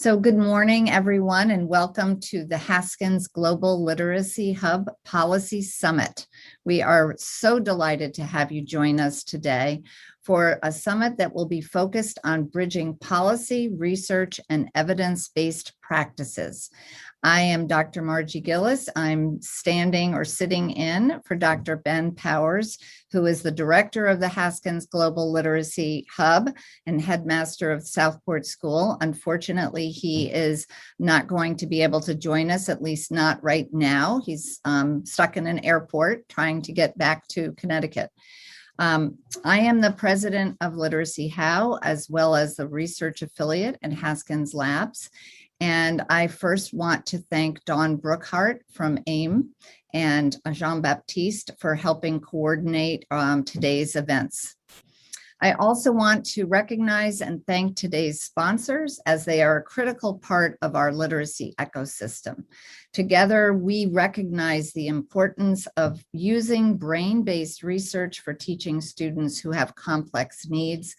So good morning, everyone, and welcome to the Haskins Global Literacy Hub Policy Summit. We are so delighted to have you join us today for a summit that will be focused on bridging policy, research, and evidence-based practices. I am Dr. Margie Gillis. I'm standing or sitting in for Dr. Ben Powers, who is the director of the Haskins Global Literacy Hub and headmaster of Southport School. Unfortunately, he is not going to be able to join us, at least not right now. He's stuck in an airport trying to get back to Connecticut. I am the president of Literacy How, as well as the research affiliate at Haskins Labs. And I first want to thank Dawn Brookhart from AIM and Jean-Baptiste for helping coordinate today's events. I also want to recognize and thank today's sponsors, as they are a critical part of our literacy ecosystem. Together, we recognize the importance of using brain-based research for teaching students who have complex needs.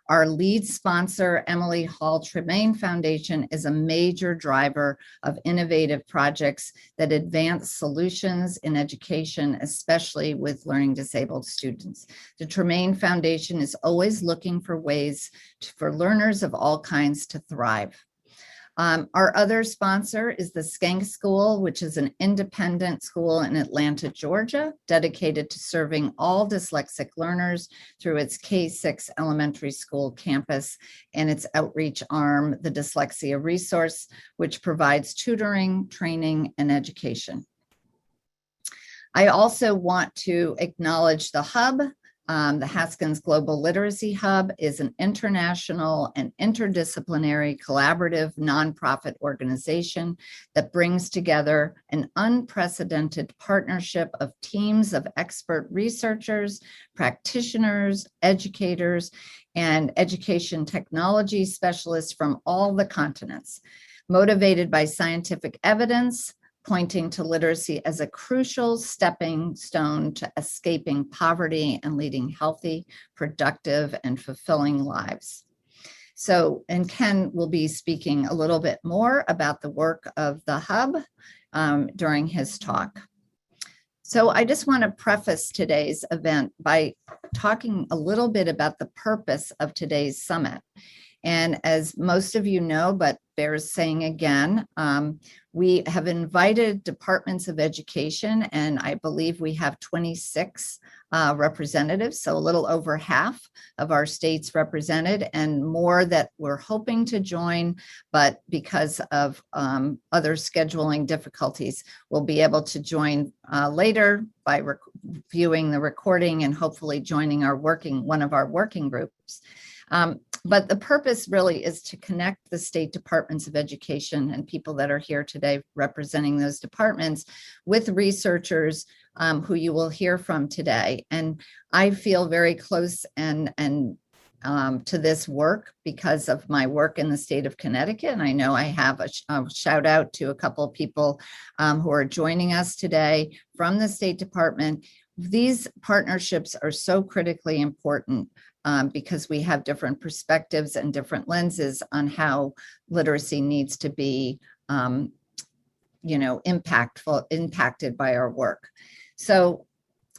Our lead sponsor, Emily Hall Tremaine Foundation, is a major driver of innovative projects that advance solutions in education, especially with learning disabled students. The Tremaine Foundation is always looking for ways for learners of all kinds to thrive. Our other sponsor is the Skank School, which is an independent school in Atlanta, Georgia, dedicated to serving all dyslexic learners through its K-6 elementary school campus and its outreach arm, the Dyslexia Resource, which provides tutoring, training, and education. I also want to acknowledge the hub. The Haskins Global Literacy Hub is an international and interdisciplinary collaborative nonprofit organization that brings together an unprecedented partnership of teams of expert researchers, practitioners, educators, and education technology specialists from all the continents, motivated by scientific evidence, pointing to literacy as a crucial stepping stone to escaping poverty and leading healthy, productive, and fulfilling lives. So, and Ken will be speaking a little bit more about the work of the hub during his talk. So I just want to preface today's event by talking a little bit about the purpose of today's summit. And as most of you know, but bears saying again, we have invited departments of education, and I believe we have 26 representatives, so a little over half of our states represented, and more that we're hoping to join, but because of other scheduling difficulties, we'll be able to join later by viewing the recording and hopefully joining one of our working groups. But the purpose really is to connect the state departments of education and people that are here today representing those departments with researchers who you will hear from today. And I feel very close and to this work because of my work in the state of Connecticut. And I know I have a shout out to a couple of people who are joining us today from the State Department. These partnerships are so critically important because we have different perspectives and different lenses on how literacy needs to be, impacted by our work. So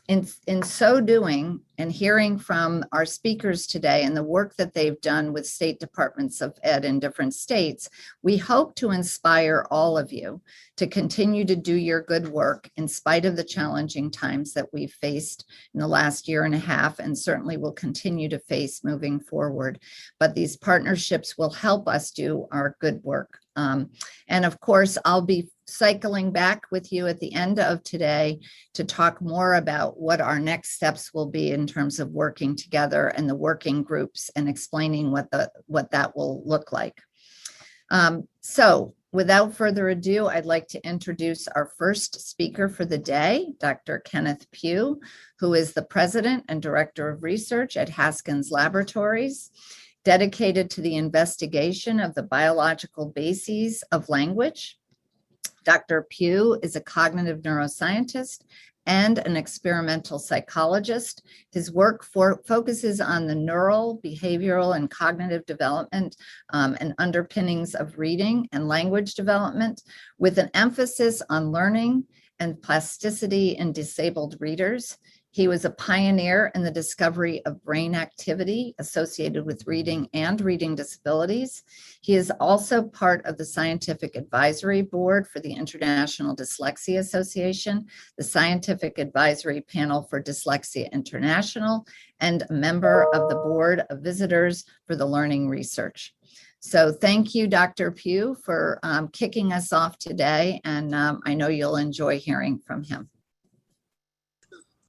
in so doing and hearing from our speakers today and the work that they've done with state departments of ed in different states, we hope to inspire all of you to continue to do your good work in spite of the challenging times that we've faced in the last year and a half, and certainly will continue to face moving forward. But these partnerships will help us do our good work. And of course, I'll be cycling back with you at the end of today to talk more about what our next steps will be in terms of working together and the working groups and explaining what that will look like. So without further ado, I'd like to introduce our first speaker for the day, Dr. Kenneth Pugh, who is the president and director of research at Haskins Laboratories, dedicated to the investigation of the biological bases of language. Dr. Pugh is a cognitive neuroscientist and an experimental psychologist. His work focuses on the neural, behavioral, and cognitive development and underpinnings of reading and language development, with an emphasis on learning and plasticity in disabled readers. He was a pioneer in the discovery of brain activity associated with reading and reading disabilities. He is also part of the Scientific Advisory Board for the International Dyslexia Association, the Scientific Advisory Panel for Dyslexia International, and a member of the Board of Visitors for the Learning Research. So thank you, Dr. Pugh, for kicking us off today, and I know you'll enjoy hearing from him.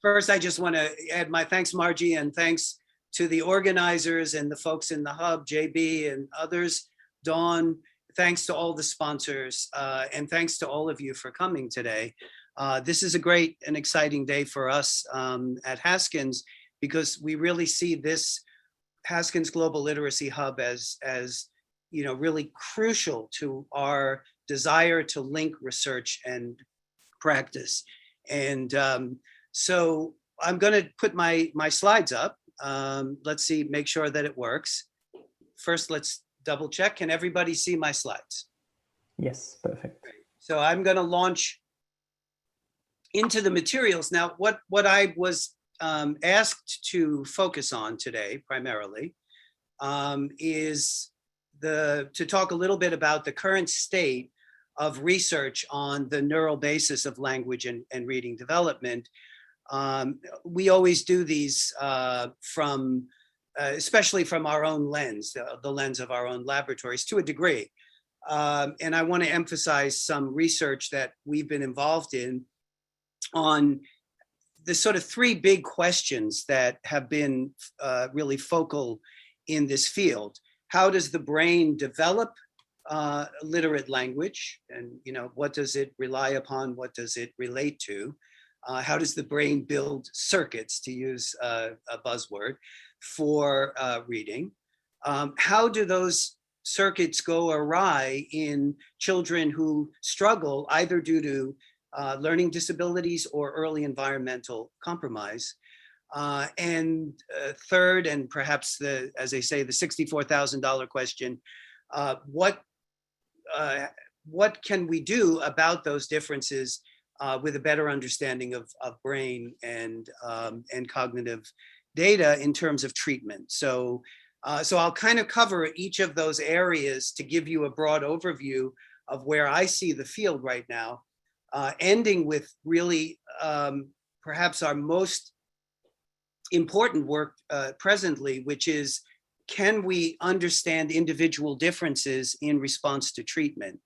First, I just want to add my thanks, Margie, and thanks to the organizers and the folks in the hub, JB and others, Dawn. Thanks to all the sponsors, and thanks to all of you for coming today. This is a great and exciting day for us at Haskins, because we really see this Haskins Global Literacy Hub as really crucial to our desire to link research and practice. And so I'm going to put my slides up. Let's see, make sure that it works. First, let's double check. Can everybody see my slides? Yes, perfect. So I'm going to launch into the materials. Now, what I was asked to focus on today primarily is to talk a little bit about the current state of research on the neural basis of language and reading development. We always do these especially from our own lens, the lens of our own laboratories to a degree. And I want to emphasize some research that we've been involved in on the sort of three big questions that have been really focal in this field. How does the brain develop literate language? And what does it rely upon? What does it relate to? How does the brain build circuits, to use a buzzword, for reading? How do those circuits go awry in children who struggle either due to learning disabilities or early environmental compromise? And third, and perhaps as they say, the $64,000 question, what can we do about those differences with a better understanding of brain and cognitive data in terms of treatment? So I'll kind of cover each of those areas to give you a broad overview of where I see the field right now, ending with really perhaps our most important work presently, which is, can we understand individual differences in response to treatment?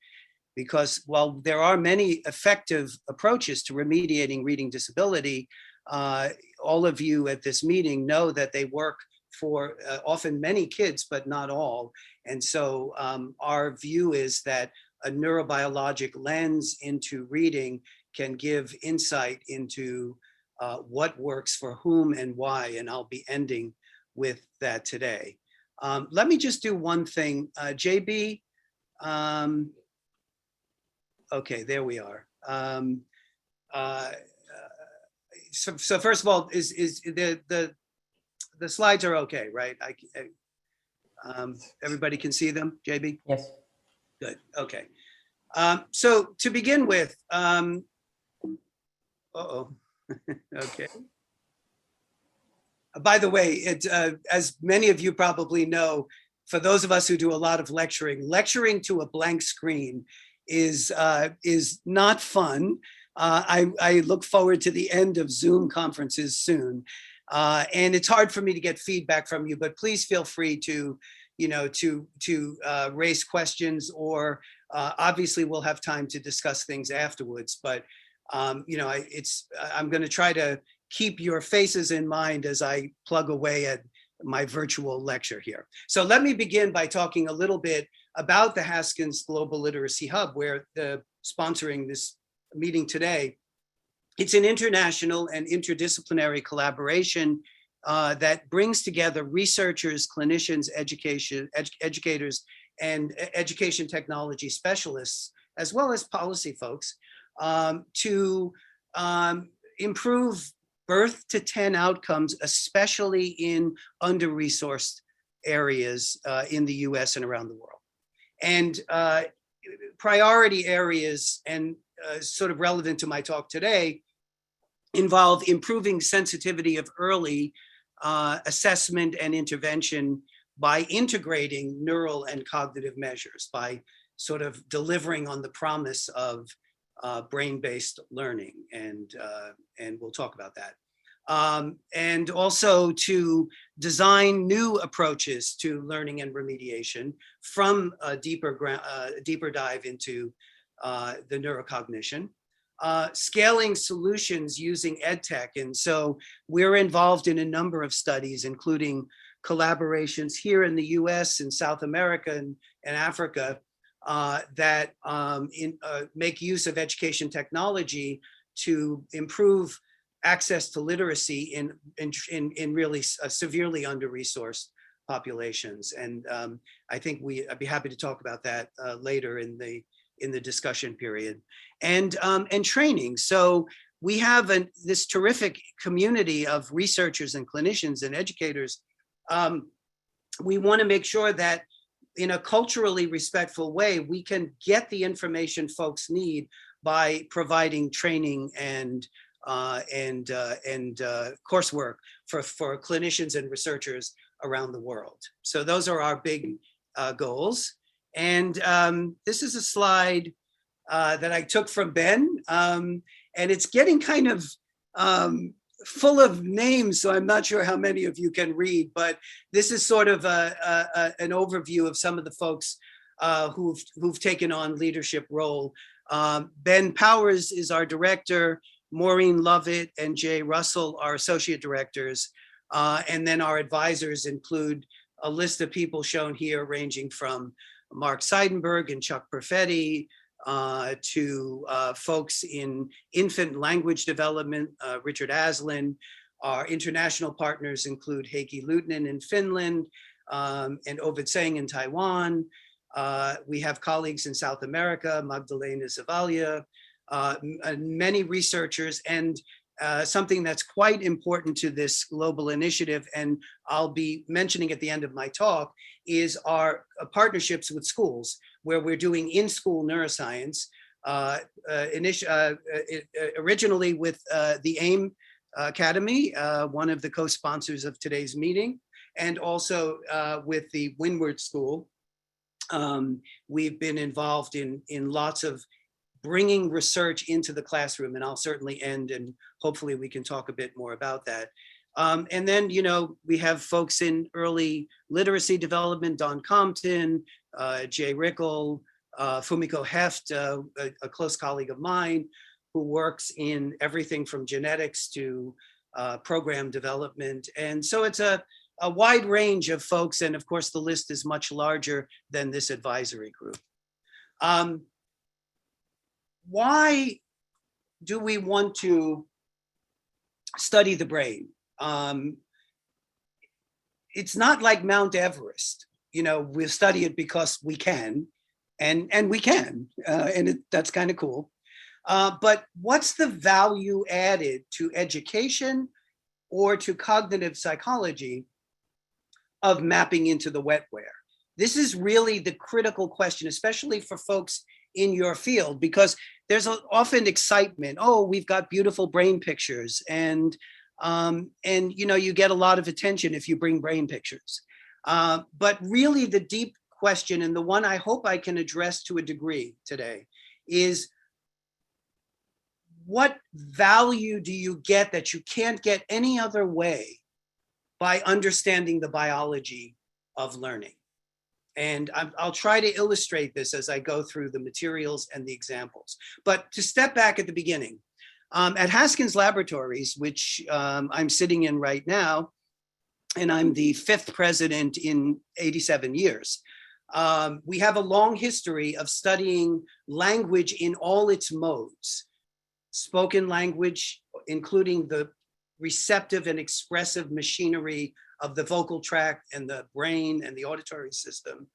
Because while there are many effective approaches to remediating reading disability, all of you at this meeting know that they work for often many kids, but not all. And so our view is that a neurobiologic lens into reading can give insight into what works for whom and why, and I'll be ending with that today. Let me just do one thing, JB. Okay, there we are. So first of all, is the slides are okay, right? Everybody can see them, JB? Yes. Good. Okay. So to begin with, okay. By the way, as many of you probably know, for those of us who do a lot of lecturing to a blank screen is not fun. I look forward to the end of Zoom conferences soon, and it's hard for me to get feedback from you. But please feel free to raise questions, or obviously we'll have time to discuss things afterwards. But I'm going to try to keep your faces in mind as I plug away at my virtual lecture here. So let me begin by talking a little bit about the Haskins Global Literacy Hub, where sponsoring this meeting today. It's an international and interdisciplinary collaboration that brings together researchers, clinicians, educators, and education technology specialists, as well as policy folks, to improve birth to 10 outcomes, especially in under-resourced areas in the US and around the world. And priority areas, and sort of relevant to my talk today, involve improving sensitivity of early assessment and intervention by integrating neural and cognitive measures, by sort of delivering on the promise of brain-based learning, and we'll talk about that. And also to design new approaches to learning and remediation from a deeper dive into the neurocognition. Scaling solutions using EdTech. And so we're involved in a number of studies, including collaborations here in the US and South America and Africa, that make use of education technology to improve access to literacy in really severely under-resourced populations. And I think I'd be happy to talk about that later in the discussion period. And training. So we have this terrific community of researchers and clinicians and educators. We want to make sure that in a culturally respectful way, we can get the information folks need by providing training and coursework for clinicians and researchers around the world. So those are our big goals. And this is a slide that I took from Ben, and it's getting kind of full of names, so I'm not sure how many of you can read, but this is sort of an overview of some of the folks who've taken on leadership role. Ben Powers is our director, Maureen Lovett and Jay Russell are associate directors, and then our advisors include a list of people shown here ranging from Mark Seidenberg and Chuck Perfetti, to folks in infant language development, Richard Aslin. Our international partners include Heikki Luutinen in Finland, and Ovid Seng in Taiwan. We have colleagues in South America, Magdalena Zavalia, many researchers, and something that's quite important to this global initiative, and I'll be mentioning at the end of my talk, is our partnerships with schools, where we're doing in-school neuroscience, originally with the AIM Academy, one of the co-sponsors of today's meeting, and also with the Wynn School. We've been involved in lots of bringing research into the classroom, and I'll certainly end, and hopefully we can talk a bit more about that. And then, we have folks in early literacy development, Don Compton, Jay Rickel, Fumiko Heft, a close colleague of mine, who works in everything from genetics to program development. And so it's a wide range of folks, and of course the list is much larger than this advisory group. Why do we want to study the brain? It's not like Mount Everest. We'll study it because we can, and we can, and that's kind of cool. But what's the value added to education or to cognitive psychology of mapping into the wetware? This is really the critical question, especially for folks in your field, because there's often excitement. Oh, we've got beautiful brain pictures, and you get a lot of attention if you bring brain pictures. But really the deep question, and the one I hope I can address to a degree today, is what value do you get that you can't get any other way by understanding the biology of learning? And I'll try to illustrate this as I go through the materials and the examples. But to step back at the beginning, at Haskins Laboratories, which I'm sitting in right now, and I'm the 5th president in 87 years, we have a long history of studying language in all its modes. Spoken language, including the receptive and expressive machinery of the vocal tract and the brain and the auditory system,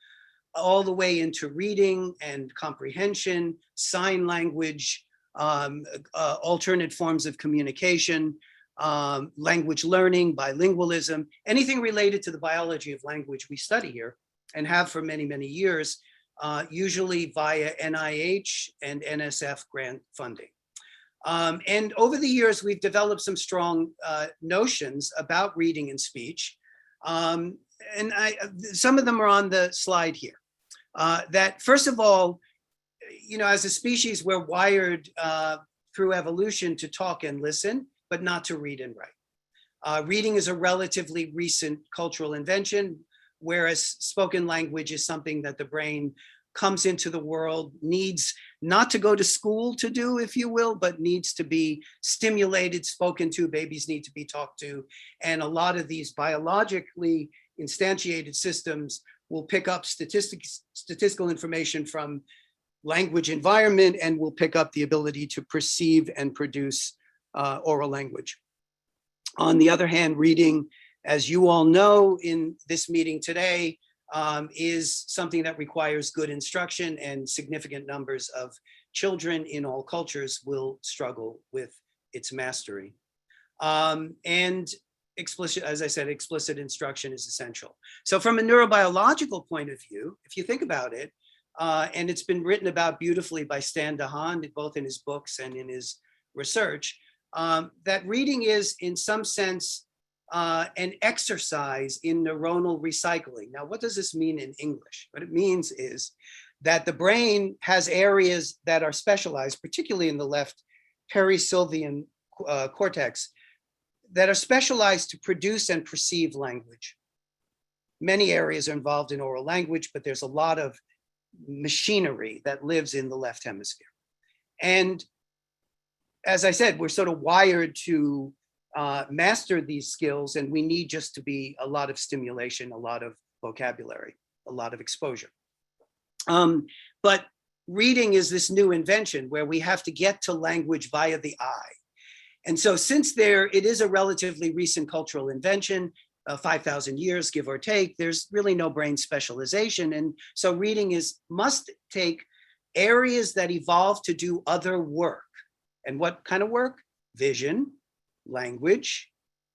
all the way into reading and comprehension, sign language, alternate forms of communication, language learning, bilingualism, anything related to the biology of language we study here and have for many, many years, usually via NIH and NSF grant funding. And over the years, we've developed some strong notions about reading and speech. And some of them are on the slide here. That first of all, as a species, we're wired through evolution to talk and listen, but not to read and write. Reading is a relatively recent cultural invention, whereas spoken language is something that the brain comes into the world, needs not to go to school to do, if you will, but needs to be stimulated, spoken to. Babies need to be talked to. And a lot of these biologically instantiated systems will pick up statistical information from language environment and will pick up the ability to perceive and produce oral language. On the other hand, reading, as you all know in this meeting today, is something that requires good instruction, and significant numbers of children in all cultures will struggle with its mastery. And explicit, as I said, explicit instruction is essential. So from a neurobiological point of view, if you think about it, and it's been written about beautifully by Stan DeHaan, both in his books and in his research, that reading is in some sense an exercise in neuronal recycling. Now, what does this mean in English? What it means is that the brain has areas that are specialized, particularly in the left perisylvian cortex, that are specialized to produce and perceive language. Many areas are involved in oral language, but there's a lot of machinery that lives in the left hemisphere. And as I said, we're sort of wired to master these skills, and we need just to be a lot of stimulation, a lot of vocabulary, a lot of exposure. But reading is this new invention where we have to get to language via the eye. And so since it is a relatively recent cultural invention, 5,000 years, give or take, there's really no brain specialization. And so reading must take areas that evolve to do other work. And what kind of work? Vision, language,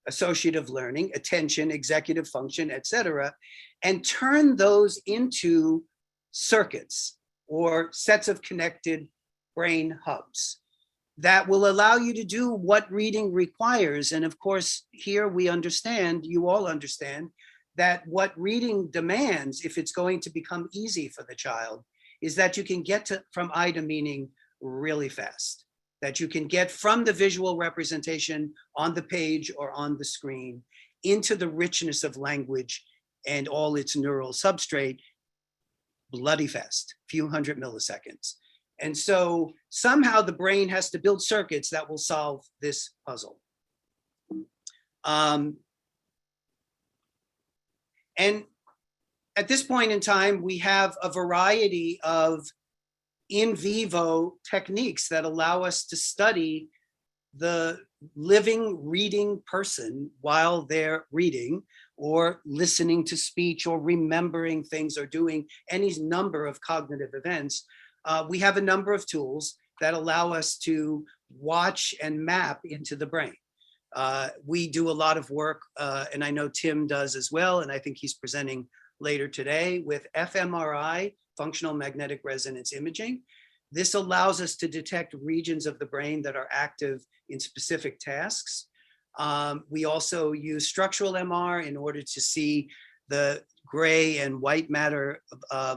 associative learning, attention, executive function, etc., and turn those into circuits or sets of connected brain hubs that will allow you to do what reading requires. And of course, here we understand, you all understand, that what reading demands, if it's going to become easy for the child, is that you can get from eye to meaning really fast, that you can get from the visual representation on the page or on the screen into the richness of language and all its neural substrate bloody fast, few hundred milliseconds. And so somehow the brain has to build circuits that will solve this puzzle. And at this point in time, we have a variety of in vivo techniques that allow us to study the living reading person while they're reading or listening to speech or remembering things or doing any number of cognitive events. We have a number of tools that allow us to watch and map into the brain. We do a lot of work, and I know Tim does as well, and I think he's presenting later today with fMRI, functional magnetic resonance imaging. This allows us to detect regions of the brain that are active in specific tasks. We also use structural MR in order to see the gray and white matter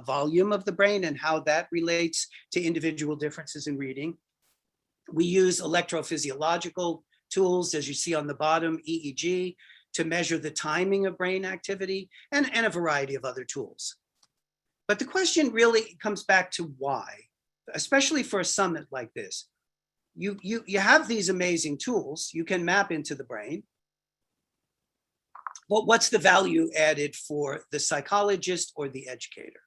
volume of the brain and how that relates to individual differences in reading. We use electrophysiological tools, as you see on the bottom, EEG, to measure the timing of brain activity, and a variety of other tools. But the question really comes back to why, especially for a summit like this. You have these amazing tools, you can map into the brain, but what's the value added for the psychologist or the educator?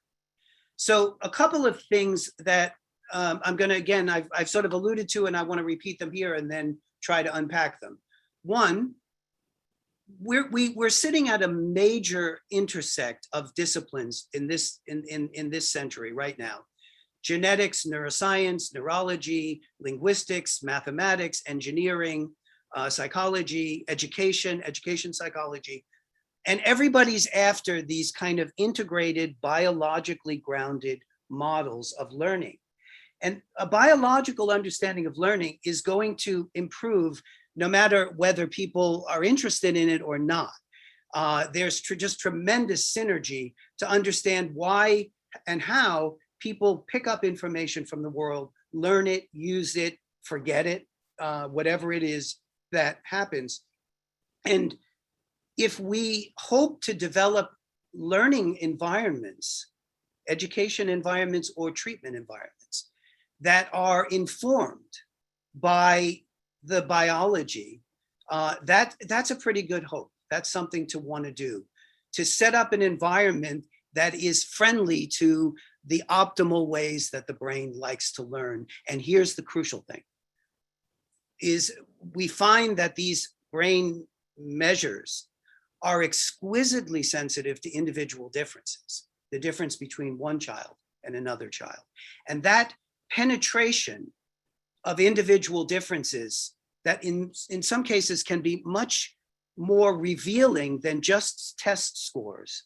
So a couple of things that I'm gonna, again, I've sort of alluded to, and I wanna repeat them here and then try to unpack them. One, we're sitting at a major intersect of disciplines in this century right now. genetics, neuroscience, neurology, linguistics, mathematics, engineering, psychology, education psychology. And everybody's after these kind of integrated, biologically grounded models of learning. And a biological understanding of learning is going to improve no matter whether people are interested in it or not. There's just tremendous synergy to understand why and how people pick up information from the world, learn it, use it, forget it, whatever it is that happens. And if we hope to develop learning environments, education environments or treatment environments that are informed by the biology, that's a pretty good hope. That's something to want to do, to set up an environment that is friendly to the optimal ways that the brain likes to learn. And here's the crucial thing, is we find that these brain measures are exquisitely sensitive to individual differences, the difference between one child and another child. And that penetration of individual differences that in some cases can be much more revealing than just test scores,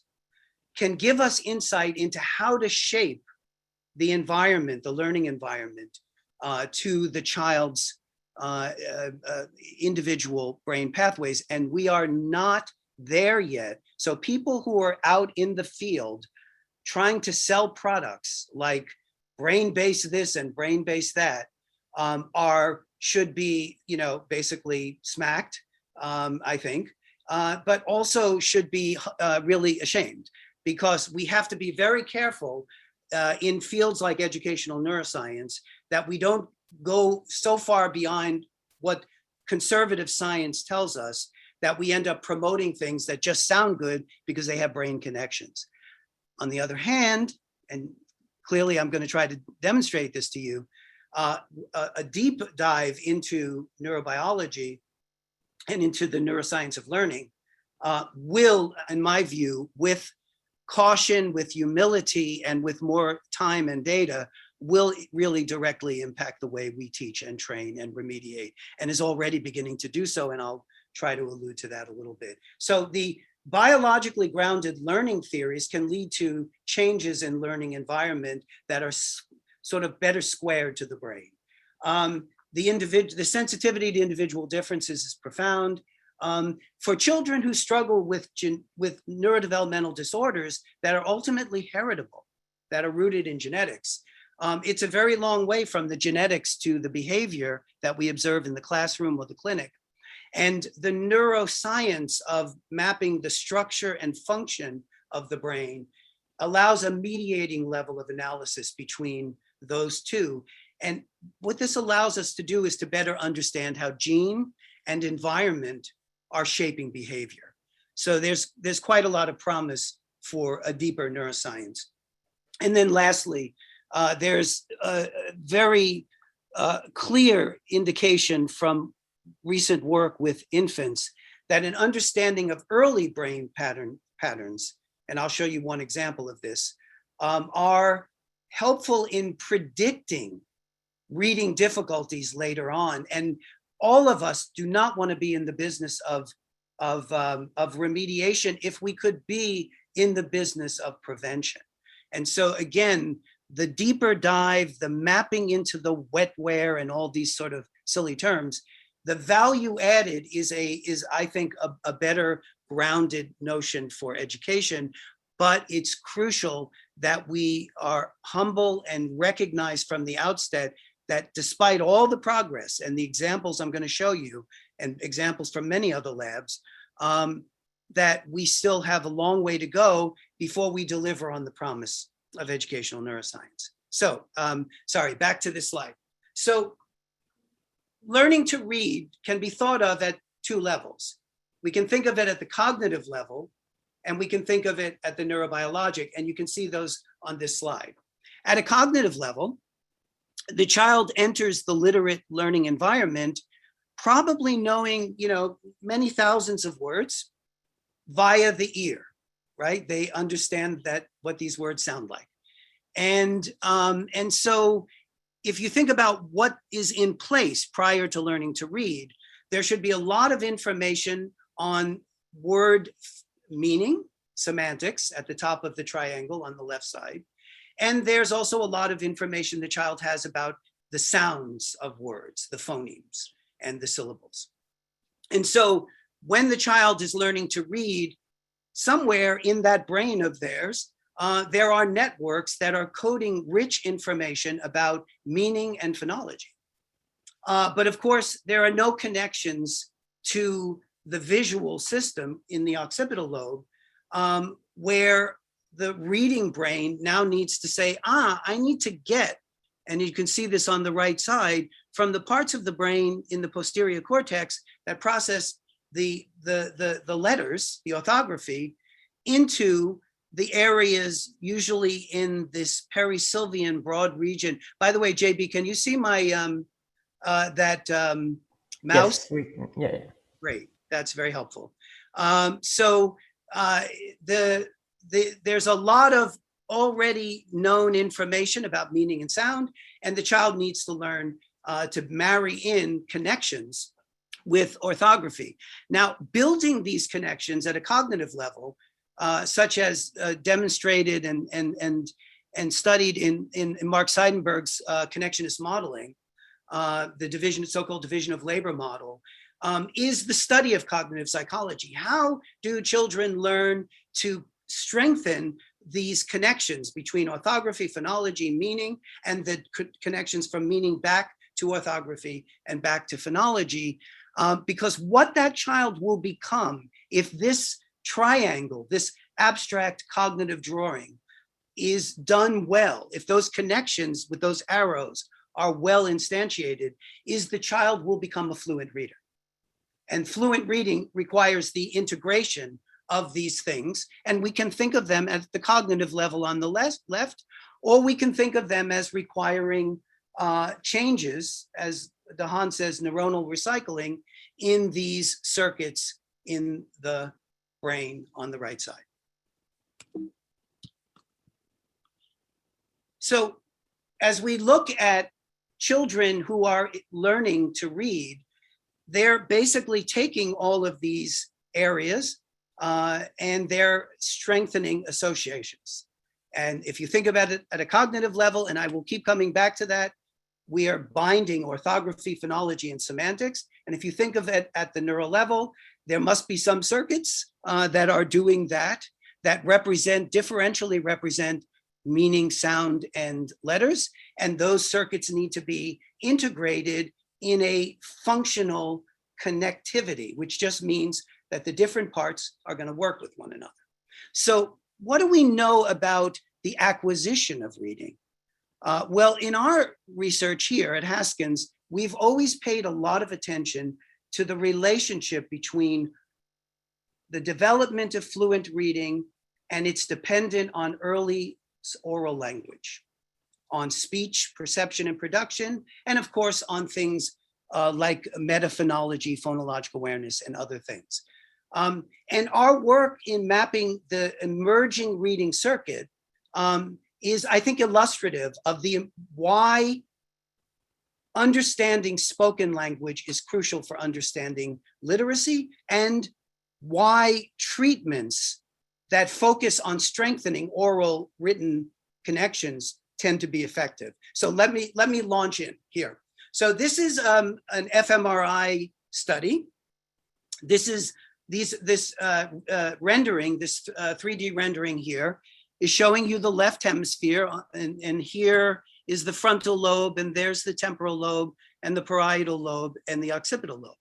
can give us insight into how to shape the environment, the learning environment, to the child's individual brain pathways. And we are not there yet. So people who are out in the field trying to sell products like brain-based this and brain-based that should be, basically smacked, I think, but also should be really ashamed, because we have to be very careful in fields like educational neuroscience that we don't go so far beyond what conservative science tells us that we end up promoting things that just sound good because they have brain connections. On the other hand, and clearly I'm going to try to demonstrate this to you, a deep dive into neurobiology and into the neuroscience of learning will, in my view, with caution, with humility, and with more time and data, will really directly impact the way we teach and train and remediate, and is already beginning to do so. And I'll try to allude to that a little bit. So the biologically grounded learning theories can lead to changes in learning environment that are sort of better squared to the brain. The sensitivity to individual differences is profound. For children who struggle with neurodevelopmental disorders that are ultimately heritable, that are rooted in genetics, it's a very long way from the genetics to the behavior that we observe in the classroom or the clinic. And the neuroscience of mapping the structure and function of the brain allows a mediating level of analysis between those two. And what this allows us to do is to better understand how gene and environment are shaping behavior. So there's quite a lot of promise for a deeper neuroscience. And then lastly, there's a very clear indication from recent work with infants that an understanding of early brain patterns, and I'll show you one example of this, are helpful in predicting reading difficulties later on. And all of us do not want to be in the business of remediation if we could be in the business of prevention. And so again, the deeper dive, the mapping into the wetware and all these sort of silly terms, the value added is I think a better grounded notion for education, but it's crucial that we are humble and recognize from the outset that despite all the progress and the examples I'm going to show you, and examples from many other labs, that we still have a long way to go before we deliver on the promise of educational neuroscience. So, sorry, back to this slide. So, learning to read can be thought of at two levels. We can think of it at the cognitive level, and we can think of it at the neurobiologic, and you can see those on this slide. At a cognitive level, the child enters the literate learning environment probably knowing, many thousands of words via the ear, right? They understand what these words sound like. And so if you think about what is in place prior to learning to read, there should be a lot of information on word meaning, semantics at the top of the triangle on the left side. And there's also a lot of information the child has about the sounds of words, the phonemes and the syllables. And so when the child is learning to read, somewhere in that brain of theirs, there are networks that are coding rich information about meaning and phonology. But of course, there are no connections to the visual system in the occipital lobe, where the reading brain now needs to say, I need to get, and you can see this on the right side, from the parts of the brain in the posterior cortex that process the letters, the orthography, into the areas usually in this perisylvian broad region. By the way, JB, can you see my mouse? Yes, yeah. Great, that's very helpful. There's a lot of already known information about meaning and sound, and the child needs to learn to marry in connections with orthography. Now, building these connections at a cognitive level, such as demonstrated and studied in Mark Seidenberg's connectionist modeling, the so-called division of labor model, is the study of cognitive psychology. How do children learn to strengthen these connections between orthography, phonology, meaning, and the connections from meaning back to orthography and back to phonology? Because what that child will become, if this triangle, this abstract cognitive drawing, is done well, if those connections with those arrows are well instantiated, is the child will become a fluent reader. And fluent reading requires the integration of these things. And we can think of them at the cognitive level on the left, or we can think of them as requiring changes, as DeHaan says, neuronal recycling in these circuits in the brain on the right side. So as we look at children who are learning to read, they're basically taking all of these areas and they're strengthening associations. And if you think about it at a cognitive level, and I will keep coming back to that, we are binding orthography, phonology, and semantics. And if you think of it at the neural level, there must be some circuits that are doing that differentially represent meaning, sound, and letters. And those circuits need to be integrated in a functional connectivity, which just means that the different parts are going to work with one another. So what do we know about the acquisition of reading? Well, in our research here at Haskins, we've always paid a lot of attention to the relationship between the development of fluent reading, and it's dependent on early oral language, on speech, perception, and production, and of course on things like metaphonology, phonological awareness, and other things. And our work in mapping the emerging reading circuit is, I think, illustrative of why understanding spoken language is crucial for understanding literacy, and why treatments that focus on strengthening oral written connections tend to be effective. So let me launch in here. So this is an fMRI study. This rendering, this 3D rendering here, is showing you the left hemisphere, and here is the frontal lobe, and there's the temporal lobe, and the parietal lobe, and the occipital lobe.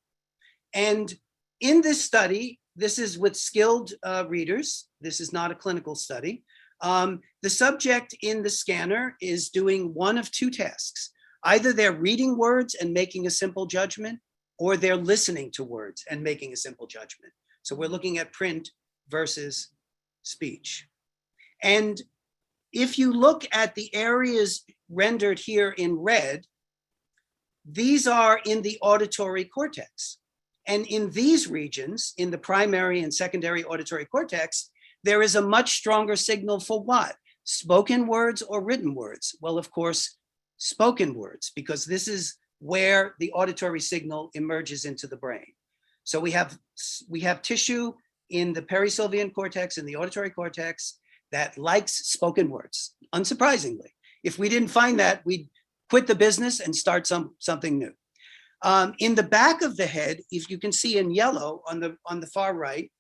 And in this study, this is with skilled readers. This is not a clinical study. The subject in the scanner is doing one of two tasks. Either they're reading words and making a simple judgment, or they're listening to words and making a simple judgment. So we're looking at print versus speech. And if you look at the areas rendered here in red, these are in the auditory cortex. And in these regions, in the primary and secondary auditory cortex, there is a much stronger signal for what? spoken words or written words? Well, of course, spoken words, because this is where the auditory signal emerges into the brain. So we have tissue in the perisylvian cortex and the auditory cortex that likes spoken words, unsurprisingly. If we didn't find that, we'd quit the business and start something new. In the back of the head, if you can see in yellow on the far right,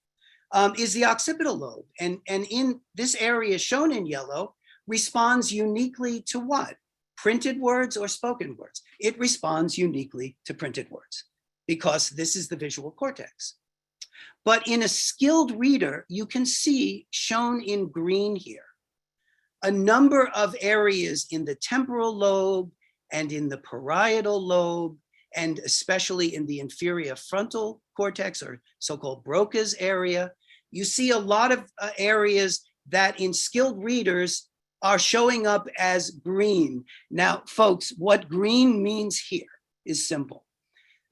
is the occipital lobe. And in this area shown in yellow responds uniquely to what? Printed words or spoken words? It responds uniquely to printed words because this is the visual cortex. But in a skilled reader, you can see shown in green here, a number of areas in the temporal lobe and in the parietal lobe, and especially in the inferior frontal cortex or so-called Broca's area. You see a lot of areas that in skilled readers are showing up as green. Now, folks, what green means here is simple.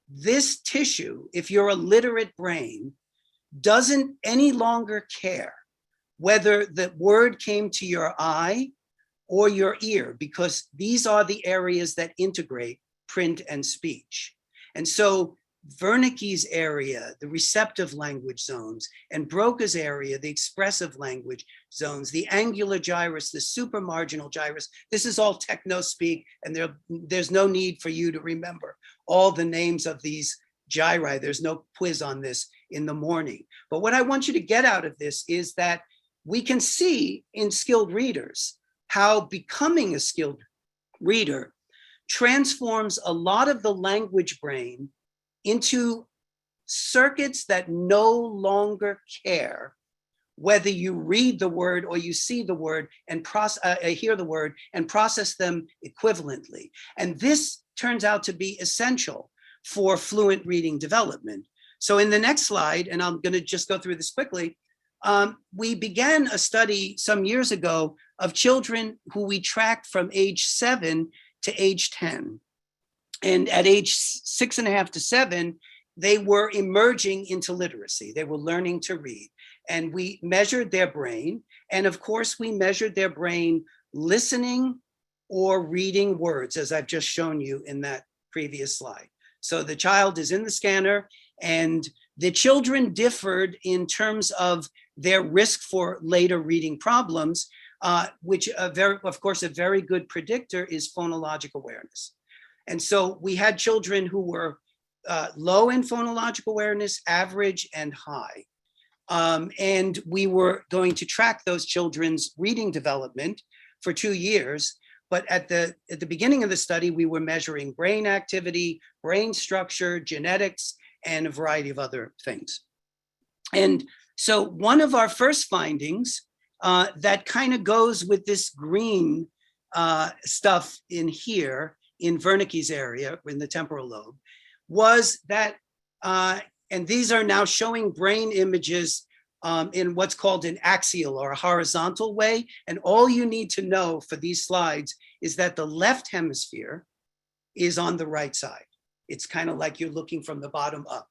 This tissue, if you're a literate brain, doesn't any longer care whether the word came to your eye or your ear, because these are the areas that integrate print and speech. And so Wernicke's area, the receptive language zones, and Broca's area, the expressive language zones, the angular gyrus, the supramarginal gyrus, this is all techno speak, and there's no need for you to remember all the names of these gyri. There's no quiz on this in the morning. But what I want you to get out of this is that we can see in skilled readers how becoming a skilled reader transforms a lot of the language brain into circuits that no longer care whether you read the word or you see the word and hear the word and process them equivalently. And this turns out to be essential for fluent reading development. So in the next slide, and I'm going to just go through this quickly, we began a study some years ago of children who we tracked from age 7 to age 10. And at age 6.5 to 7, they were emerging into literacy. They were learning to read. And we measured their brain. And of course, we measured their brain listening or reading words, as I've just shown you in that previous slide. So the child is in the scanner, and the children differed in terms of their risk for later reading problems, which of course, a very good predictor is phonologic awareness. And so we had children who were low in phonologic awareness, average, and high. And we were going to track those children's reading development for 2 years. But at the beginning of the study, we were measuring brain activity, brain structure, genetics, and a variety of other things. And so one of our first findings that kind of goes with this green stuff in here, in Wernicke's area, in the temporal lobe, was that, and these are now showing brain images in what's called an axial or a horizontal way. And all you need to know for these slides is that the left hemisphere is on the right side. It's kind of like you're looking from the bottom up.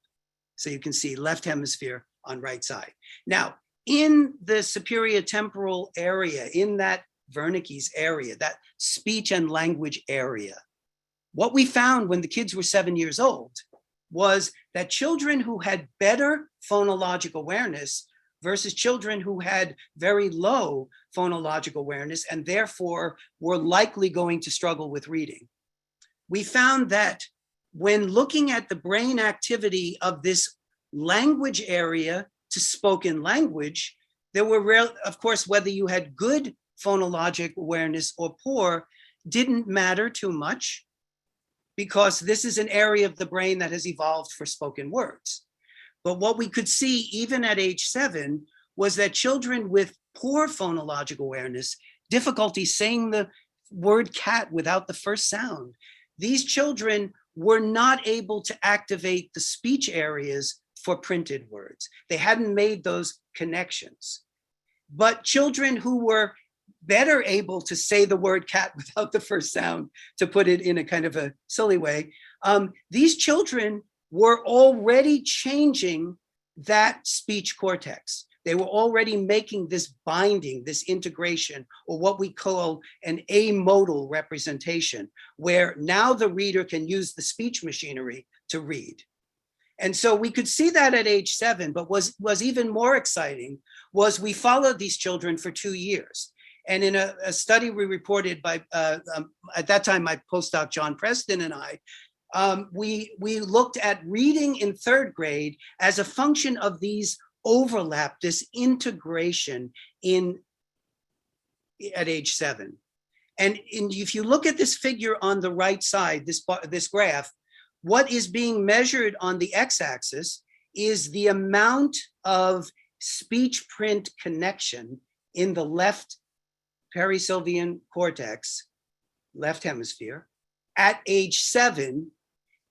So you can see left hemisphere on right side. Now, in the superior temporal area, in that Wernicke's area, that speech and language area, what we found when the kids were 7 years old was that children who had better phonologic awareness versus children who had very low phonologic awareness and therefore were likely going to struggle with reading. We found that when looking at the brain activity of this language area to spoken language, there were, of course, whether you had good phonologic awareness or poor didn't matter too much, because this is an area of the brain that has evolved for spoken words. But what we could see even at age 7 was that children with poor phonologic awareness, difficulty saying the word cat without the first sound, these children were not able to activate the speech areas for printed words. They hadn't made those connections. But children who were better able to say the word cat without the first sound, to put it in a kind of a silly way, these children were already changing that speech cortex. They were already making this binding, this integration, or what we call an amodal representation, where now the reader can use the speech machinery to read. And so we could see that at age 7, but was even more exciting was we followed these children for 2 years. And in a study we reported by, at that time, my postdoc, John Preston, and I, we looked at reading in 3rd grade as a function of these overlap, this integration at age 7. And if you look at this figure on the right side, this graph, what is being measured on the x-axis is the amount of speech-print connection in the left perisylvian cortex, left hemisphere, at age 7.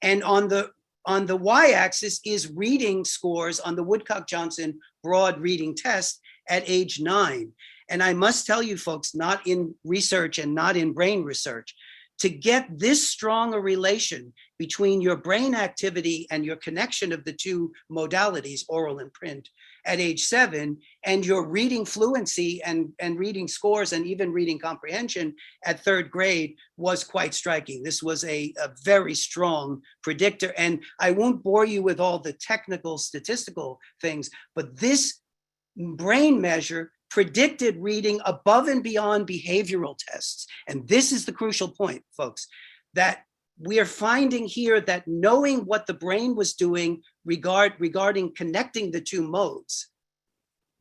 And on the y-axis is reading scores on the Woodcock-Johnson broad reading test at age 9. And I must tell you folks, not in research and not in brain research, to get this strong a relation between your brain activity and your connection of the two modalities, oral and print, at age 7, and your reading fluency and reading scores and even reading comprehension at 3rd grade was quite striking. This was a very strong predictor. And I won't bore you with all the technical statistical things, but this brain measure predicted reading above and beyond behavioral tests. And this is the crucial point, folks, that we are finding here that knowing what the brain was doing regarding connecting the two modes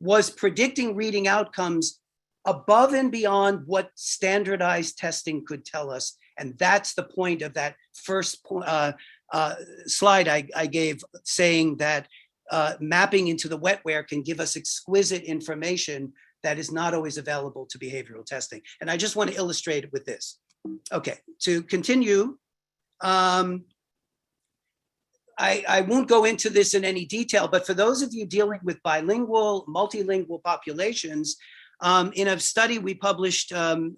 was predicting reading outcomes above and beyond what standardized testing could tell us. And that's the point of that first slide I gave, saying that mapping into the wetware can give us exquisite information that is not always available to behavioral testing. And I just want to illustrate it with this. Okay, to continue, I won't go into this in any detail, but for those of you dealing with bilingual, multilingual populations, in a study we published a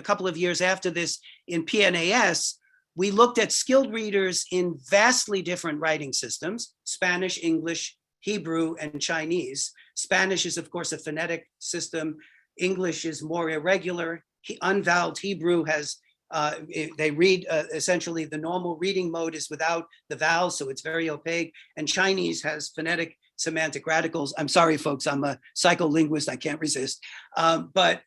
couple of years after this in PNAS, we looked at skilled readers in vastly different writing systems: Spanish, English, Hebrew, and Chinese. Spanish is, of course, a phonetic system. English is more irregular. Unvoweled Hebrew has, they read essentially the normal reading mode is without the vowels, so it's very opaque. And Chinese has phonetic semantic radicals. I'm sorry, folks, I'm a psycholinguist, I can't resist. But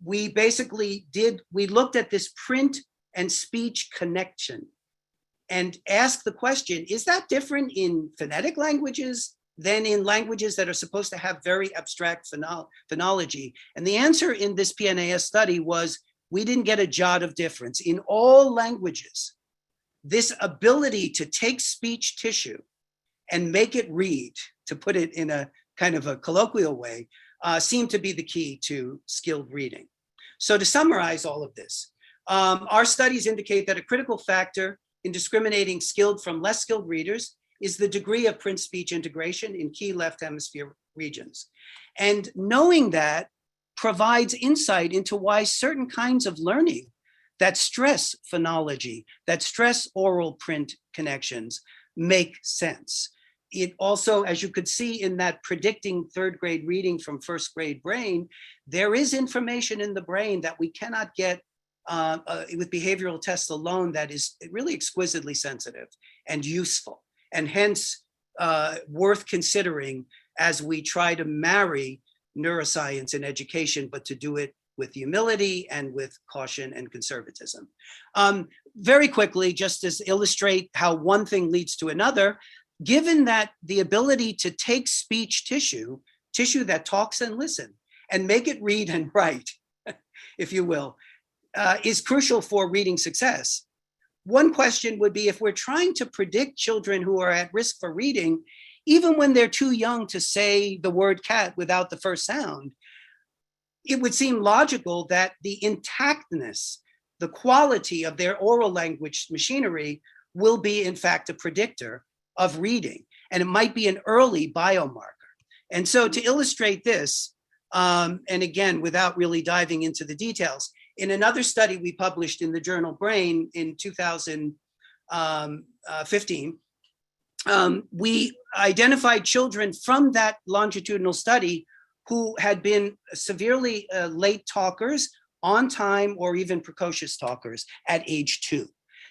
we basically we looked at this print and speech connection and asked the question, is that different in phonetic languages than in languages that are supposed to have very abstract phonology? And the answer in this PNAS study was, we didn't get a jot of difference. In all languages, this ability to take speech tissue and make it read, to put it in a kind of a colloquial way, seemed to be the key to skilled reading. So to summarize all of this, our studies indicate that a critical factor in discriminating skilled from less skilled readers is the degree of print speech integration in key left hemisphere regions. And knowing that provides insight into why certain kinds of learning that stress phonology, that stress oral print connections, make sense. It also, as you could see in that predicting 3rd grade reading from 1st grade brain, there is information in the brain that we cannot get with behavioral tests alone that is really exquisitely sensitive and useful, and hence worth considering as we try to marry neuroscience and education, but to do it with humility and with caution and conservatism. Very quickly, just to illustrate how one thing leads to another, given that the ability to take speech tissue that talks and listen, and make it read and write, if you will, is crucial for reading success. One question would be, if we're trying to predict children who are at risk for reading, even when they're too young to say the word cat without the first sound, it would seem logical that the intactness, the quality of their oral language machinery will be, in fact, a predictor of reading. And it might be an early biomarker. And so to illustrate this, and again, without really diving into the details, in another study we published in the journal Brain in 2015, we identified children from that longitudinal study who had been severely late talkers, on time, or even precocious talkers at age 2.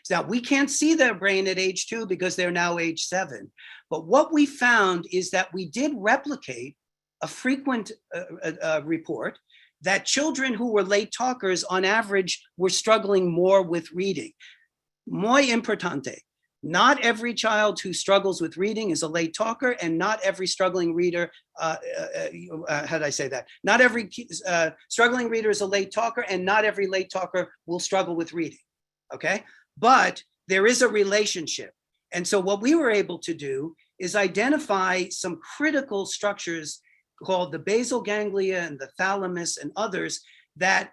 Now, we can't see their brain at age 2 because they're now age 7. But what we found is that we did replicate a frequent report that children who were late talkers on average were struggling more with reading. Muy importante. Not every child who struggles with reading is a late talker, and not every struggling reader, how did I say that? Not every struggling reader is a late talker, and not every late talker will struggle with reading, okay? But there is a relationship. And so what we were able to do is identify some critical structures called the basal ganglia and the thalamus and others that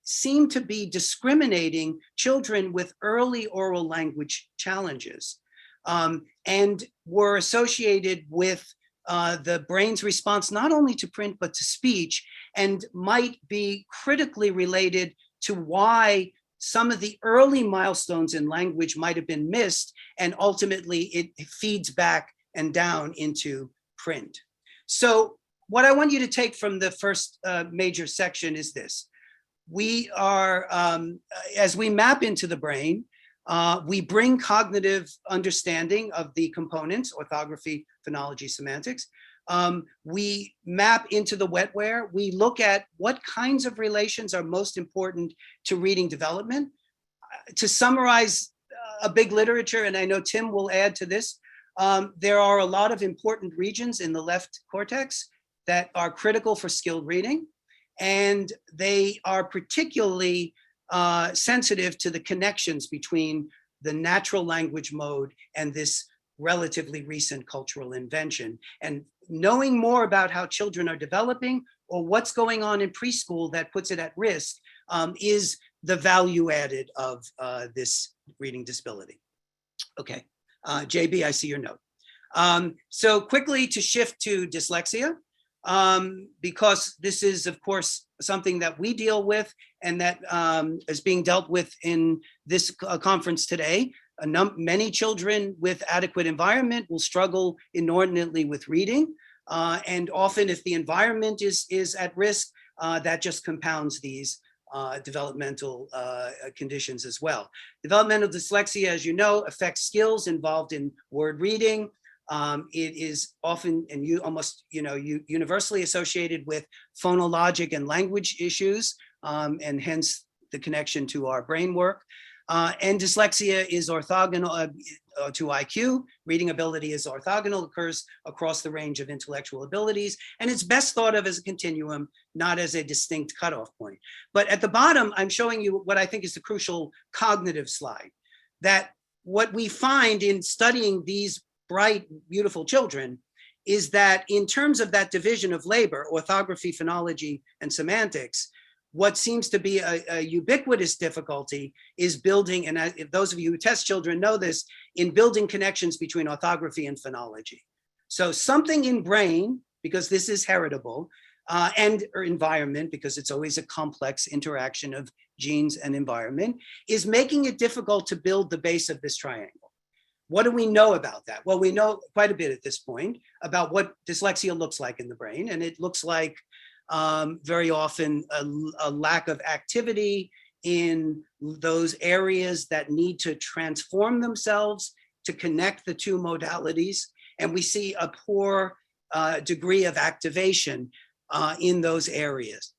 seemed to be discriminating children with early oral language challenges, and were associated with the brain's response not only to print but to speech, and might be critically related to why some of the early milestones in language might have been missed, and ultimately it feeds back and down into print. So what I want you to take from the first major section is this. We are, as we map into the brain, we bring cognitive understanding of the components, orthography, phonology, semantics. We map into the wetware. We look at what kinds of relations are most important to reading development. To summarize a big literature, and I know Tim will add to this, there are a lot of important regions in the left cortex that are critical for skilled reading. And they are particularly sensitive to the connections between the natural language mode and this relatively recent cultural invention. And knowing more about how children are developing or what's going on in preschool that puts it at risk is the value added of this reading disability. Okay, JB, I see your note. So quickly to shift to dyslexia. Because this is, of course, something that we deal with and that is being dealt with in this conference today. Many children with adequate environment will struggle inordinately with reading. And often if the environment is at risk, that just compounds these developmental conditions as well. Developmental dyslexia, as you know, affects skills involved in word reading. It is often and universally associated with phonologic and language issues, and hence the connection to our brain work. And dyslexia is orthogonal to IQ. Reading ability is orthogonal, occurs across the range of intellectual abilities, and it's best thought of as a continuum, not as a distinct cutoff point. But at the bottom, I'm showing you what I think is the crucial cognitive slide, that what we find in studying these bright, beautiful children is that in terms of that division of labor, orthography, phonology, and semantics, what seems to be a ubiquitous difficulty is building, and if those of you who test children know this, in building connections between orthography and phonology. So something in brain, because this is heritable, and or environment, because it's always a complex interaction of genes and environment, is making it difficult to build the base of this triangle. What do we know about that? Well, we know quite a bit at this point about what dyslexia looks like in the brain, and it looks like very often a lack of activity in those areas that need to transform themselves to connect the two modalities. And we see a poor degree of activation in those areas.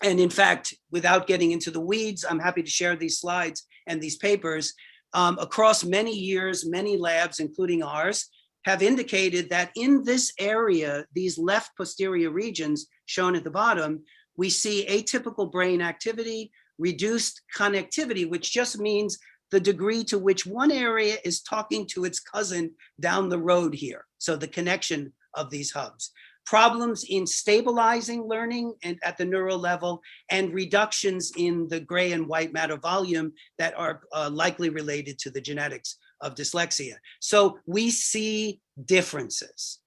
And in fact, without getting into the weeds, I'm happy to share these slides and these papers. Across many years, many labs, including ours, have indicated that in this area, these left posterior regions shown at the bottom, we see atypical brain activity, reduced connectivity, which just means the degree to which one area is talking to its cousin down the road here. So the connection of these hubs. Problems in stabilizing learning and at the neural level, and reductions in the gray and white matter volume that are likely related to the genetics of dyslexia. So we see differences.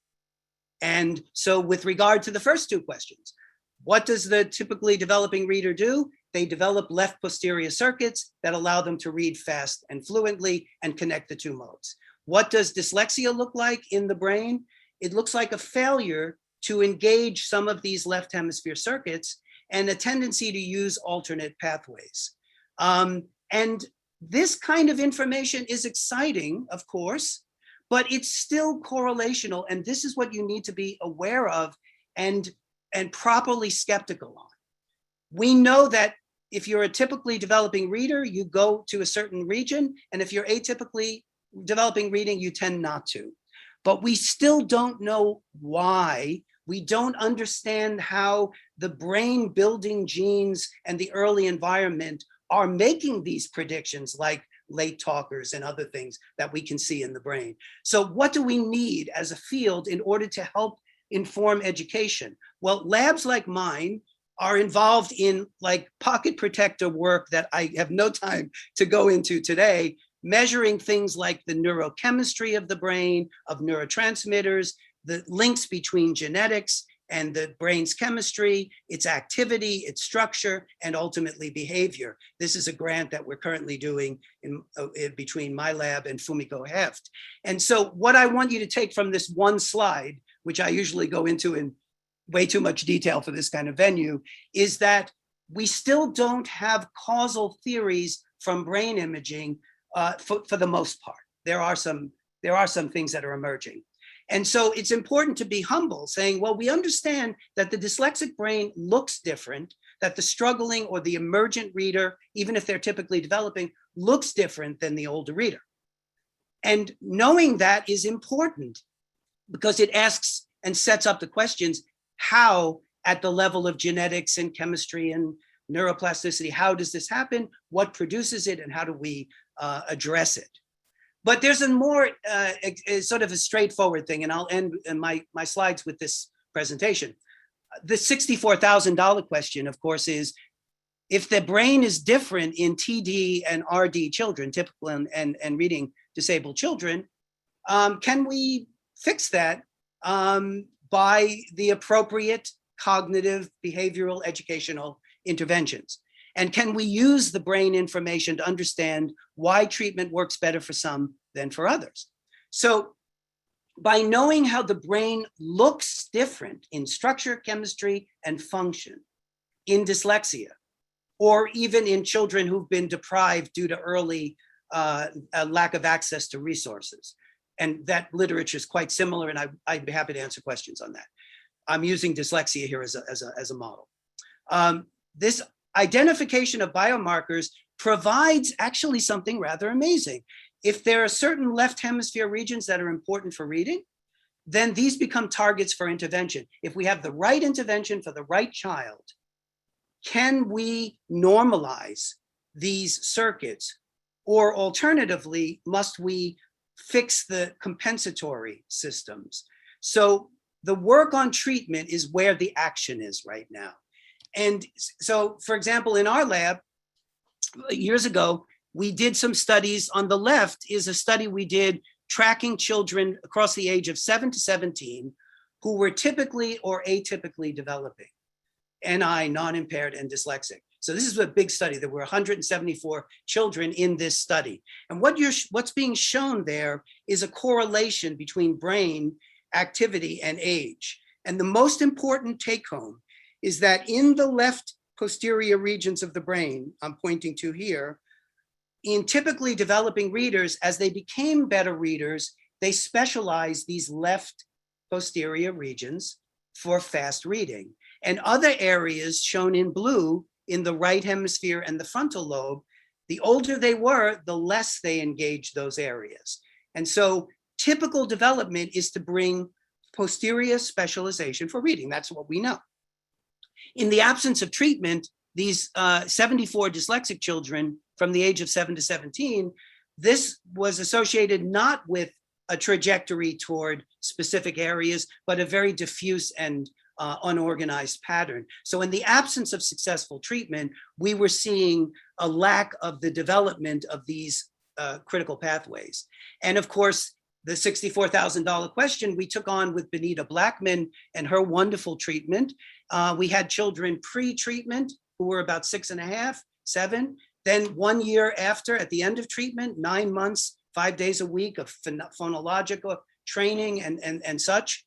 And so with regard to the first two questions, what does the typically developing reader do? They develop left posterior circuits that allow them to read fast and fluently and connect the two modes. What does dyslexia look like in the brain? It looks like a failure to engage some of these left hemisphere circuits and a tendency to use alternate pathways. And this kind of information is exciting, of course, but it's still correlational. And this is what you need to be aware of and properly skeptical on. We know that if you're a typically developing reader, you go to a certain region. And if you're atypically developing reading, you tend not to. But we still don't know why. We don't understand how the brain building genes and the early environment are making these predictions, like late talkers and other things that we can see in the brain. So what do we need as a field in order to help inform education? Well, labs like mine are involved in like pocket protector work that I have no time to go into today, measuring things like the neurochemistry of the brain, of neurotransmitters, the links between genetics and the brain's chemistry, its activity, its structure, and ultimately behavior. This is a grant that we're currently doing in between my lab and Fumiko Heft. And so what I want you to take from this one slide, which I usually go into in way too much detail for this kind of venue, is that we still don't have causal theories from brain imaging for the most part. There are some things that are emerging. And so it's important to be humble, saying, well, we understand that the dyslexic brain looks different, that the struggling or the emergent reader, even if they're typically developing, looks different than the older reader. And knowing that is important because it asks and sets up the questions, how at the level of genetics and chemistry and neuroplasticity, how does this happen? What produces it, and how do we address it? But there's a more sort of a straightforward thing, and I'll end my slides with this presentation. The $64,000 question, of course, is if the brain is different in TD and RD children, typical and reading disabled children, can we fix that by the appropriate cognitive, behavioral, educational interventions? And can we use the brain information to understand why treatment works better for some than for others? So by knowing how the brain looks different in structure, chemistry, and function in dyslexia, or even in children who've been deprived due to early lack of access to resources. And that literature is quite similar, and I'd be happy to answer questions on that. I'm using dyslexia here as a model. This identification of biomarkers provides actually something rather amazing. If there are certain left hemisphere regions that are important for reading, then these become targets for intervention. If we have the right intervention for the right child, can we normalize these circuits? Or alternatively, must we fix the compensatory systems? So the work on treatment is where the action is right now. And so, for example, in our lab, years ago, we did some studies. On the left is a study we did tracking children across the age of 7 to 17 who were typically or atypically developing, NI, non-impaired, and dyslexic. So this is a big study. There were 174 children in this study. And what's being shown there is a correlation between brain activity and age. And the most important take home is that in the left posterior regions of the brain, I'm pointing to here, in typically developing readers, as they became better readers, they specialized these left posterior regions for fast reading. And other areas shown in blue in the right hemisphere and the frontal lobe, the older they were, the less they engaged those areas. And so typical development is to bring posterior specialization for reading. That's what we know. In the absence of treatment, these 74 dyslexic children from the age of 7 to 17, this was associated not with a trajectory toward specific areas, but a very diffuse and unorganized pattern. So in the absence of successful treatment, we were seeing a lack of the development of these critical pathways. And of course, the $64,000 question we took on with Benita Blackman and her wonderful treatment. We had children pre-treatment who were about 6.5, 7. Then 1 year after, at the end of treatment, 9 months 5 days a week of phonological training and such,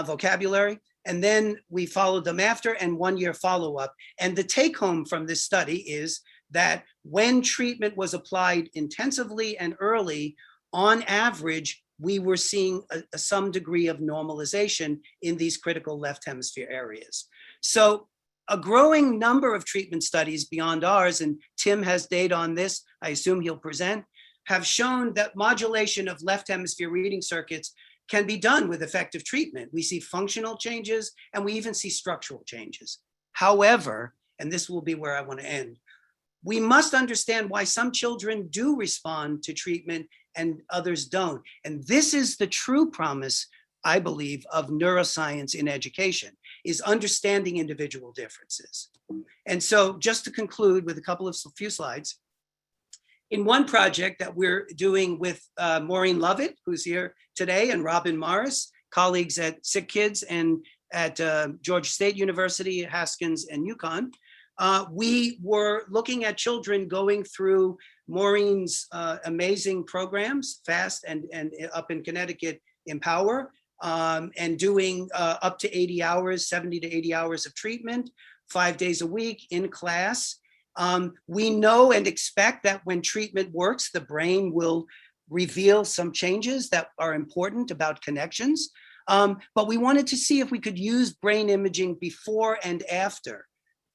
vocabulary. And then we followed them after, and 1 year follow-up. And the take home from this study is that when treatment was applied intensively and early, on average, we were seeing some degree of normalization in these critical left hemisphere areas. So a growing number of treatment studies beyond ours, and Tim has data on this, I assume he'll present, have shown that modulation of left hemisphere reading circuits can be done with effective treatment. We see functional changes and we even see structural changes. However, and this will be where I want to end, we must understand why some children do respond to treatment and others don't. And this is the true promise, I believe, of neuroscience in education, is understanding individual differences. And so just to conclude with a few slides, in one project that we're doing with Maureen Lovett, who's here today, and Robin Morris, colleagues at Sick Kids and at Georgia State University, Haskins, and UConn, we were looking at children going through Maureen's amazing programs, FAST and up in Connecticut, Empower, and doing up to 80 hours, 70 to 80 hours of treatment, 5 days a week in class. We know and expect that when treatment works, the brain will reveal some changes that are important about connections. But we wanted to see if we could use brain imaging before and after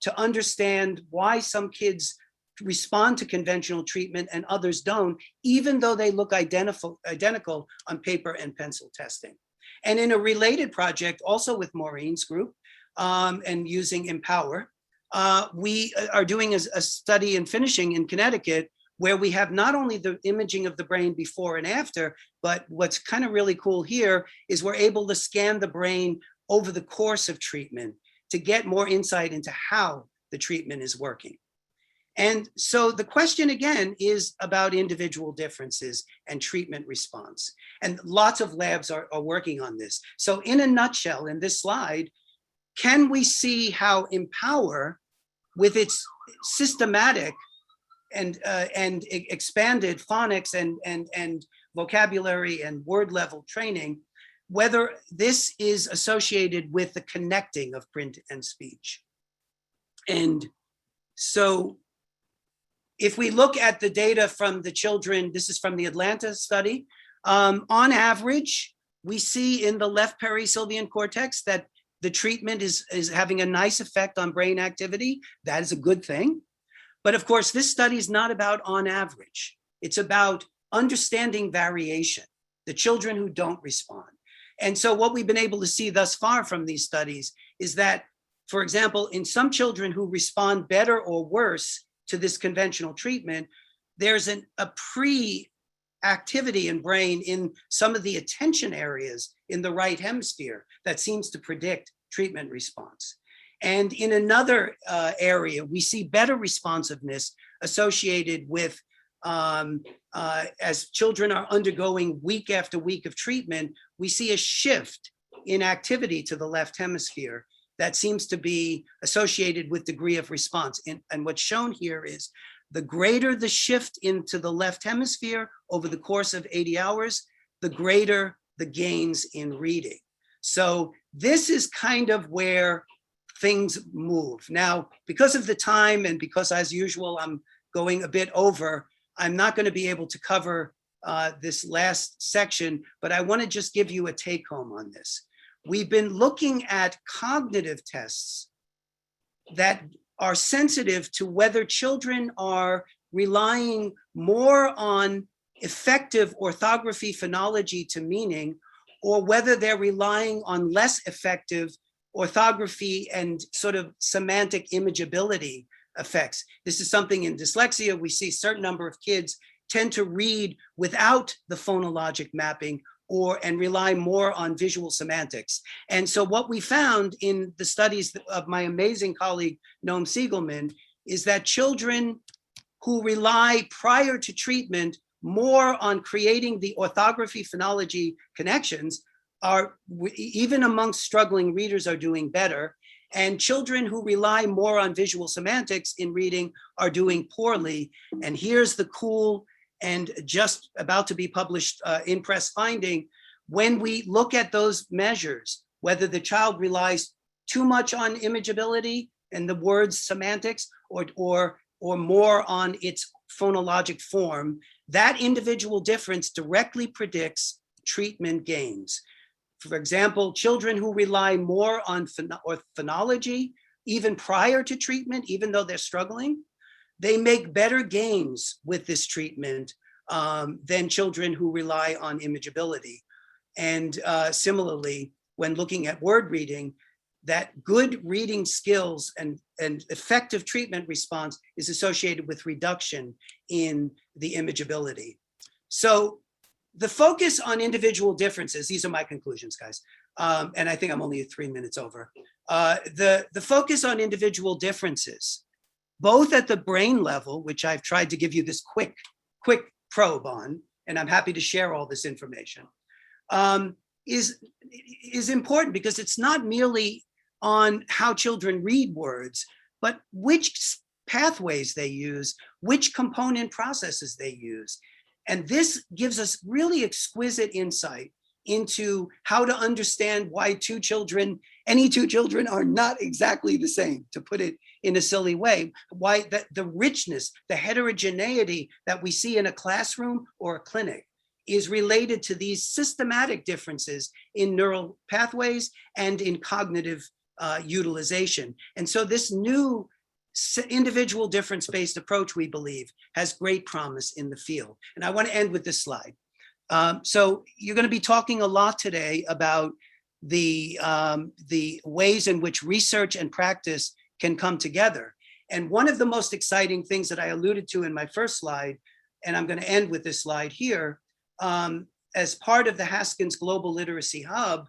to understand why some kids respond to conventional treatment and others don't, even though they look identical on paper and pencil testing. And in a related project, also with Maureen's group and using Empower, we are doing a study and finishing in Connecticut where we have not only the imaging of the brain before and after, but what's kind of really cool here is we're able to scan the brain over the course of treatment to get more insight into how the treatment is working. And so the question again is about individual differences and treatment response. And lots of labs are working on this. So in a nutshell, in this slide, can we see how Empower, with its systematic and expanded phonics and vocabulary and word level training, whether this is associated with the connecting of print and speech? And so if we look at the data from the children, this is from the Atlanta study, on average, we see in the left perisylvian cortex that the treatment is having a nice effect on brain activity. That is a good thing. But of course, this study is not about on average. It's about understanding variation, the children who don't respond. And so what we've been able to see thus far from these studies is that, for example, in some children who respond better or worse to this conventional treatment, there's a pre-activity in brain in some of the attention areas in the right hemisphere that seems to predict treatment response. And in another area, we see better responsiveness associated with, as children are undergoing week after week of treatment, we see a shift in activity to the left hemisphere that seems to be associated with degree of response. And what's shown here is the greater the shift into the left hemisphere over the course of 80 hours, the greater the gains in reading. So this is kind of where things move. Now, because of the time and because as usual, I'm going a bit over, I'm not going to be able to cover this last section, but I want to just give you a take home on this. We've been looking at cognitive tests that are sensitive to whether children are relying more on effective orthography phonology to meaning, or whether they're relying on less effective orthography and sort of semantic imageability effects. This is something in dyslexia. We see a certain number of kids tend to read without the phonologic mapping and rely more on visual semantics. And so what we found in the studies of my amazing colleague, Noam Siegelman, is that children who rely prior to treatment more on creating the orthography phonology connections are, even amongst struggling readers, are doing better. And children who rely more on visual semantics in reading are doing poorly. And here's the cool and just about to be published in press finding, when we look at those measures, whether the child relies too much on imageability and the word's semantics, or more on its phonologic form, that individual difference directly predicts treatment gains. For example, children who rely more on phonology, even prior to treatment, even though they're struggling, they make better gains with this treatment than children who rely on imageability. And similarly, when looking at word reading, that good reading skills and effective treatment response is associated with reduction in the imageability. So the focus on individual differences, these are my conclusions, guys, and I think I'm only 3 minutes over. The focus on individual differences, both at the brain level, which I've tried to give you this quick probe on, and I'm happy to share all this information, is important because it's not merely on how children read words, but which pathways they use, which component processes they use. And this gives us really exquisite insight into how to understand why any two children are not exactly the same, to put it in a silly way, why the richness, the heterogeneity that we see in a classroom or a clinic is related to these systematic differences in neural pathways and in cognitive utilization. And so this new individual difference-based approach, we believe, has great promise in the field. And I want to end with this slide. So you're going to be talking a lot today about the ways in which research and practice can come together. And one of the most exciting things that I alluded to in my first slide, and I'm going to end with this slide here, as part of the Haskins Global Literacy Hub,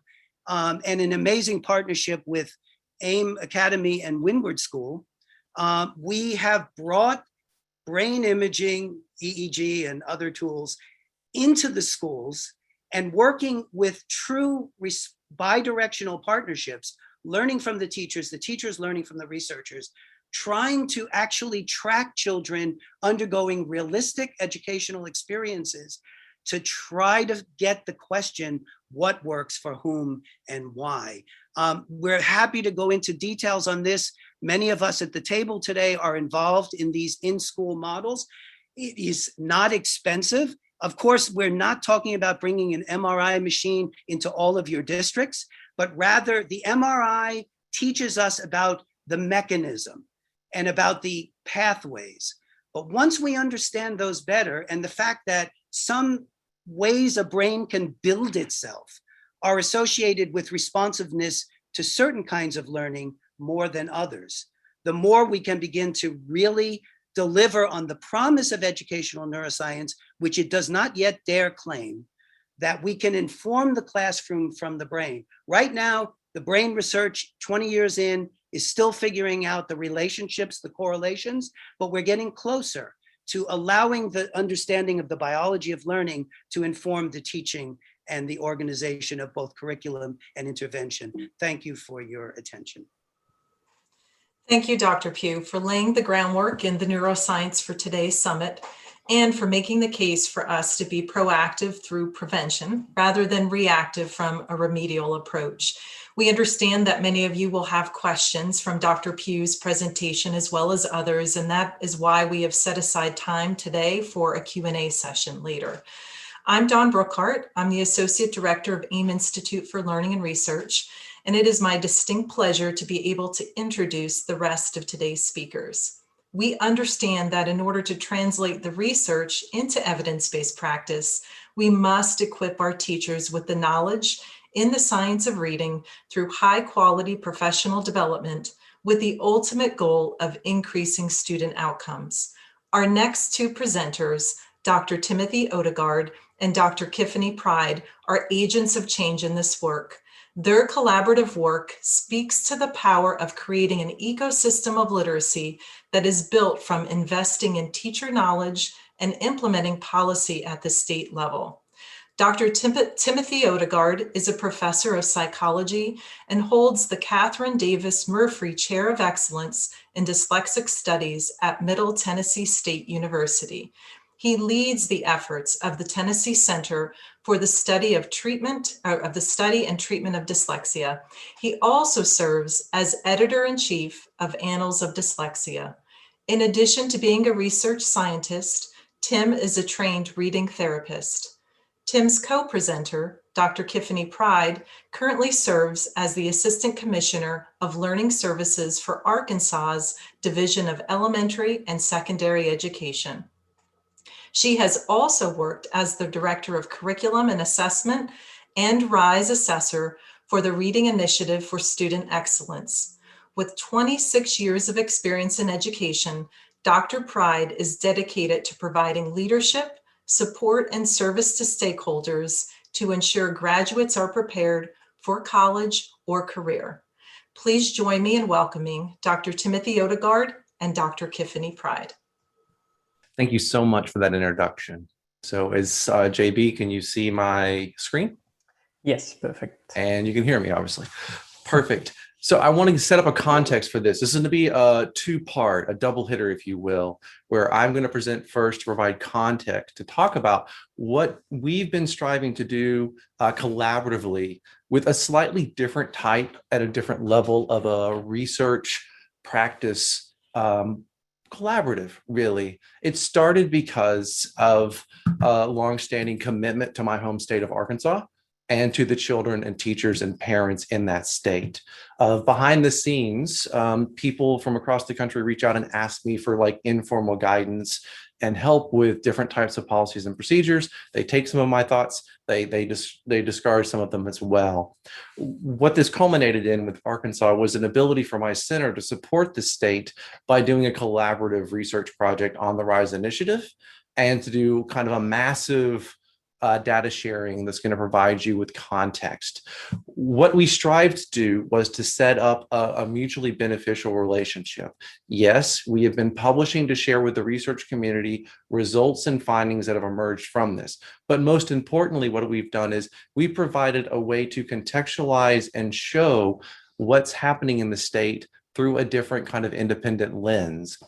and an amazing partnership with AIM Academy and Wynn School, we have brought brain imaging, EEG, and other tools into the schools, and working with true bi-directional partnerships, learning from the teachers learning from the researchers, trying to actually track children undergoing realistic educational experiences to try to get the question, what works for whom and why? We're happy to go into details on this. Many of us at the table today are involved in these in-school models. It is not expensive. Of course, we're not talking about bringing an MRI machine into all of your districts, but rather the MRI teaches us about the mechanism and about the pathways. But once we understand those better, and the fact that some ways a brain can build itself are associated with responsiveness to certain kinds of learning more than others, the more we can begin to really deliver on the promise of educational neuroscience, which it does not yet dare claim, that we can inform the classroom from the brain. Right now, the brain research 20 years in is still figuring out the relationships, the correlations, but we're getting closer to allowing the understanding of the biology of learning to inform the teaching and the organization of both curriculum and intervention. Thank you for your attention. Thank you, Dr. Pugh, for laying the groundwork in the neuroscience for today's summit and for making the case for us to be proactive through prevention rather than reactive from a remedial approach. We understand that many of you will have questions from Dr. Pugh's presentation as well as others, and that is why we have set aside time today for a Q&A session later. I'm Dawn Brookhart. I'm the Associate Director of AIM Institute for Learning and Research, and it is my distinct pleasure to be able to introduce the rest of today's speakers. We understand that in order to translate the research into evidence-based practice, we must equip our teachers with the knowledge in the science of reading through high-quality professional development with the ultimate goal of increasing student outcomes. Our next two presenters, Dr. Timothy Odegard and Dr. Kiffany Pride, are agents of change in this work. Their collaborative work speaks to the power of creating an ecosystem of literacy that is built from investing in teacher knowledge and implementing policy at the state level. Dr. Timothy Odegard is a professor of psychology and holds the Catherine Davis Murphy Chair of Excellence in Dyslexic Studies at Middle Tennessee State University. He leads the efforts of the Tennessee Center for the Study and Treatment of Dyslexia. He also serves as editor-in-chief of Annals of Dyslexia. In addition to being a research scientist, Tim is a trained reading therapist. Tim's co-presenter, Dr. Kiffany Pride, currently serves as the Assistant Commissioner of Learning Services for Arkansas's Division of Elementary and Secondary Education. She has also worked as the Director of Curriculum and Assessment and RISE Assessor for the Reading Initiative for Student Excellence. With 26 years of experience in education, Dr. Pride is dedicated to providing leadership, support, and service to stakeholders to ensure graduates are prepared for college or career. Please join me in welcoming Dr. Timothy Odegard and Dr. Kiffany Pride. Thank you so much for that introduction. So as JB, can you see my screen? Yes, perfect. And you can hear me, obviously. Perfect. So I want to set up a context for this. This is going to be a two-part, a double hitter, if you will, where I'm going to present first to provide context to talk about what we've been striving to do collaboratively with a slightly different type at a different level of a research practice collaborative, really. It started because of a longstanding commitment to my home state of Arkansas and to the children and teachers and parents in that state. Behind the scenes, people from across the country reach out and ask me for like informal guidance and help with different types of policies and procedures. They take some of my thoughts, they discard some of them as well. What this culminated in with Arkansas was an ability for my center to support the state by doing a collaborative research project on the RISE initiative and to do kind of a massive data sharing that's going to provide you with context. What we strived to do was to set up a mutually beneficial relationship. Yes, we have been publishing to share with the research community results and findings that have emerged from this. But most importantly, what we've done is we provided a way to contextualize and show what's happening in the state through a different kind of independent lens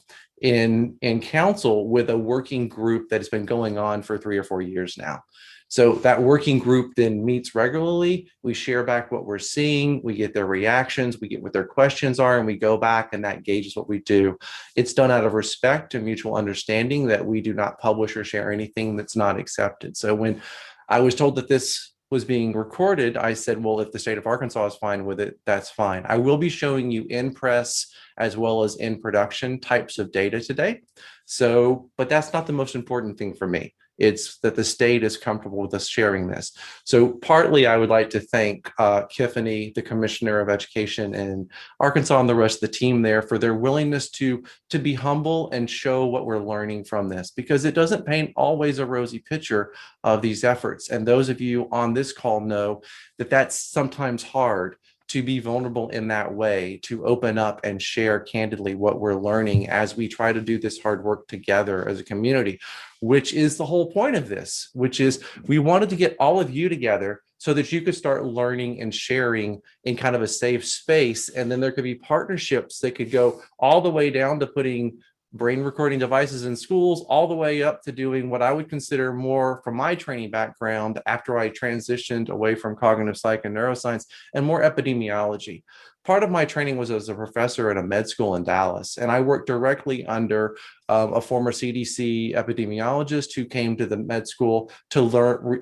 in council with a working group that has been going on for 3 or 4 years now. So that working group then meets regularly. We share back what we're seeing. We get their reactions. We get what their questions are, and we go back, and that gauges what we do. It's done out of respect and mutual understanding that we do not publish or share anything that's not accepted. So when I was told that this was being recorded, I said, well, if the state of Arkansas is fine with it, that's fine. I will be showing you in press as well as in production types of data today. So, but that's not the most important thing for me. It's that the state is comfortable with us sharing this. So partly I would like to thank Kiffany, the Commissioner of Education in Arkansas, and the rest of the team there for their willingness to be humble and show what we're learning from this, because it doesn't paint always a rosy picture of these efforts. And those of you on this call know that that's sometimes hard to be vulnerable in that way, to open up and share candidly what we're learning as we try to do this hard work together as a community, which is the whole point of this, which is we wanted to get all of you together so that you could start learning and sharing in kind of a safe space. And then there could be partnerships that could go all the way down to putting brain recording devices in schools, all the way up to doing what I would consider more from my training background after I transitioned away from cognitive psych and neuroscience and more epidemiology. Part of my training was as a professor at a med school in Dallas, and I worked directly under a former CDC epidemiologist who came to the med school to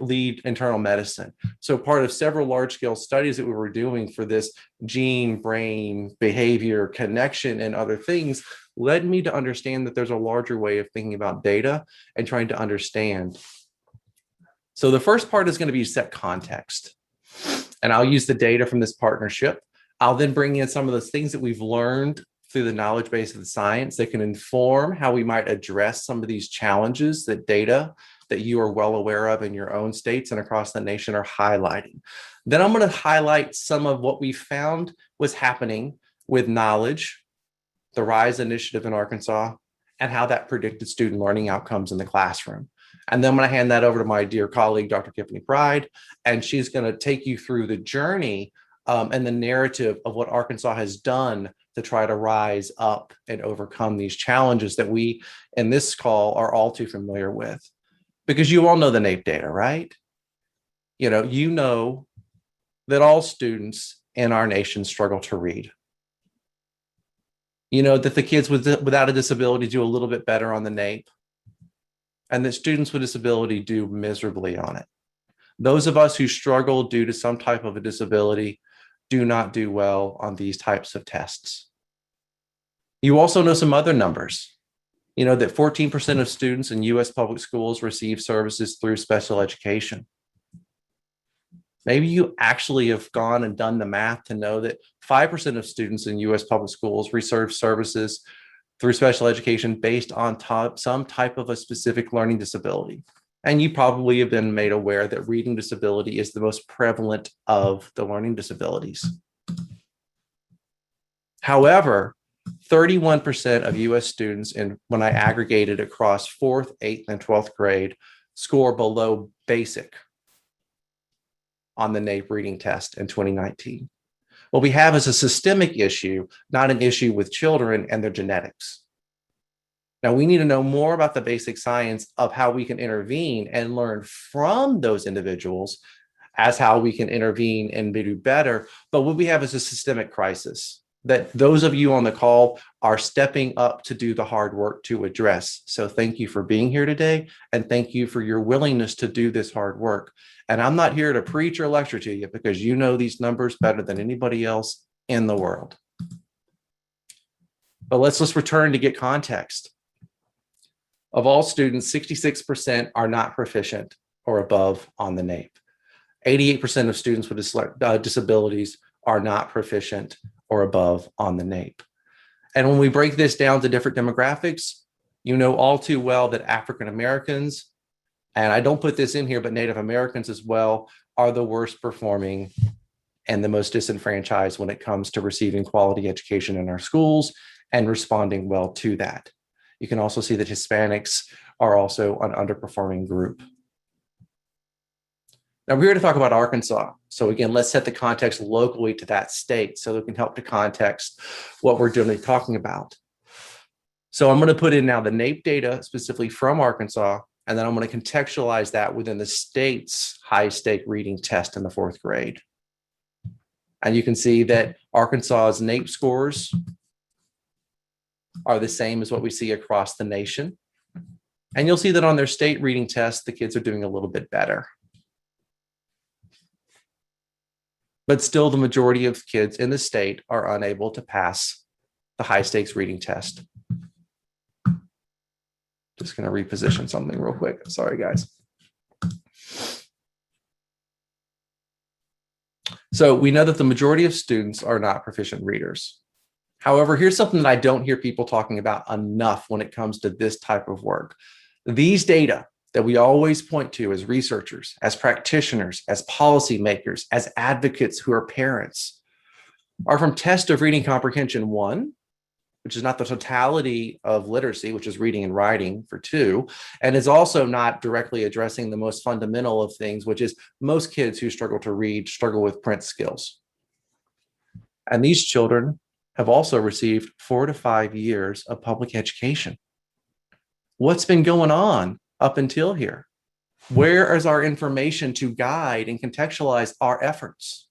lead internal medicine. So part of several large-scale studies that we were doing for this gene, brain, behavior, connection, and other things led me to understand that there's a larger way of thinking about data and trying to understand. So the first part is going to be set context, and I'll use the data from this partnership. I'll then bring in some of those things that we've learned through the knowledge base of the science that can inform how we might address some of these challenges that data that you are well aware of in your own states and across the nation are highlighting. Then I'm going to highlight some of what we found was happening with knowledge, the RISE initiative in Arkansas, and how that predicted student learning outcomes in the classroom. And then I'm going to hand that over to my dear colleague, Dr. Kiffany Pride, and she's going to take you through the journey and the narrative of what Arkansas has done to try to rise up and overcome these challenges that we in this call are all too familiar with. Because you all know the NAEP data, right? You know that all students in our nation struggle to read. You know that the kids without a disability do a little bit better on the NAEP, and that students with disability do miserably on it. Those of us who struggle due to some type of a disability do not do well on these types of tests. You also know some other numbers. You know that 14% of students in U.S. public schools receive services through special education. Maybe you actually have gone and done the math to know that 5% of students in U.S. public schools receive services through special education based on some type of a specific learning disability. And you probably have been made aware that reading disability is the most prevalent of the learning disabilities. However, 31% of U.S. students, when I aggregated across 4th, 8th, and 12th grade, score below basic on the NAEP reading test in 2019. What we have is a systemic issue, not an issue with children and their genetics. Now, we need to know more about the basic science of how we can intervene and learn from those individuals as how we can intervene and do better. But what we have is a systemic crisis that those of you on the call are stepping up to do the hard work to address. So thank you for being here today, and thank you for your willingness to do this hard work. And I'm not here to preach or lecture to you because you know these numbers better than anybody else in the world. But let's return to get context. Of all students, 66% are not proficient or above on the NAEP. 88% of students with disabilities are not proficient or above on the NAEP. And when we break this down to different demographics, you know all too well that African Americans, and I don't put this in here, but Native Americans as well, are the worst performing and the most disenfranchised when it comes to receiving quality education in our schools and responding well to that. You can also see that Hispanics are also an underperforming group. Now we're here to talk about Arkansas. So again, let's set the context locally to that state so that we can help to context what we're generally talking about. So I'm going to put in now the NAEP data specifically from Arkansas, and then I'm going to contextualize that within the state's high-stake reading test in the 4th grade. And you can see that Arkansas's NAEP scores are the same as what we see across the nation. And you'll see that on their state reading test, the kids are doing a little bit better. But still, the majority of kids in the state are unable to pass the high-stakes reading test. Just going to reposition something real quick. Sorry, guys. So we know that the majority of students are not proficient readers. However, here's something that I don't hear people talking about enough when it comes to this type of work. These data that we always point to as researchers, as practitioners, as policymakers, as advocates who are parents, are from Test of Reading Comprehension 1, which is not the totality of literacy, which is reading and writing for 2, and is also not directly addressing the most fundamental of things, which is most kids who struggle to read struggle with print skills. And these children have also received 4 to 5 years of public education. What's been going on up until here? Where is our information to guide and contextualize our efforts?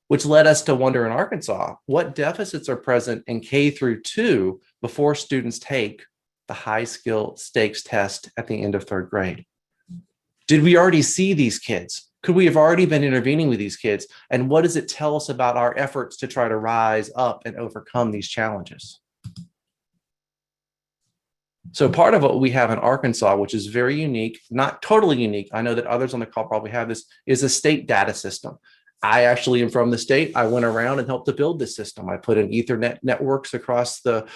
Which led us to wonder in Arkansas, what deficits are present in K through 2 before students take the high skill stakes test at the end of 3rd grade? Did we already see these kids? Could we have already been intervening with these kids? And what does it tell us about our efforts to try to rise up and overcome these challenges? So part of what we have in Arkansas, which is very unique, not totally unique, I know that others on the call probably have this, is a state data system. I actually am from the state. I went around and helped to build this system. I put in Ethernet networks across the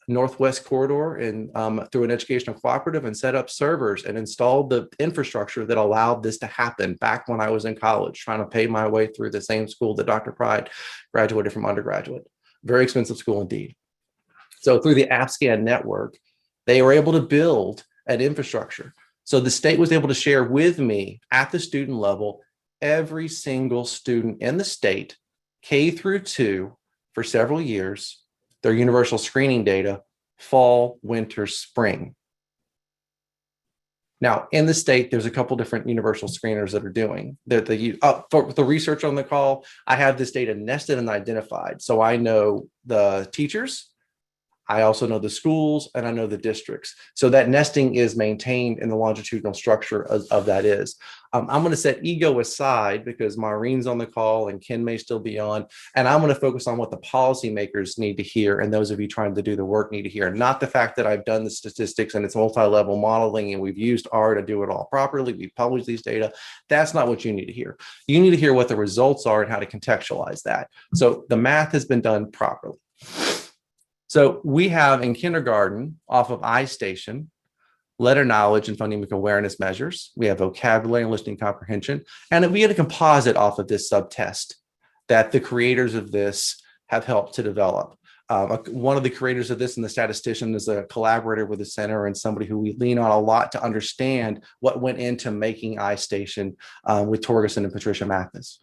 Northwest corridor and through an educational cooperative and set up servers and installed the infrastructure that allowed this to happen back when I was in college, trying to pay my way through the same school that Dr. Pride graduated from undergraduate. Very expensive school indeed. So through the AppScan network, they were able to build an infrastructure. So the state was able to share with me at the student level every single student in the state, K through 2, for several years, their universal screening data, fall, winter, spring. Now, in the state, there's a couple different universal screeners that are doing that. For the research on the call, I have this data nested and identified. So I know the teachers, I also know the schools, and I know the districts. So that nesting is maintained in the longitudinal structure of that is. I'm going to set ego aside because Maureen's on the call and Ken may still be on. And I'm going to focus on what the policymakers need to hear and those of you trying to do the work need to hear. Not the fact that I've done the statistics and it's multi-level modeling and we've used R to do it all properly. We've published these data. That's not what you need to hear. You need to hear what the results are and how to contextualize that. So the math has been done properly. So we have in kindergarten off of iStation, letter knowledge and phonemic awareness measures. We have vocabulary and listening comprehension. And we get a composite off of this subtest that the creators of this have helped to develop. One of the creators of this and the statistician is a collaborator with the center and somebody who we lean on a lot to understand what went into making iStation with Torgerson and Patricia Mathis.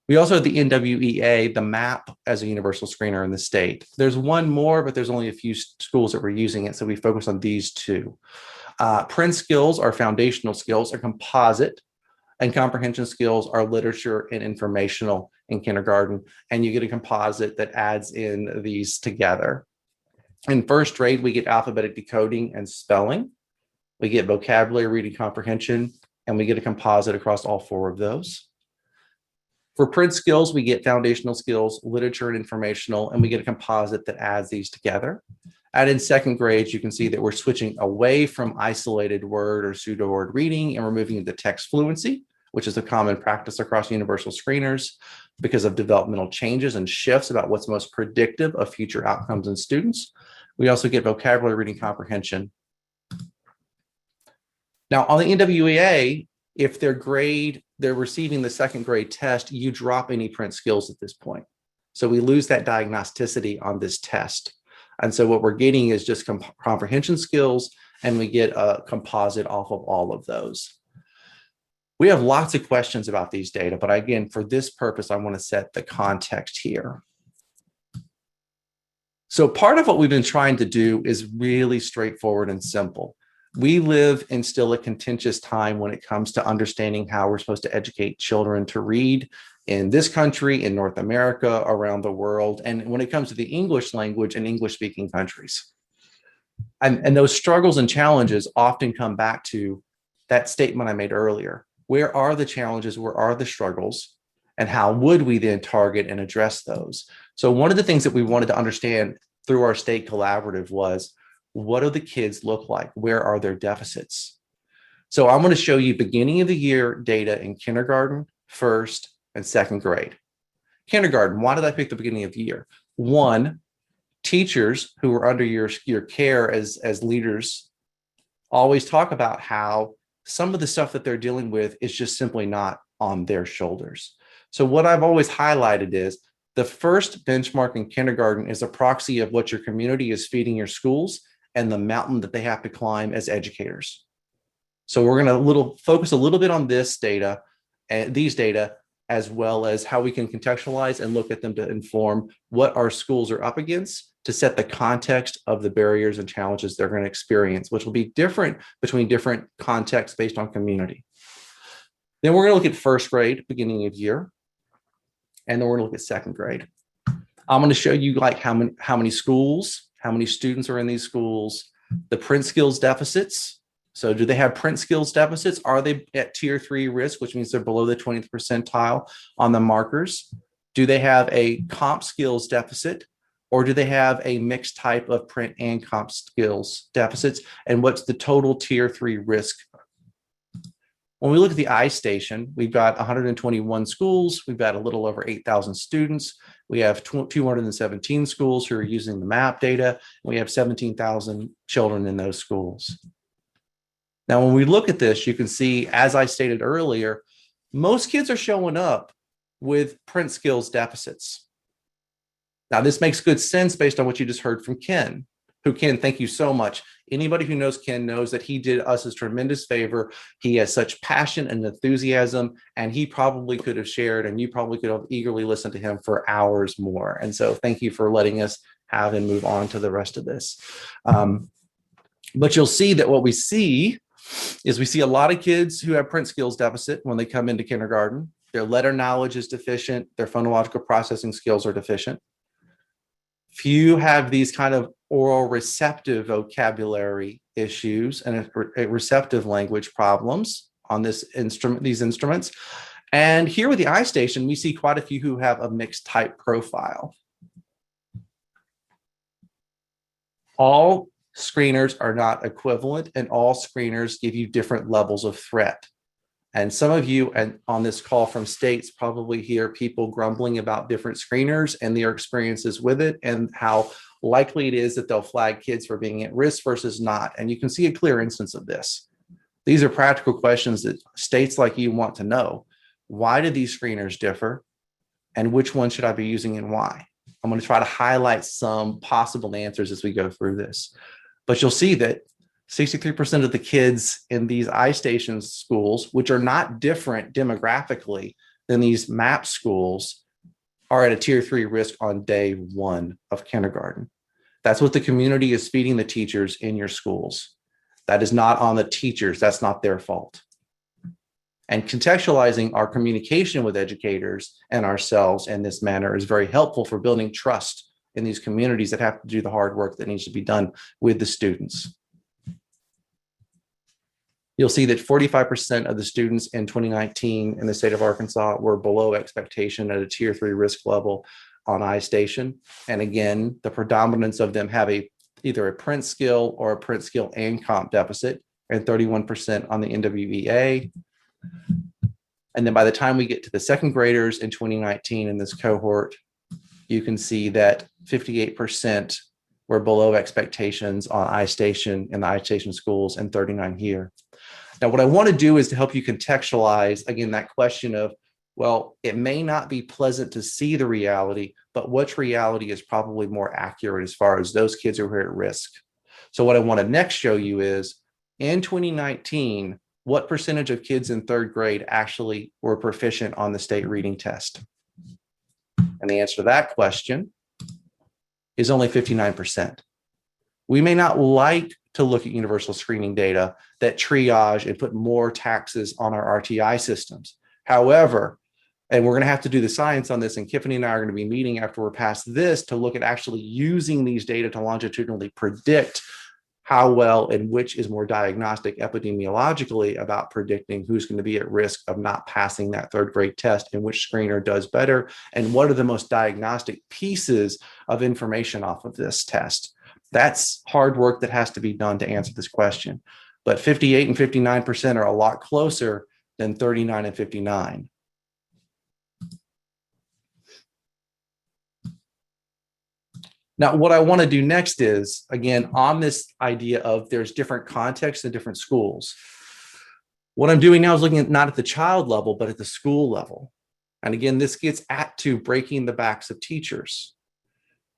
We also have the NWEA, the MAP, as a universal screener in the state. There's one more, but there's only a few schools that were using it, so we focus on these two. Print skills are foundational skills, are composite, and comprehension skills are literature and informational in kindergarten, and you get a composite that adds in these together. In first grade, we get alphabetic decoding and spelling. We get vocabulary, reading comprehension, and we get a composite across all 4 of those. For print skills, we get foundational skills, literature and informational, and we get a composite that adds these together. And in second grade, you can see that we're switching away from isolated word or pseudo word reading and we're moving into text fluency, which is a common practice across universal screeners because of developmental changes and shifts about what's most predictive of future outcomes in students. We also get vocabulary, reading comprehension. Now on the NWEA, if they're receiving the second grade test, you drop any print skills at this point. So we lose that diagnosticity on this test. And so what we're getting is just comprehension skills, and we get a composite off of all of those. We have lots of questions about these data, but again, for this purpose, I want to set the context here. So part of what we've been trying to do is really straightforward and simple. We live in still a contentious time when it comes to understanding how we're supposed to educate children to read in this country, in North America, around the world, and when it comes to the English language in English-speaking countries. And those struggles and challenges often come back to that statement I made earlier. Where are the challenges? Where are the struggles? And how would we then target and address those? So one of the things that we wanted to understand through our state collaborative was, what do the kids look like? Where are their deficits? So I'm going to show you beginning of the year data in kindergarten, first, and second grade. Kindergarten, why did I pick the beginning of the year? One, teachers who are under your care as leaders always talk about how some of the stuff that they're dealing with is just simply not on their shoulders. So what I've always highlighted is the first benchmark in kindergarten is a proxy of what your community is feeding your schools and the mountain that they have to climb as educators. So we're going to focus a little bit on this data and these data, as well as how we can contextualize and look at them to inform what our schools are up against to set the context of the barriers and challenges they're going to experience, which will be different between different contexts based on community. Then we're going to look at first grade, beginning of year, and then we're going to look at second grade. I'm going to show you like how many schools, how many students are in these schools, the print skills deficits. So do they have print skills deficits? Are they at tier 3 risk, which means they're below the 20th percentile on the markers? Do they have a comp skills deficit, or do they have a mixed type of print and comp skills deficits? And what's the total tier 3 risk? When we look at the iStation, we've got 121 schools. We've got a little over 8,000 students. We have 217 schools who are using the MAP data. And we have 17,000 children in those schools. Now, when we look at this, you can see, as I stated earlier, most kids are showing up with print skills deficits. Now, this makes good sense based on what you just heard from Ken. who, Ken, thank you so much. Anybody who knows Ken knows that he did us a tremendous favor. He has such passion and enthusiasm, and he probably could have shared, and you probably could have eagerly listened to him for hours more. And so thank you for letting us have and move on to the rest of this. But you'll see that what we see is we see a lot of kids who have print skills deficit when they come into kindergarten. Their letter knowledge is deficient. Their phonological processing skills are deficient. Few have these kind of oral receptive vocabulary issues and a receptive language problems on these instruments. And here with the iStation, we see quite a few who have a mixed type profile. All screeners are not equivalent, and all screeners give you different levels of threat. And some of you on this call from states probably hear people grumbling about different screeners and their experiences with it and how likely it is that they'll flag kids for being at risk versus not. And you can see a clear instance of this. These are practical questions that states like you want to know. Why do these screeners differ? And which one should I be using and why? I'm going to try to highlight some possible answers as we go through this. But you'll see that 63% of the kids in these iStation schools, which are not different demographically than these MAP schools, are at a tier 3 risk on day 1 of kindergarten. That's what the community is feeding the teachers in your schools. That is not on the teachers. That's not their fault. And contextualizing our communication with educators and ourselves in this manner is very helpful for building trust in these communities that have to do the hard work that needs to be done with the students. You'll see that 45% of the students in 2019 in the state of Arkansas were below expectation at a tier 3 risk level on iStation. And again, the predominance of them have either a print skill or a print skill and comp deficit, and 31% on the NWEA. And then by the time we get to the second graders in 2019 in this cohort, you can see that 58% were below expectations on iStation in the iStation schools and 39 here. Now, what I want to do is to help you contextualize, again, that question of, well, it may not be pleasant to see the reality, but which reality is probably more accurate as far as those kids who are at risk? So what I want to next show you is, in 2019, what percentage of kids in 3rd grade actually were proficient on the state reading test? And the answer to that question is only 59%. We may not like to look at universal screening data that triage and put more taxes on our RTI systems. However, and we're going to have to do the science on this, and Kiffany and I are going to be meeting after we're past this to look at actually using these data to longitudinally predict how well and which is more diagnostic epidemiologically about predicting who's going to be at risk of not passing that 3rd grade test and which screener does better, and what are the most diagnostic pieces of information off of this test. That's hard work that has to be done to answer this question. But 58 and 59% are a lot closer than 39 and 59. Now, what I want to do next is, again, on this idea of there's different contexts in different schools. What I'm doing now is looking at not at the child level, but at the school level. And again, this gets to breaking the backs of teachers.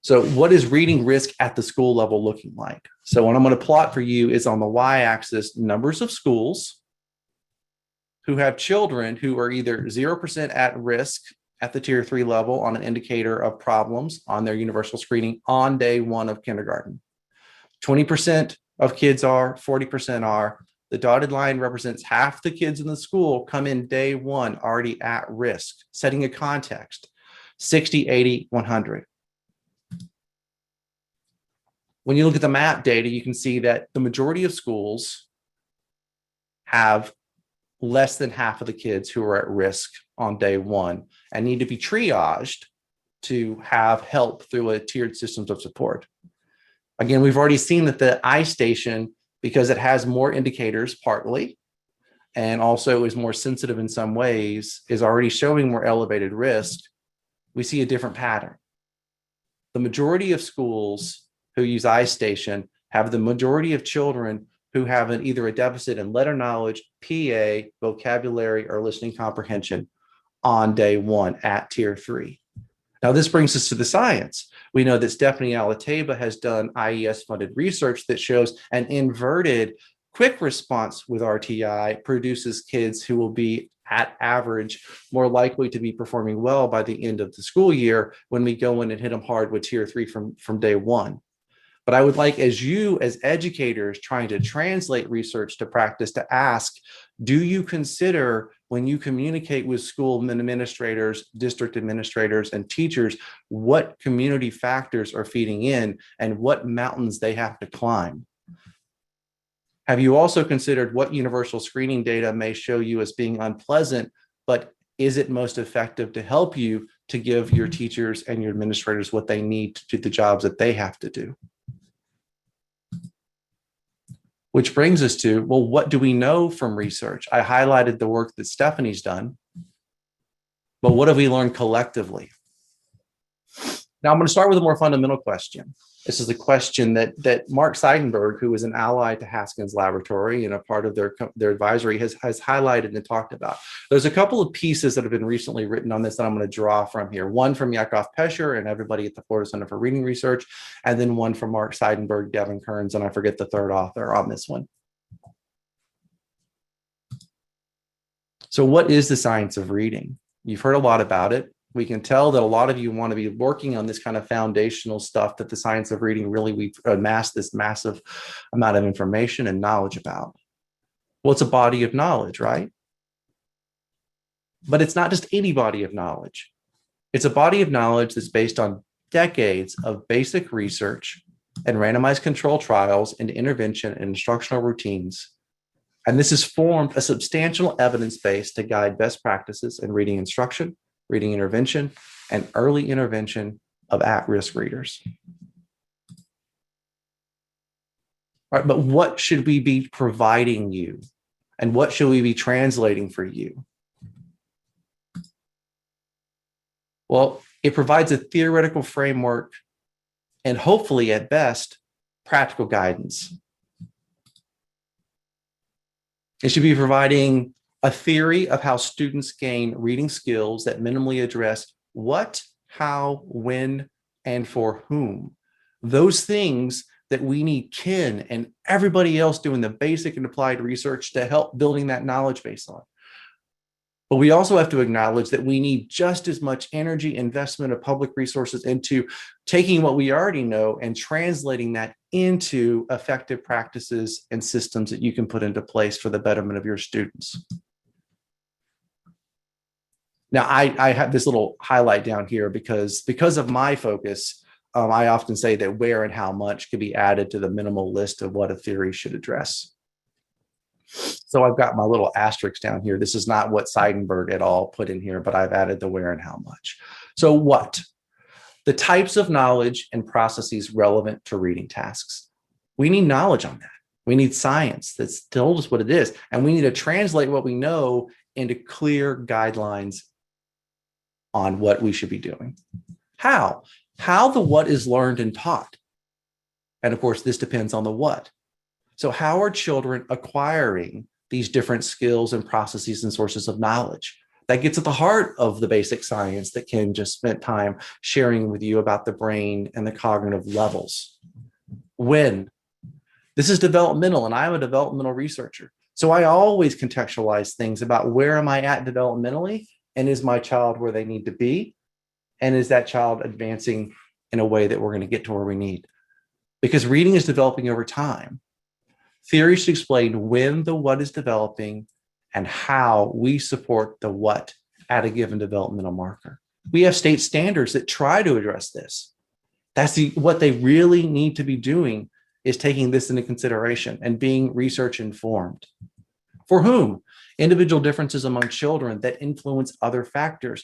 So what is reading risk at the school level looking like? So what I'm going to plot for you is on the y-axis, numbers of schools who have children who are either 0% at risk at the tier 3 level on an indicator of problems on their universal screening on day 1 of kindergarten. 20% of kids are, 40% are. The dotted line represents half the kids in the school come in day 1 already at risk, setting a context, 60, 80, 100. When you look at the MAP data, you can see that the majority of schools have less than half of the kids who are at risk on day 1 and need to be triaged to have help through a tiered systems of support. Again, we've already seen that the iStation, because it has more indicators partly, and also is more sensitive in some ways, is already showing more elevated risk. We see a different pattern. The majority of schools who use iStation have the majority of children who have either a deficit in letter knowledge, PA, vocabulary, or listening comprehension on day 1 at tier 3. Now, this brings us to the science. We know that Stephanie Alateba has done IES-funded research that shows an inverted quick response with RTI produces kids who will be at average more likely to be performing well by the end of the school year when we go in and hit them hard with tier 3 from day one. But I would like, as educators trying to translate research to practice, to ask, do you consider when you communicate with school administrators, district administrators, and teachers, what community factors are feeding in and what mountains they have to climb? Have you also considered what universal screening data may show you as being unpleasant, but is it most effective to help you to give your teachers and your administrators what they need to do the jobs that they have to do? Which brings us to, well, what do we know from research? I highlighted the work that Stephanie's done, but what have we learned collectively? Now, I'm going to start with a more fundamental question. This is a question that Mark Seidenberg, who is an ally to Haskins Laboratory and a part of their advisory, has highlighted and talked about. There's a couple of pieces that have been recently written on this that I'm going to draw from here. One from Yakov Pesher and everybody at the Florida Center for Reading Research, and then one from Mark Seidenberg, Devin Kearns, and I forget the third author on this one. So what is the science of reading? You've heard a lot about it. We can tell that a lot of you want to be working on this kind of foundational stuff that the science of reading really, we've amassed this massive amount of information and knowledge about. Well, it's a body of knowledge, right? But it's not just any body of knowledge. It's a body of knowledge that's based on decades of basic research and randomized control trials and intervention and instructional routines. And this has formed a substantial evidence base to guide best practices in reading instruction, reading intervention, and early intervention of at-risk readers. All right, but what should we be providing you? And what should we be translating for you? Well, it provides a theoretical framework and hopefully, at best, practical guidance. It should be providing a theory of how students gain reading skills that minimally address what, how, when, and for whom. Those things that we need Ken and everybody else doing the basic and applied research to help building that knowledge base on. But we also have to acknowledge that we need just as much energy investment of public resources into taking what we already know and translating that into effective practices and systems that you can put into place for the betterment of your students. Now, I have this little highlight down here because of my focus, I often say that where and how much can be added to the minimal list of what a theory should address. So I've got my little asterisk down here. This is not what Seidenberg et al. Put in here, but I've added the where and how much. So what? The types of knowledge and processes relevant to reading tasks. We need knowledge on that. We need science that's told us what it is. And we need to translate what we know into clear guidelines on what we should be doing. How? How the what is learned and taught. And of course, this depends on the what. So how are children acquiring these different skills and processes and sources of knowledge? That gets at the heart of the basic science that Ken just spent time sharing with you about the brain and the cognitive levels. When? This is developmental, and I'm a developmental researcher. So I always contextualize things about where am I at developmentally, and is my child where they need to be? And is that child advancing in a way that we're going to get to where we need? Because reading is developing over time. Theory should explain when the what is developing and how we support the what at a given developmental marker. We have state standards that try to address this. That's what they really need to be doing, is taking this into consideration and being research informed. For whom? Individual differences among children that influence other factors.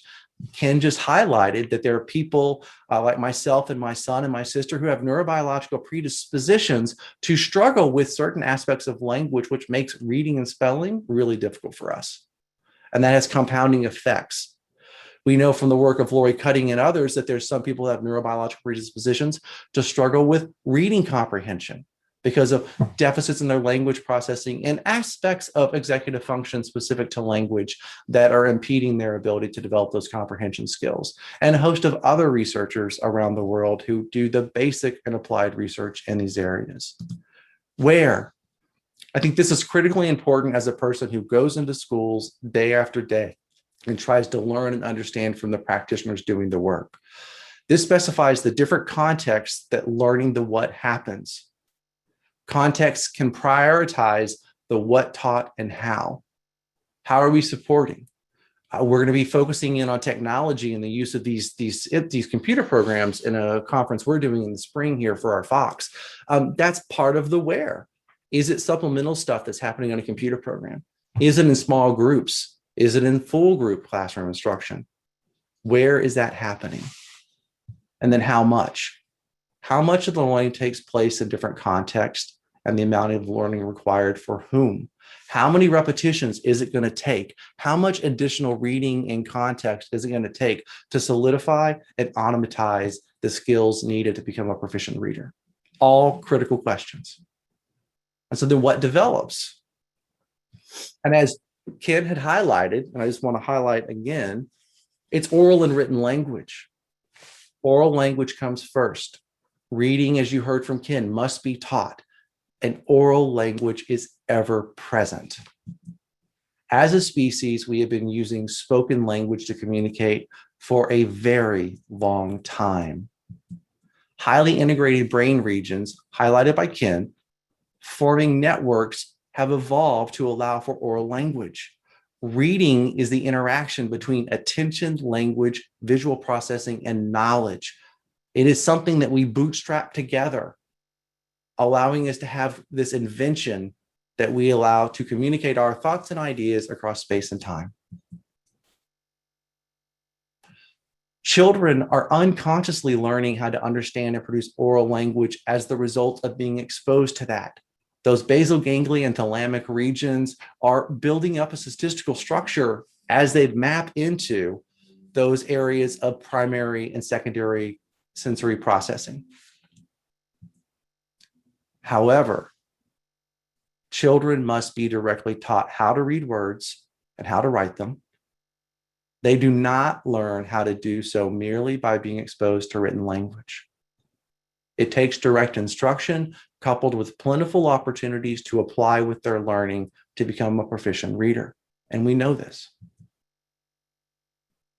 Ken just highlighted that there are people like myself and my son and my sister who have neurobiological predispositions to struggle with certain aspects of language, which makes reading and spelling really difficult for us. And that has compounding effects. We know from the work of Lori Cutting and others that there's some people who have neurobiological predispositions to struggle with reading comprehension. because of deficits in their language processing and aspects of executive function specific to language that are impeding their ability to develop those comprehension skills. And a host of other researchers around the world who do the basic and applied research in these areas. Where? I think this is critically important as a person who goes into schools day after day and tries to learn and understand from the practitioners doing the work. This specifies the different contexts that learning the what happens. Context can prioritize the what taught and how. How are we supporting? We're going to be focusing in on technology and the use of these computer programs in a conference we're doing in the spring here for our Fox. That's part of the where. Is it supplemental stuff that's happening on a computer program? Is it in small groups? Is it in full group classroom instruction? Where is that happening? And then how much? How much of the learning takes place in different contexts and the amount of learning required for whom? How many repetitions is it going to take? How much additional reading in context is it going to take to solidify and automatize the skills needed to become a proficient reader? All critical questions. And so then what develops? And as Ken had highlighted, and I just want to highlight again, it's oral and written language. Oral language comes first. Reading, as you heard from Ken, must be taught, and oral language is ever present. As a species, we have been using spoken language to communicate for a very long time. Highly integrated brain regions, highlighted by Ken, forming networks have evolved to allow for oral language. Reading is the interaction between attention, language, visual processing, and knowledge. It is something that we bootstrap together, allowing us to have this invention that we allow to communicate our thoughts and ideas across space and time. Children are unconsciously learning how to understand and produce oral language as the result of being exposed to that. Those basal ganglia and thalamic regions are building up a statistical structure as they map into those areas of primary and secondary sensory processing. However, children must be directly taught how to read words and how to write them. They do not learn how to do so merely by being exposed to written language. It takes direct instruction coupled with plentiful opportunities to apply with their learning to become a proficient reader. And we know this.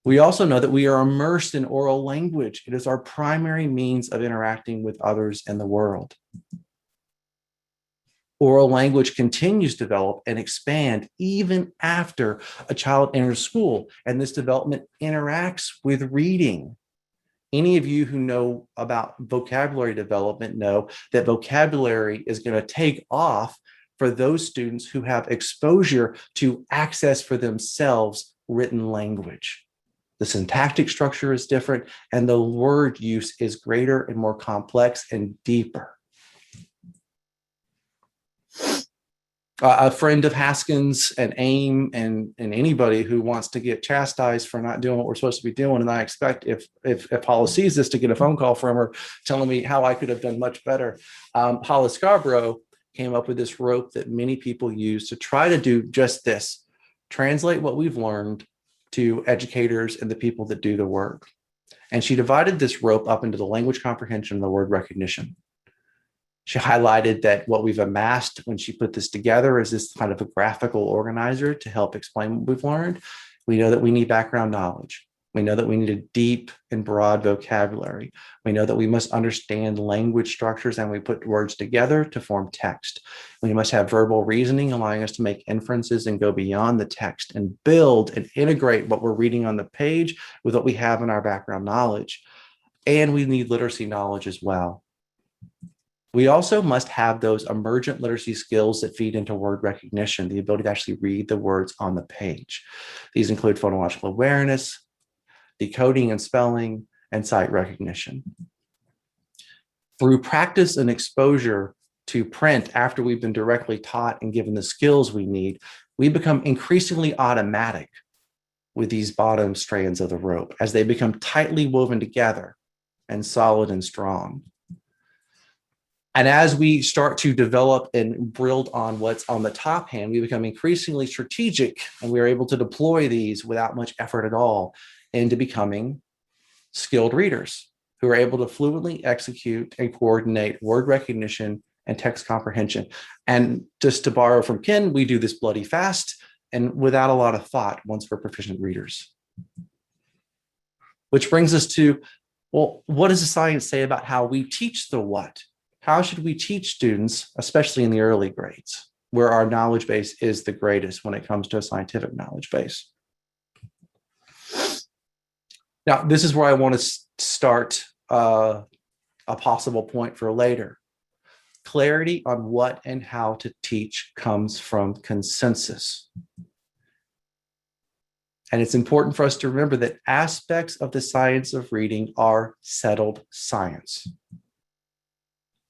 We also know that we are immersed in oral language. It is our primary means of interacting with others in the world. Oral language continues to develop and expand even after a child enters school, and this development interacts with reading. Any of you who know about vocabulary development know that vocabulary is going to take off for those students who have exposure to access for themselves written language. The syntactic structure is different, and the word use is greater and more complex and deeper. A friend of Haskins and AIM and anybody who wants to get chastised for not doing what we're supposed to be doing, and I expect if Hollis sees this to get a phone call from her telling me how I could have done much better. Hollis Scarborough came up with this rope that many people use to try to do just this: translate what we've learned to educators and the people that do the work. And she divided this rope up into the language comprehension and the word recognition. She highlighted that what we've amassed when she put this together is this kind of a graphical organizer to help explain what we've learned. We know that we need background knowledge. We know that we need a deep and broad vocabulary. We know that we must understand language structures and we put words together to form text. We must have verbal reasoning, allowing us to make inferences and go beyond the text and build and integrate what we're reading on the page with what we have in our background knowledge. And we need literacy knowledge as well. We also must have those emergent literacy skills that feed into word recognition, the ability to actually read the words on the page. These include phonological awareness, decoding and spelling, and sight recognition. Through practice and exposure to print after we've been directly taught and given the skills we need, we become increasingly automatic with these bottom strands of the rope as they become tightly woven together and solid and strong. And as we start to develop and build on what's on the top hand, we become increasingly strategic, and we are able to deploy these without much effort at all into becoming skilled readers who are able to fluently execute and coordinate word recognition and text comprehension. And just to borrow from Ken, we do this bloody fast and without a lot of thought once we're proficient readers. Which brings us to, well, what does the science say about how we teach the what? How should we teach students, especially in the early grades, where our knowledge base is the greatest when it comes to a scientific knowledge base? Now, this is where I want to start a possible point for later. Clarity on what and how to teach comes from consensus. And it's important for us to remember that aspects of the science of reading are settled science.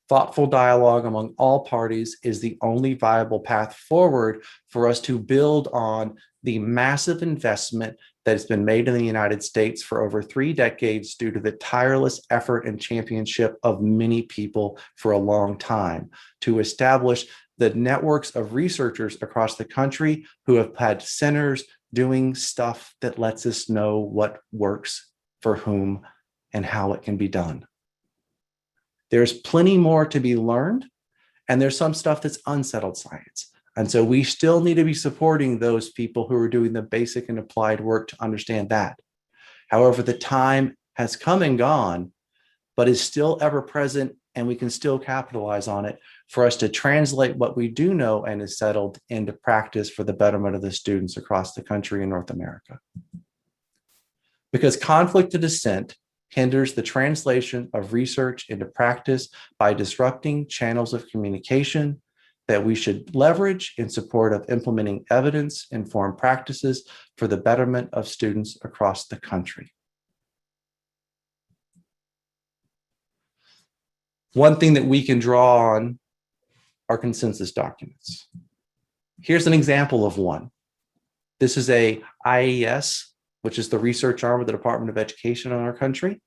Thoughtful dialogue among all parties is the only viable path forward for us to build on the massive investment that has been made in the United States for over 3 decades due to the tireless effort and championship of many people for a long time to establish the networks of researchers across the country who have had centers doing stuff that lets us know what works for whom and how it can be done. There's plenty more to be learned, and there's some stuff that's unsettled science. And so we still need to be supporting those people who are doing the basic and applied work to understand that. However, the time has come and gone, but is still ever present, and we can still capitalize on it for us to translate what we do know and is settled into practice for the betterment of the students across the country in North America. Because conflict of dissent hinders the translation of research into practice by disrupting channels of communication that we should leverage in support of implementing evidence-informed practices for the betterment of students across the country. One thing that we can draw on are consensus documents. Here's an example of one. This is a IAS, which is the research arm of the Department of Education in our country,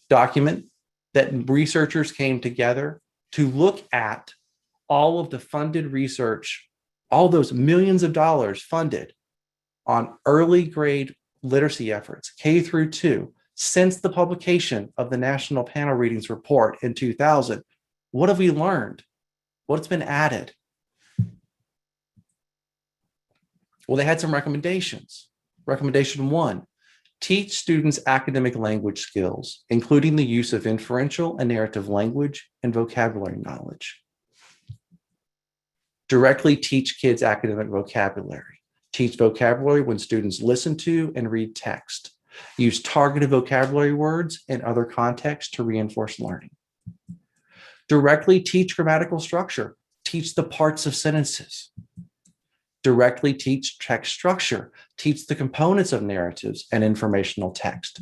document that researchers came together to look at all of the funded research, all those millions of dollars funded on early grade literacy efforts, K through 2, since the publication of the National Panel Readings Report in 2000. What have we learned? What's been added? Well, they had some recommendations. Recommendation 1, teach students academic language skills, including the use of inferential and narrative language and vocabulary knowledge. Directly teach kids academic vocabulary. Teach vocabulary when students listen to and read text. Use targeted vocabulary words in other contexts to reinforce learning. Directly teach grammatical structure. Teach the parts of sentences. Directly teach text structure. Teach the components of narratives and informational text.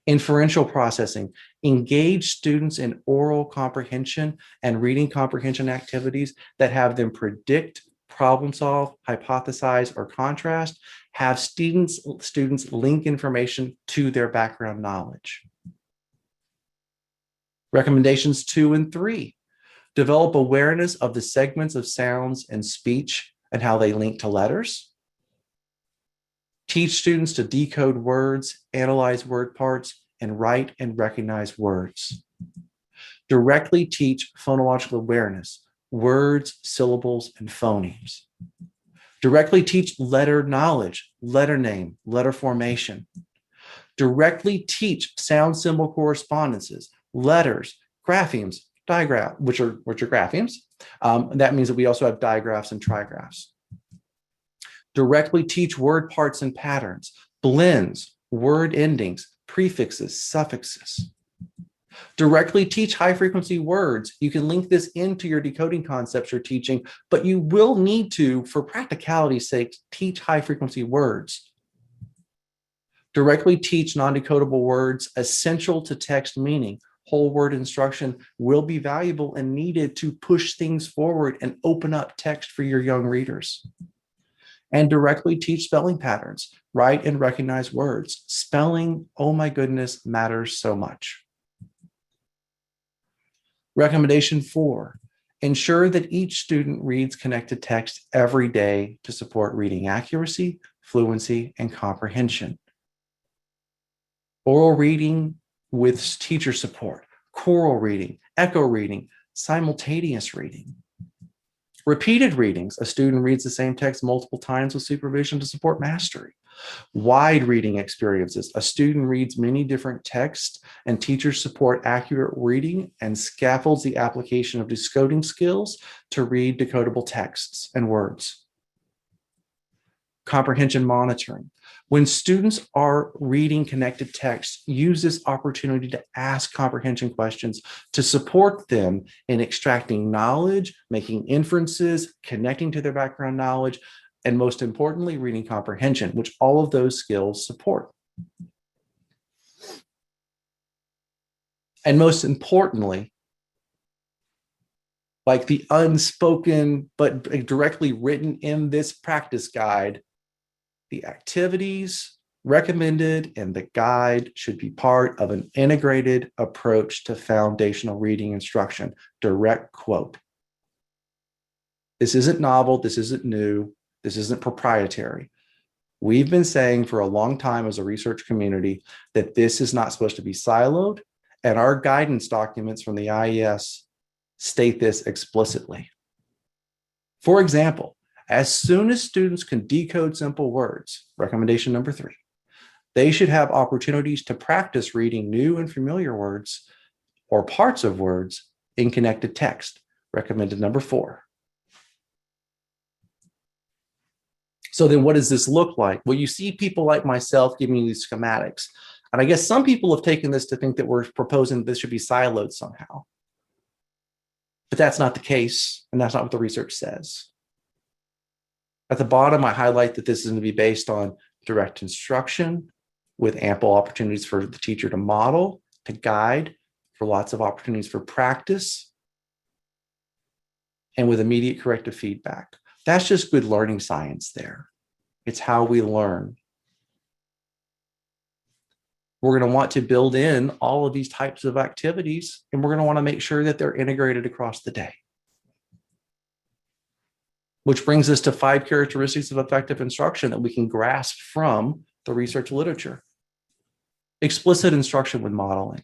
Inferential processing. Engage students in oral comprehension and reading comprehension activities that have them predict, problem solve, hypothesize, or contrast. Have students link information to their background knowledge. Recommendations 2 and 3. Develop awareness of the segments of sounds and speech and how they link to letters. Teach students to decode words, analyze word parts, and write and recognize words. Directly teach phonological awareness, words, syllables, and phonemes. Directly teach letter knowledge, letter name, letter formation. Directly teach sound symbol correspondences, letters, graphemes, diagram, which are graphemes. That means that we also have digraphs and trigraphs. Directly teach word parts and patterns, blends, word endings, prefixes, suffixes. Directly teach high-frequency words. You can link this into your decoding concepts you're teaching, but you will need to, for practicality's sake, teach high-frequency words. Directly teach non-decodable words essential to text meaning. Whole word instruction will be valuable and needed to push things forward and open up text for your young readers. And directly teach spelling patterns. Write and recognize words. Spelling, oh my goodness, matters so much. Recommendation 4, ensure that each student reads connected text every day to support reading accuracy, fluency, and comprehension. Oral reading with teacher support, choral reading, echo reading, simultaneous reading. Repeated readings, a student reads the same text multiple times with supervision to support mastery. Wide reading experiences, a student reads many different texts and teachers support accurate reading and scaffolds the application of decoding skills to read decodable texts and words. Comprehension monitoring. When students are reading connected text, use this opportunity to ask comprehension questions to support them in extracting knowledge, making inferences, connecting to their background knowledge, and most importantly, reading comprehension, which all of those skills support. And most importantly, like the unspoken but directly written in this practice guide, the activities recommended in the guide should be part of an integrated approach to foundational reading instruction. Direct quote. This isn't novel, this isn't new, this isn't proprietary. We've been saying for a long time as a research community that this is not supposed to be siloed, and our guidance documents from the IES state this explicitly. For example, as soon as students can decode simple words, recommendation number 3, they should have opportunities to practice reading new and familiar words or parts of words in connected text, recommended number 4. So then what does this look like? Well, you see people like myself giving you these schematics. And I guess some people have taken this to think that we're proposing this should be siloed somehow. But that's not the case, and that's not what the research says. At the bottom, I highlight that this is going to be based on direct instruction with ample opportunities for the teacher to model, to guide, for lots of opportunities for practice, and with immediate corrective feedback. That's just good learning science there. It's how we learn. We're going to want to build in all of these types of activities, and we're going to want to make sure that they're integrated across the day. Which brings us to 5 characteristics of effective instruction that we can grasp from the research literature. Explicit instruction with modeling.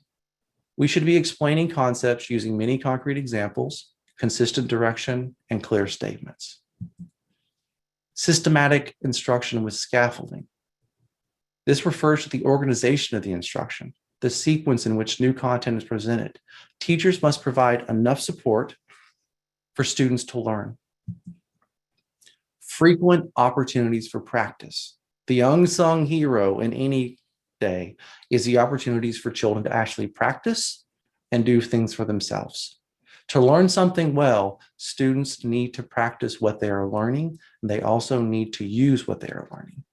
We should be explaining concepts using many concrete examples, consistent direction, and clear statements. Systematic instruction with scaffolding. This refers to the organization of the instruction, the sequence in which new content is presented. Teachers must provide enough support for students to learn. Frequent opportunities for practice. The unsung hero in any day is the opportunities for children to actually practice and do things for themselves. To learn something well, students need to practice what they are learning, and they also need to use what they are learning.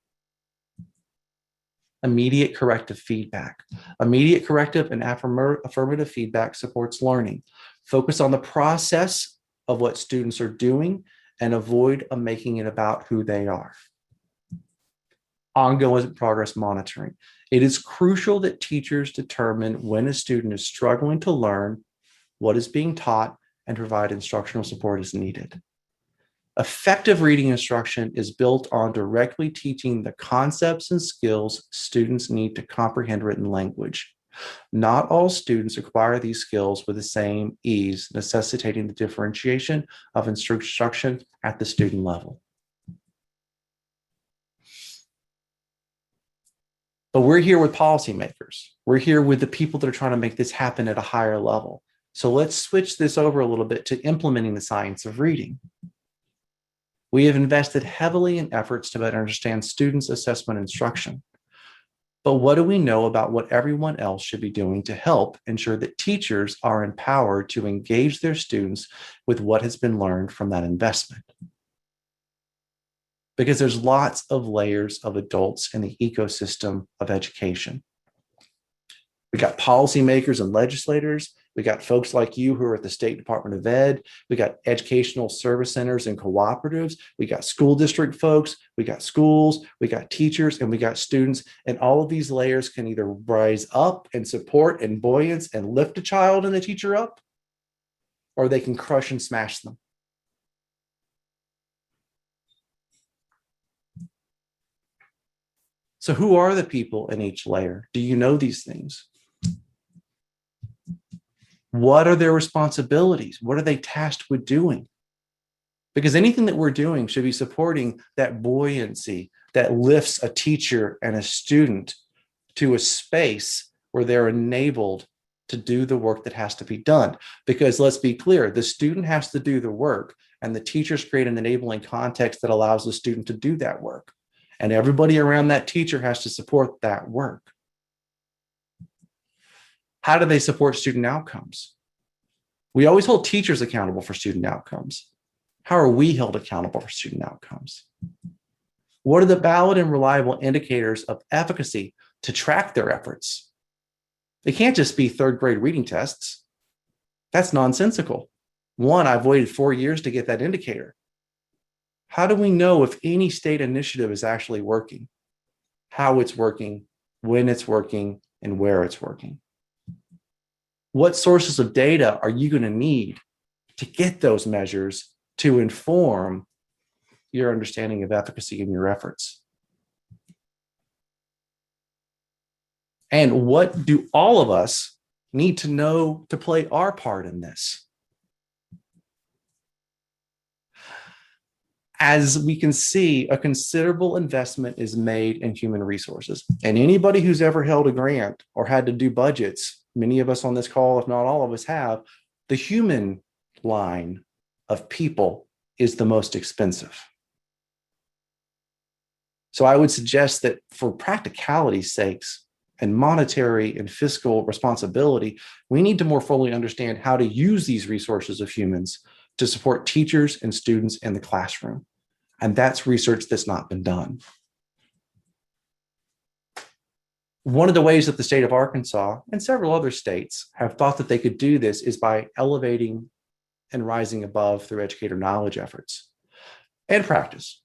Immediate corrective feedback. Immediate corrective and affirmative feedback supports learning. Focus on the process of what students are doing and avoid making it about who they are. Ongoing progress monitoring. It is crucial that teachers determine when a student is struggling to learn, what is being taught, and provide instructional support as needed. Effective reading instruction is built on directly teaching the concepts and skills students need to comprehend written language. Not all students acquire these skills with the same ease, necessitating the differentiation of instruction at the student level. But we're here with policymakers. We're here with the people that are trying to make this happen at a higher level. So let's switch this over a little bit to implementing the science of reading. We have invested heavily in efforts to better understand students' assessment instruction. But what do we know about what everyone else should be doing to help ensure that teachers are empowered to engage their students with what has been learned from that investment? Because there's lots of layers of adults in the ecosystem of education. We got policymakers and legislators. We got folks like you who are at the State Department of Ed. We got educational service centers and cooperatives. We got school district folks. We got schools. We got teachers, and we got students. And all of these layers can either rise up and support and buoyance and lift a child and the teacher up, or they can crush and smash them. So who are the people in each layer? Do you know these things? What are their responsibilities? What are they tasked with doing? Because anything that we're doing should be supporting that buoyancy that lifts a teacher and a student to a space where they're enabled to do the work that has to be done. Because let's be clear, the student has to do the work, and the teachers create an enabling context that allows the student to do that work. And everybody around that teacher has to support that work. How do they support student outcomes? We always hold teachers accountable for student outcomes. How are we held accountable for student outcomes? What are the valid and reliable indicators of efficacy to track their efforts? They can't just be third grade reading tests. That's nonsensical. One, I've waited 4 years to get that indicator. How do we know if any state initiative is actually working, how it's working, when it's working, and where it's working? What sources of data are you going to need to get those measures to inform your understanding of efficacy in your efforts? And what do all of us need to know to play our part in this? As we can see, a considerable investment is made in human resources. And anybody who's ever held a grant or had to do budgets, many of us on this call, if not all of us have, the human line of people is the most expensive. So I would suggest that for practicality's sakes and monetary and fiscal responsibility, we need to more fully understand how to use these resources of humans to support teachers and students in the classroom. And that's research that's not been done. One of the ways that the state of Arkansas and several other states have thought that they could do this is by elevating and rising above through educator knowledge efforts and practice.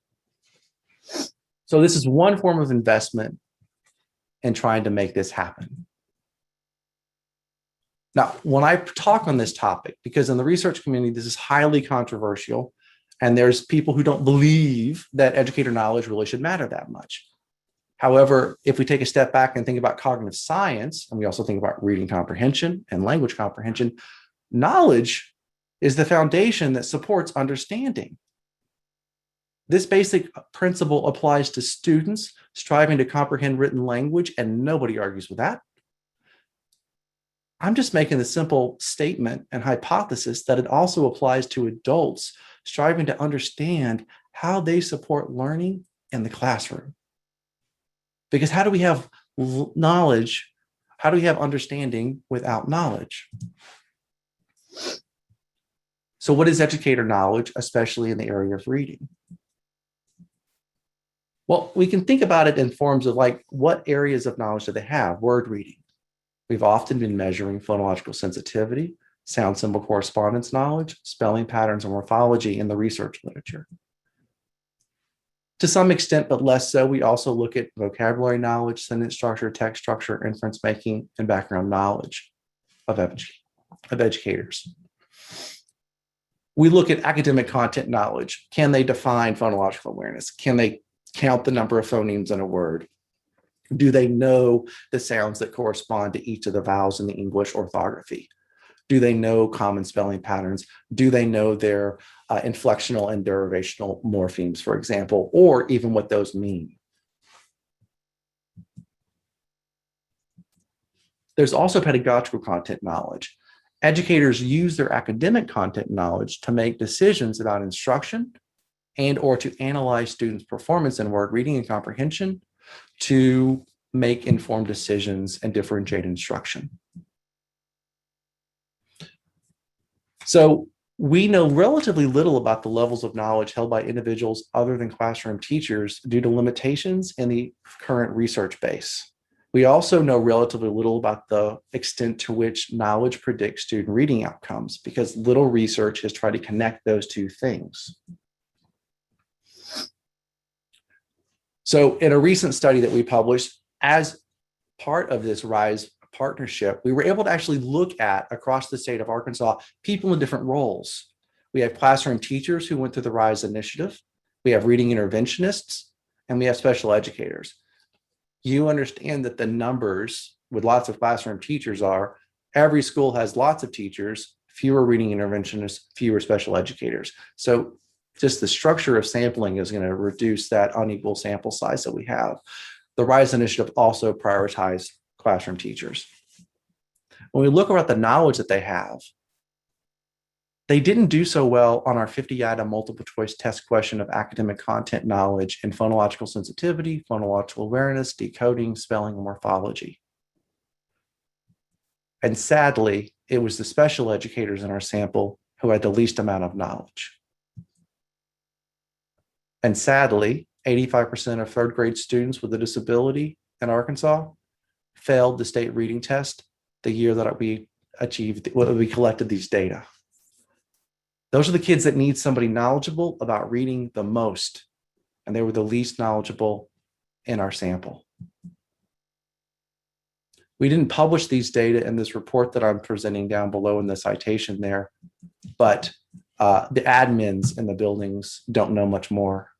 So this is one form of investment in trying to make this happen. Now, when I talk on this topic, because in the research community, this is highly controversial, and there's people who don't believe that educator knowledge really should matter that much. However, if we take a step back and think about cognitive science, and we also think about reading comprehension and language comprehension, knowledge is the foundation that supports understanding. This basic principle applies to students striving to comprehend written language, and nobody argues with that. I'm just making the simple statement and hypothesis that it also applies to adults striving to understand how they support learning in the classroom. Because how do we have knowledge? How do we have understanding without knowledge? So what is educator knowledge, especially in the area of reading? Well, we can think about it in forms of like, what areas of knowledge do they have? Word reading. We've often been measuring phonological sensitivity, sound symbol correspondence knowledge, spelling patterns, and morphology in the research literature. To some extent, but less so, we also look at vocabulary knowledge, sentence structure, text structure, inference making, and background knowledge of educators. We look at academic content knowledge. Can they define phonological awareness? Can they count the number of phonemes in a word? Do they know the sounds that correspond to each of the vowels in the English orthography? Do they know common spelling patterns? Do they know their inflectional and derivational morphemes, for example, or even what those mean? There's also pedagogical content knowledge. Educators use their academic content knowledge to make decisions about instruction and or to analyze students' performance in word reading and comprehension to make informed decisions and differentiate instruction. So we know relatively little about the levels of knowledge held by individuals other than classroom teachers due to limitations in the current research base. We also know relatively little about the extent to which knowledge predicts student reading outcomes because little research has tried to connect those two things. So in a recent study that we published, as part of this RISE partnership, we were able to actually look at, across the state of Arkansas, people in different roles. We have classroom teachers who went through the RISE initiative. We have reading interventionists, and we have special educators. You understand that the numbers with lots of classroom teachers are, every school has lots of teachers, fewer reading interventionists, fewer special educators. So just the structure of sampling is going to reduce that unequal sample size that we have. The RISE initiative also prioritized classroom teachers. When we look at the knowledge that they have, they didn't do so well on our 50-item multiple choice test question of academic content knowledge in phonological sensitivity, phonological awareness, decoding, spelling, and morphology. And sadly, it was the special educators in our sample who had the least amount of knowledge. And sadly, 85% of third grade students with a disability in Arkansas failed the state reading test the year that we collected these data. Those are the kids that need somebody knowledgeable about reading the most, and they were the least knowledgeable in our sample. We didn't publish these data in this report that I'm presenting down below in the citation there, but the admins in the buildings don't know much more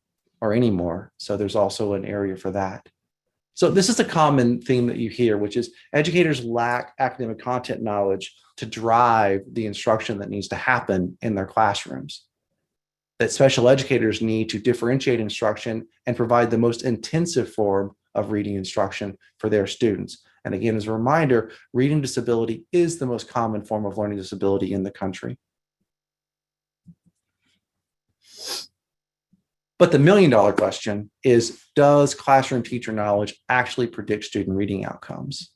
or any more. So there's also an area for that. So this is a common theme that you hear, which is educators lack academic content knowledge to drive the instruction that needs to happen in their classrooms. That special educators need to differentiate instruction and provide the most intensive form of reading instruction for their students. And again, as a reminder, reading disability is the most common form of learning disability in the country. But the $1 million question is, does classroom teacher knowledge actually predict student reading outcomes?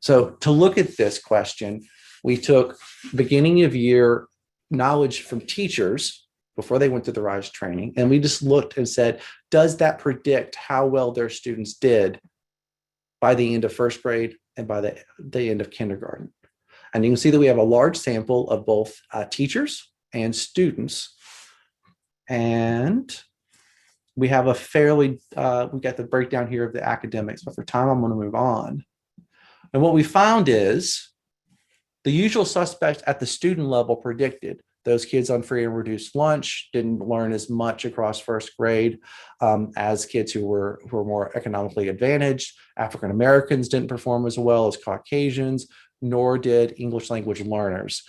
So to look at this question, we took beginning of year knowledge from teachers before they went through the RISE training, and we just looked and said, does that predict how well their students did by the end of first grade and by the end of kindergarten? And you can see that we have a large sample of both teachers and students. And we have a fairly, we got the breakdown here of the academics, but for time, I'm going to move on. And what we found is the usual suspects at the student level predicted. Those kids on free and reduced lunch didn't learn as much across first grade as kids who were more economically advantaged. African Americans didn't perform as well as Caucasians, nor did English language learners.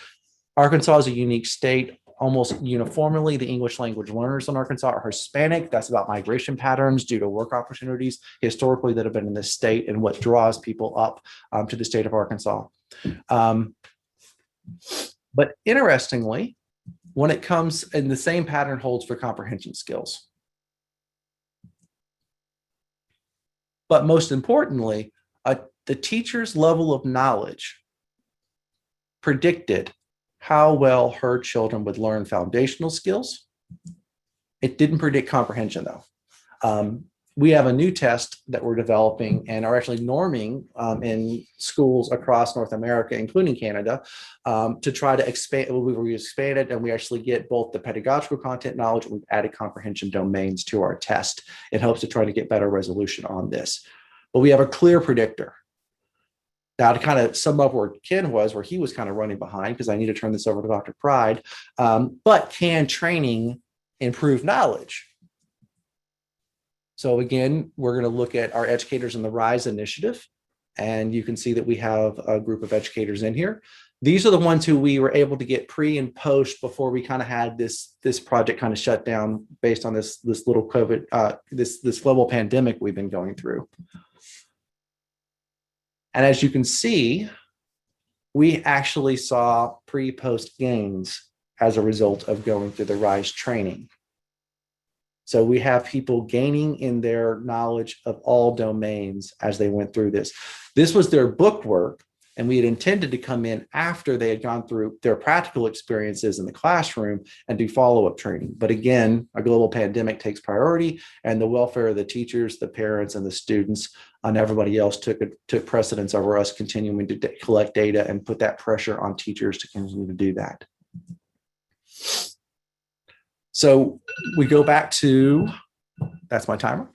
Arkansas is a unique state. Almost uniformly, the English language learners in Arkansas are Hispanic. That's about migration patterns due to work opportunities historically that have been in this state and what draws people up to the state of Arkansas. But interestingly, when it comes, and the same pattern holds for comprehension skills. But most importantly, the teacher's level of knowledge predicted how well her children would learn foundational skills. It didn't predict comprehension though. We have a new test that we're developing and are actually norming in schools across North America, including Canada, to try to expand. We expanded and we actually get both the pedagogical content knowledge and we've added comprehension domains to our test. It helps to try to get better resolution on this. But we have a clear predictor. Now, to kind of sum up where Ken was, where he was kind of running behind, because I need to turn this over to Dr. Pride, but can training improve knowledge? So again, we're going to look at our educators in the RISE initiative, and you can see that we have a group of educators in here. These are the ones who we were able to get pre and post before we kind of had this project kind of shut down based on this little COVID, this global pandemic we've been going through. And as you can see, we actually saw pre-post gains as a result of going through the RISE training. So we have people gaining in their knowledge of all domains as they went through this. This was their book work, and we had intended to come in after they had gone through their practical experiences in the classroom and do follow-up training. But again, a global pandemic takes priority, and the welfare of the teachers, the parents, and the students and everybody else took precedence over us continuing to collect data and put that pressure on teachers to continue to do that. So we go back to, that's my timer.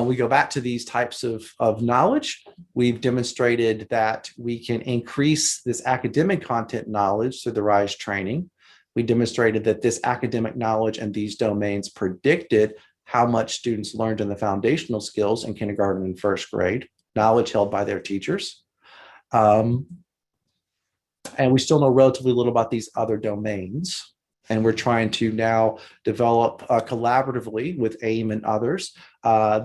We go back to these types of knowledge. We've demonstrated that we can increase this academic content knowledge through the RISE training. We demonstrated that this academic knowledge and these domains predicted how much students learned in the foundational skills in kindergarten and first grade, knowledge held by their teachers. And we still know relatively little about these other domains. And we're trying to now develop collaboratively with AIM and others,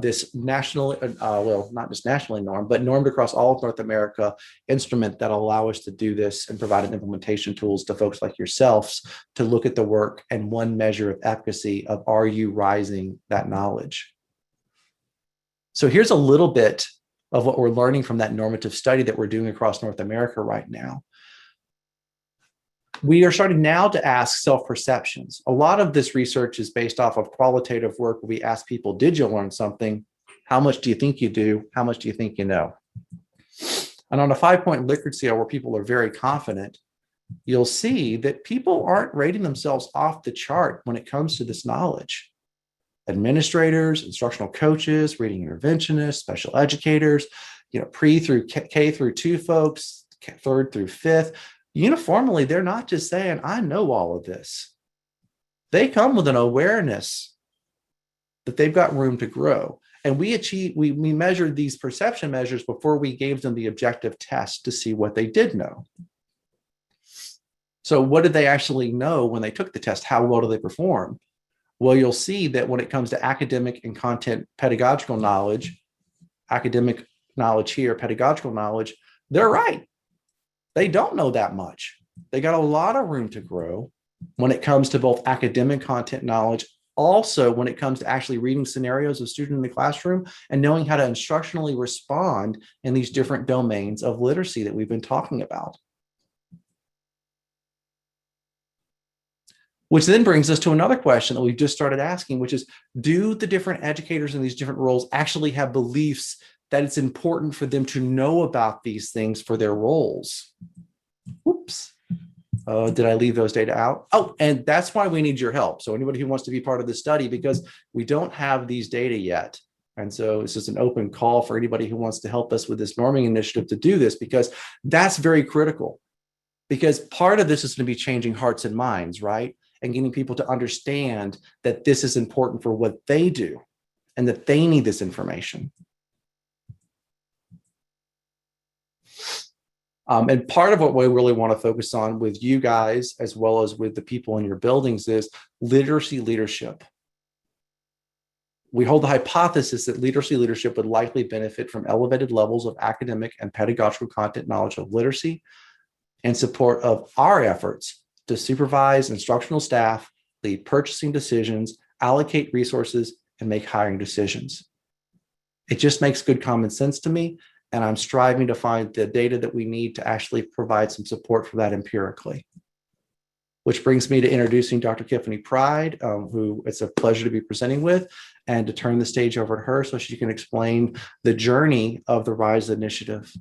this national, well, not just nationally normed, but normed across all of North America instrument that allow us to do this and provide an implementation tools to folks like yourselves to look at the work and one measure of efficacy of, are you rising that knowledge? So here's a little bit of what we're learning from that normative study that we're doing across North America right now. We are starting now to ask self-perceptions. A lot of this research is based off of qualitative work where we ask people, did you learn something? How much do you think you do? How much do you think you know? And on a 5-point Likert scale where people are very confident, you'll see that people aren't rating themselves off the chart when it comes to this knowledge. Administrators, instructional coaches, reading interventionists, special educators, pre through K through 2 folks, 3rd through 5th, uniformly, they're not just saying, I know all of this. They come with an awareness that they've got room to grow. And we measured these perception measures before we gave them the objective test to see what they did know. So what did they actually know when they took the test? How well do they perform? Well, you'll see that when it comes to academic and content pedagogical knowledge, academic knowledge here, pedagogical knowledge, they're right. They don't know that much. They got a lot of room to grow when it comes to both academic content knowledge, also when it comes to actually reading scenarios of students in the classroom and knowing how to instructionally respond in these different domains of literacy that we've been talking about. Which then brings us to another question that we've just started asking, which is, do the different educators in these different roles actually have beliefs that it's important for them to know about these things for their roles? Oops. Did I leave those data out? Oh, and that's why we need your help. So anybody who wants to be part of the study, because we don't have these data yet. And so this is an open call for anybody who wants to help us with this norming initiative to do this, because that's very critical. Because part of this is going to be changing hearts and minds, right? And getting people to understand that this is important for what they do and that they need this information. And part of what we really want to focus on with you guys, as well as with the people in your buildings, is literacy leadership. We hold the hypothesis that literacy leadership would likely benefit from elevated levels of academic and pedagogical content knowledge of literacy in support of our efforts to supervise instructional staff, lead purchasing decisions, allocate resources, and make hiring decisions. It just makes good common sense to me. And I'm striving to find the data that we need to actually provide some support for that empirically. Which brings me to introducing Dr. Kiffany Pride, who it's a pleasure to be presenting with, and to turn the stage over to her so she can explain the journey of the RISE initiative.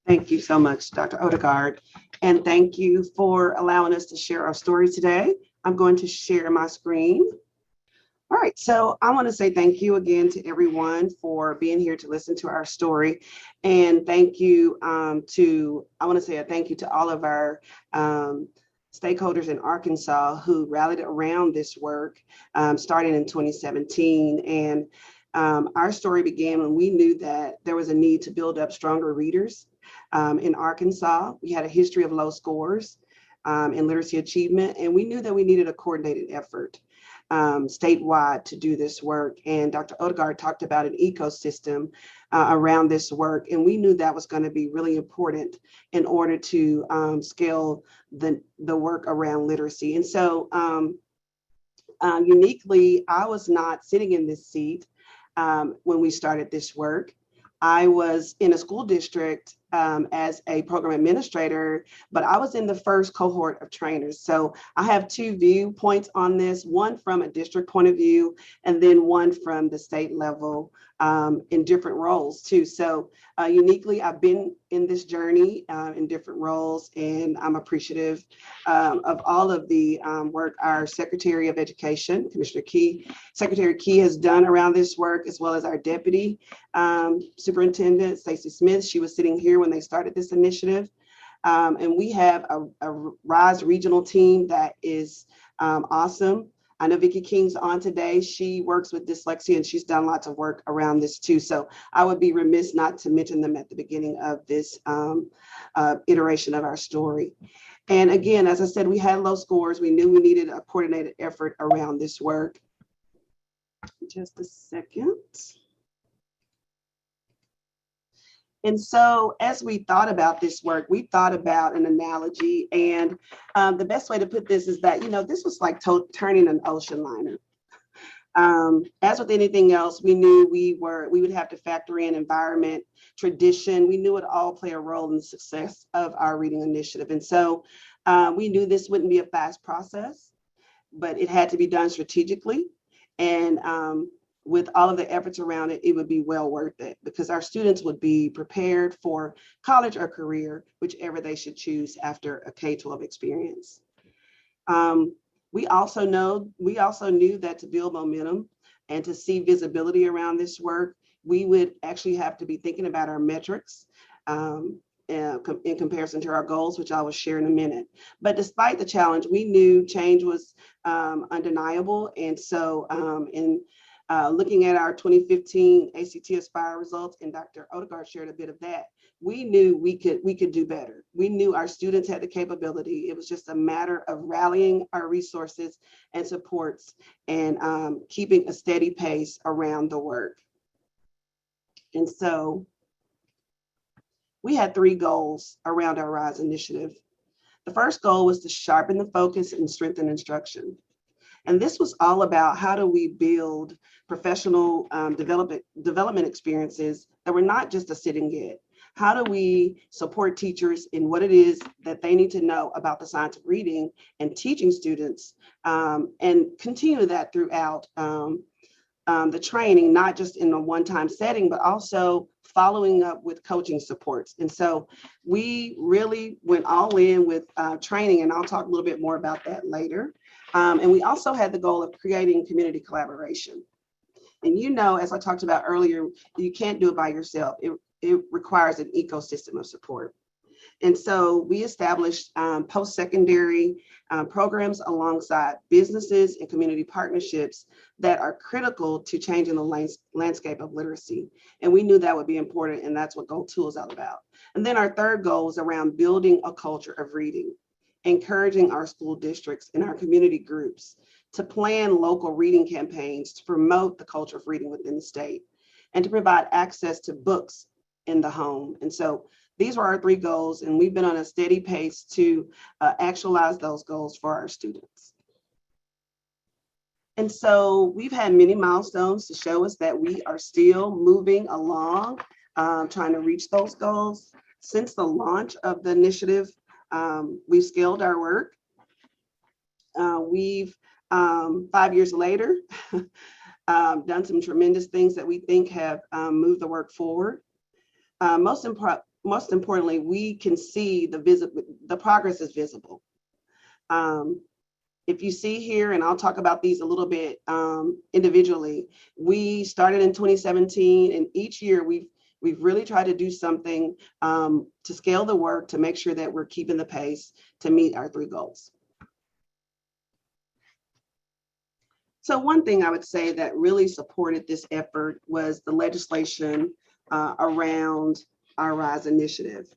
Thank you so much, Dr. Odegard. And thank you for allowing us to share our story today. I'm going to share my screen. All right, so I want to say thank you again to everyone for being here to listen to our story. And thank you I want to say a thank you to all of our stakeholders in Arkansas who rallied around this work starting in 2017. And our story began when we knew that there was a need to build up stronger readers in Arkansas. We had a history of low scores in literacy achievement, and we knew that we needed a coordinated effort statewide to do this work. And Dr. Odegard talked about an ecosystem around this work. And we knew that was going to be really important in order to scale the work around literacy. And so uniquely, I was not sitting in this seat when we started this work. I was in a school district as a program administrator, but I was in the first cohort of trainers. So I have two viewpoints on this, one from a district point of view, and then one from the state level in different roles too. So uniquely, I've been in this journey in different roles, and I'm appreciative of all of the work our Secretary of Education, Secretary Key has done around this work, as well as our Deputy Superintendent, Stacey Smith. She was sitting here when they started this initiative. And we have a RISE regional team that is awesome. I know Vicki King's on today. She works with dyslexia and she's done lots of work around this too. So I would be remiss not to mention them at the beginning of this iteration of our story. And again, as I said, we had low scores. We knew we needed a coordinated effort around this work. Just a second. And so as we thought about this work, we thought about an analogy. And the best way to put this is that, this was like turning an ocean liner. As with anything else, we knew we would have to factor in environment, tradition. We knew it all play a role in the success of our reading initiative. And so we knew this wouldn't be a fast process, but it had to be done strategically. And with all of the efforts around it, it would be well worth it because our students would be prepared for college or career, whichever they should choose after a K-12 experience. We also knew that to build momentum and to see visibility around this work, we would actually have to be thinking about our metrics in comparison to our goals, which I will share in a minute. But despite the challenge, we knew change was undeniable. And so looking at our 2015 ACT Aspire results, and Dr. Odegard shared a bit of that, we knew we could do better. We knew our students had the capability. It was just a matter of rallying our resources and supports and keeping a steady pace around the work. And so we had 3 goals around our RISE initiative. The first goal was to sharpen the focus and strengthen instruction. And this was all about how do we build professional development experiences that were not just a sit and get. How do we support teachers in what it is that they need to know about the science of reading and teaching students, and continue that throughout the training, not just in a one-time setting, but also following up with coaching supports. And so we really went all in with training, and I'll talk a little bit more about that later. And we also had the goal of creating community collaboration. And as I talked about earlier, you can't do it by yourself. It requires an ecosystem of support. And so we established post-secondary programs alongside businesses and community partnerships that are critical to changing the landscape of literacy. And we knew that would be important, and that's what Goal 2 is all about. And then our third goal is around building a culture of reading, encouraging our school districts and our community groups to plan local reading campaigns to promote the culture of reading within the state and to provide access to books in the home. And so these were our 3 goals, and we've been on a steady pace to actualize those goals for our students. And so we've had many milestones to show us that we are still moving along, trying to reach those goals. Since the launch of the initiative, we've scaled our work. We've 5 years later done some tremendous things that we think have moved the work forward. Most importantly, we can see the progress is visible. If you see here, and I'll talk about these a little bit individually, we started in 2017, and each year we've really tried to do something to scale the work to make sure that we're keeping the pace to meet our 3 goals. So one thing I would say that really supported this effort was the legislation around our RISE initiative.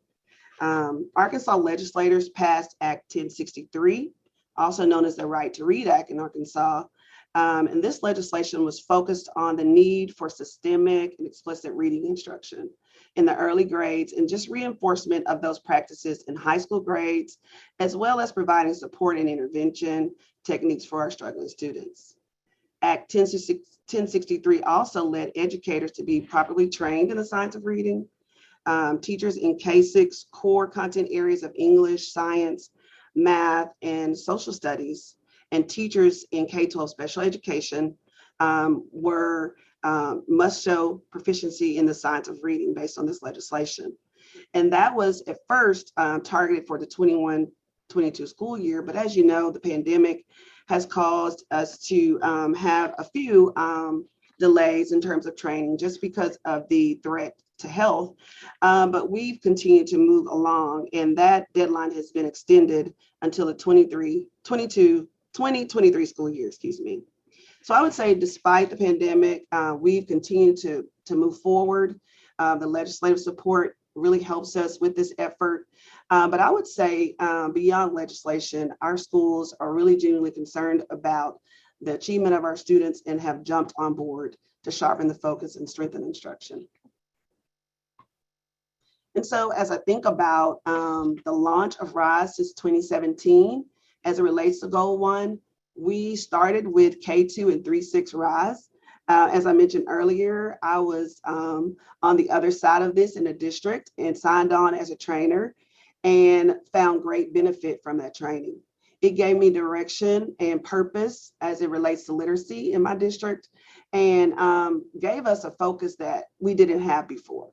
Arkansas legislators passed Act 1063, also known as the Right to Read Act in Arkansas. And this legislation was focused on the need for systemic and explicit reading instruction in the early grades and just reinforcement of those practices in high school grades, as well as providing support and intervention techniques for our struggling students. Act 1063 also led educators to be properly trained in the science of reading, teachers in K-6 core content areas of English, science, math, and social studies, and teachers in K-12 special education must show proficiency in the science of reading based on this legislation. And that was at first targeted for the 21-22 school year. But as you know, the pandemic has caused us to have a few delays in terms of training just because of the threat to health. But we've continued to move along, and that deadline has been extended until the 2023 school year, excuse me. So I would say despite the pandemic, we've continued to move forward. The legislative support really helps us with this effort. But I would say beyond legislation, our schools are really genuinely concerned about the achievement of our students and have jumped on board to sharpen the focus and strengthen instruction. And so as I think about the launch of RISE since 2017, as it relates to Goal 1, we started with K2 and 3-6 RISE. As I mentioned earlier, I was on the other side of this in a district and signed on as a trainer and found great benefit from that training. It gave me direction and purpose as it relates to literacy in my district, and gave us a focus that we didn't have before.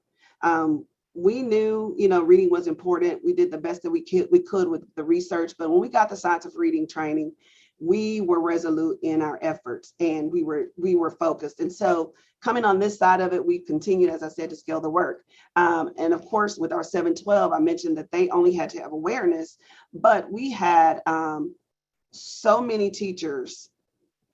We knew, reading was important. We did the best that we could with the research, but when we got the science of reading training, we were resolute in our efforts, and we were focused. And so coming on this side of it, we continued, as I said, to scale the work. And of course, with our 712, I mentioned that they only had to have awareness, but we had so many teachers,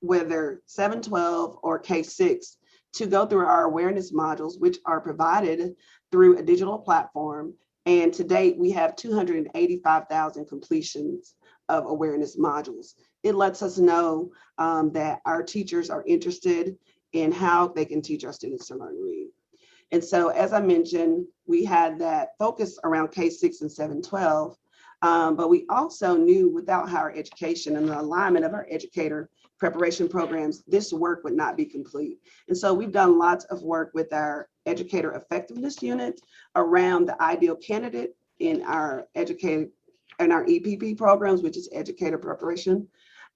whether 712 or K6, to go through our awareness modules, which are provided through a digital platform. And to date, we have 285,000 completions of awareness modules. It lets us know that our teachers are interested in how they can teach our students to learn to read. And so, as I mentioned, we had that focus around K6 and 712, but we also knew without higher education and the alignment of our educator preparation programs, this work would not be complete. And so we've done lots of work with our educator effectiveness unit around the ideal candidate in our EPP programs, which is educator preparation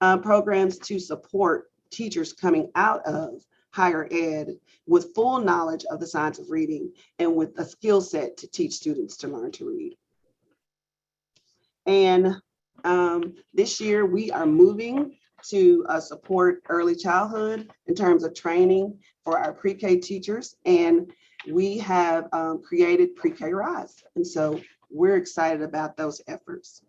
programs, to support teachers coming out of higher ed with full knowledge of the science of reading and with a skill set to teach students to learn to read. And this year we are moving to support early childhood in terms of training for our pre-K teachers. And we have created Pre-K RISE. And so we're excited about those efforts.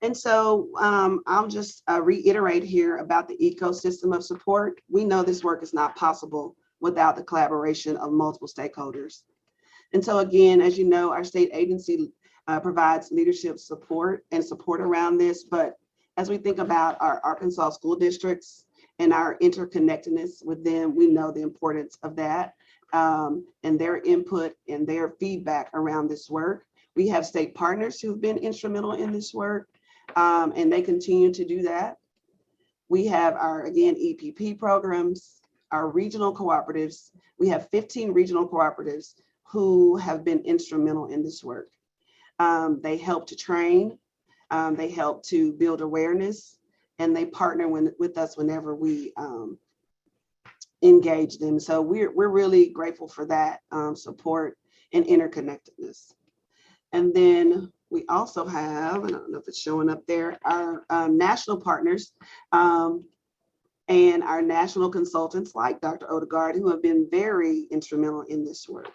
And so I'll just reiterate here about the ecosystem of support. We know this work is not possible without the collaboration of multiple stakeholders. And so again, as you know, our state agency provides leadership support and support around this. But as we think about our Arkansas school districts and our interconnectedness with them, we know the importance of that and their input and their feedback around this work. We have state partners who've been instrumental in this work, and they continue to do that. We have our, again, EPP programs, our regional cooperatives. We have 15 regional cooperatives who have been instrumental in this work. They help to train, they help to build awareness, and they partner with us whenever we engage them. So we're really grateful for that support and interconnectedness. And then we also have, I don't know if it's showing up there, our national partners and our national consultants like Dr. Odegard, who have been very instrumental in this work.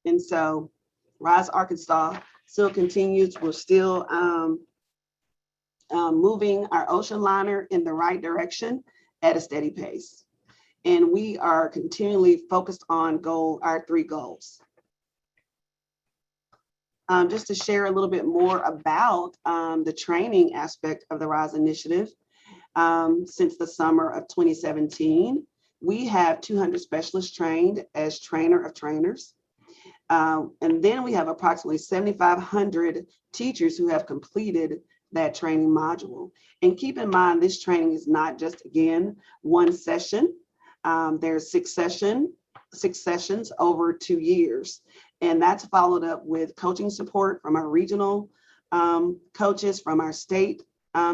And so RISE Arkansas still continues. We're still moving our ocean liner in the right direction at a steady pace. And we are continually focused on our 3 goals. Just to share a little bit more about the training aspect of the RISE initiative, since the summer of 2017, we have 200 specialists trained as trainer of trainers. And then we have approximately 7,500 teachers who have completed that training module. And keep in mind, this training is not just, again, one session. There's six sessions over 2 years. And that's followed up with coaching support from our regional coaches, from our state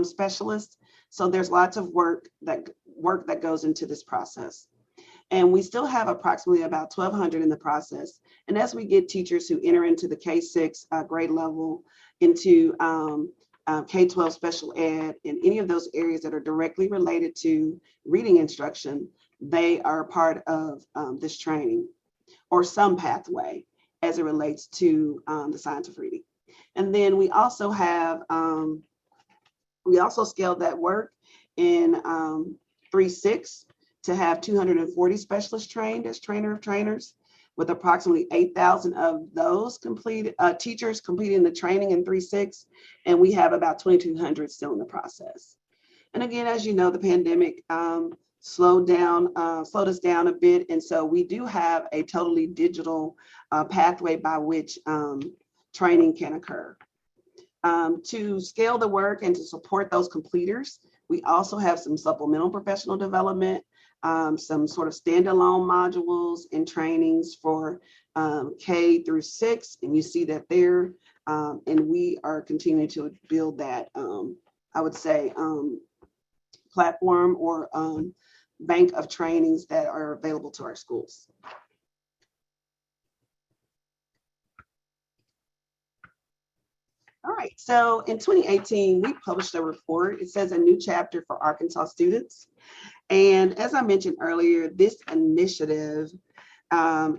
specialists. So there's lots of work that goes into this process. And we still have approximately about 1,200 in the process. And as we get teachers who enter into the K-6 grade level, into K-12 special ed, in any of those areas that are directly related to reading instruction, they are part of this training or some pathway as it relates to the science of reading. And then we also have, we also scaled that work in 3-6 to have 240 specialists trained as trainer of trainers, with approximately 8,000 of those completed teachers completing the training in 3-6, and we have about 2,200 still in the process. And again, as you know, the pandemic slowed us down a bit, and so we do have a totally digital pathway by which training can occur. To scale the work and to support those completers, we also have some supplemental professional development, some sort of standalone modules and trainings for K through 6, and you see that there, and we are continuing to build that, I would say, platform or bank of trainings that are available to our schools. All right, so in 2018, we published a report. It says a new chapter for Arkansas students. And as I mentioned earlier, this initiative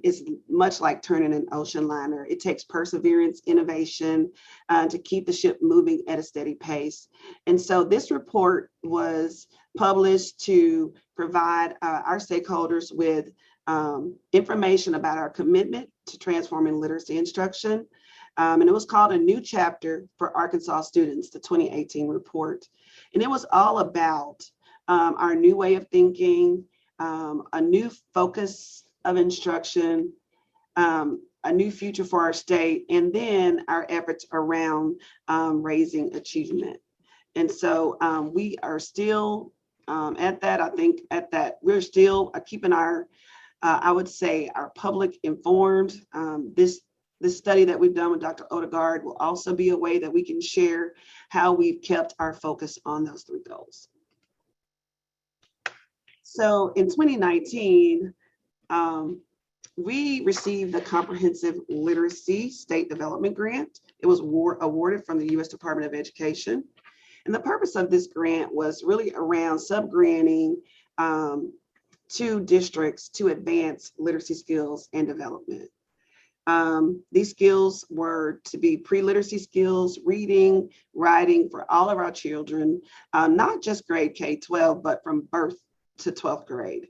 is much like turning an ocean liner. It takes perseverance, innovation to keep the ship moving at a steady pace. And so this report was published to provide our stakeholders with information about our commitment to transforming literacy instruction. And it was called A New Chapter for Arkansas Students, the 2018 report. And it was all about our new way of thinking, a new focus of instruction, a new future for our state, and then our efforts around raising achievement. And so we are still at that. I think at that, we're still keeping our, I would say, our public informed. This study that we've done with Dr. Odegard will also be a way that we can share how we've kept our focus on those 3 goals. So in 2019, we received the Comprehensive Literacy State Development Grant. It was awarded from the U.S. Department of Education. And the purpose of this grant was really around sub-granting to districts to advance literacy skills and development. These skills were to be pre-literacy skills, reading, writing for all of our children, not just grade K-12, but from birth to 12th grade.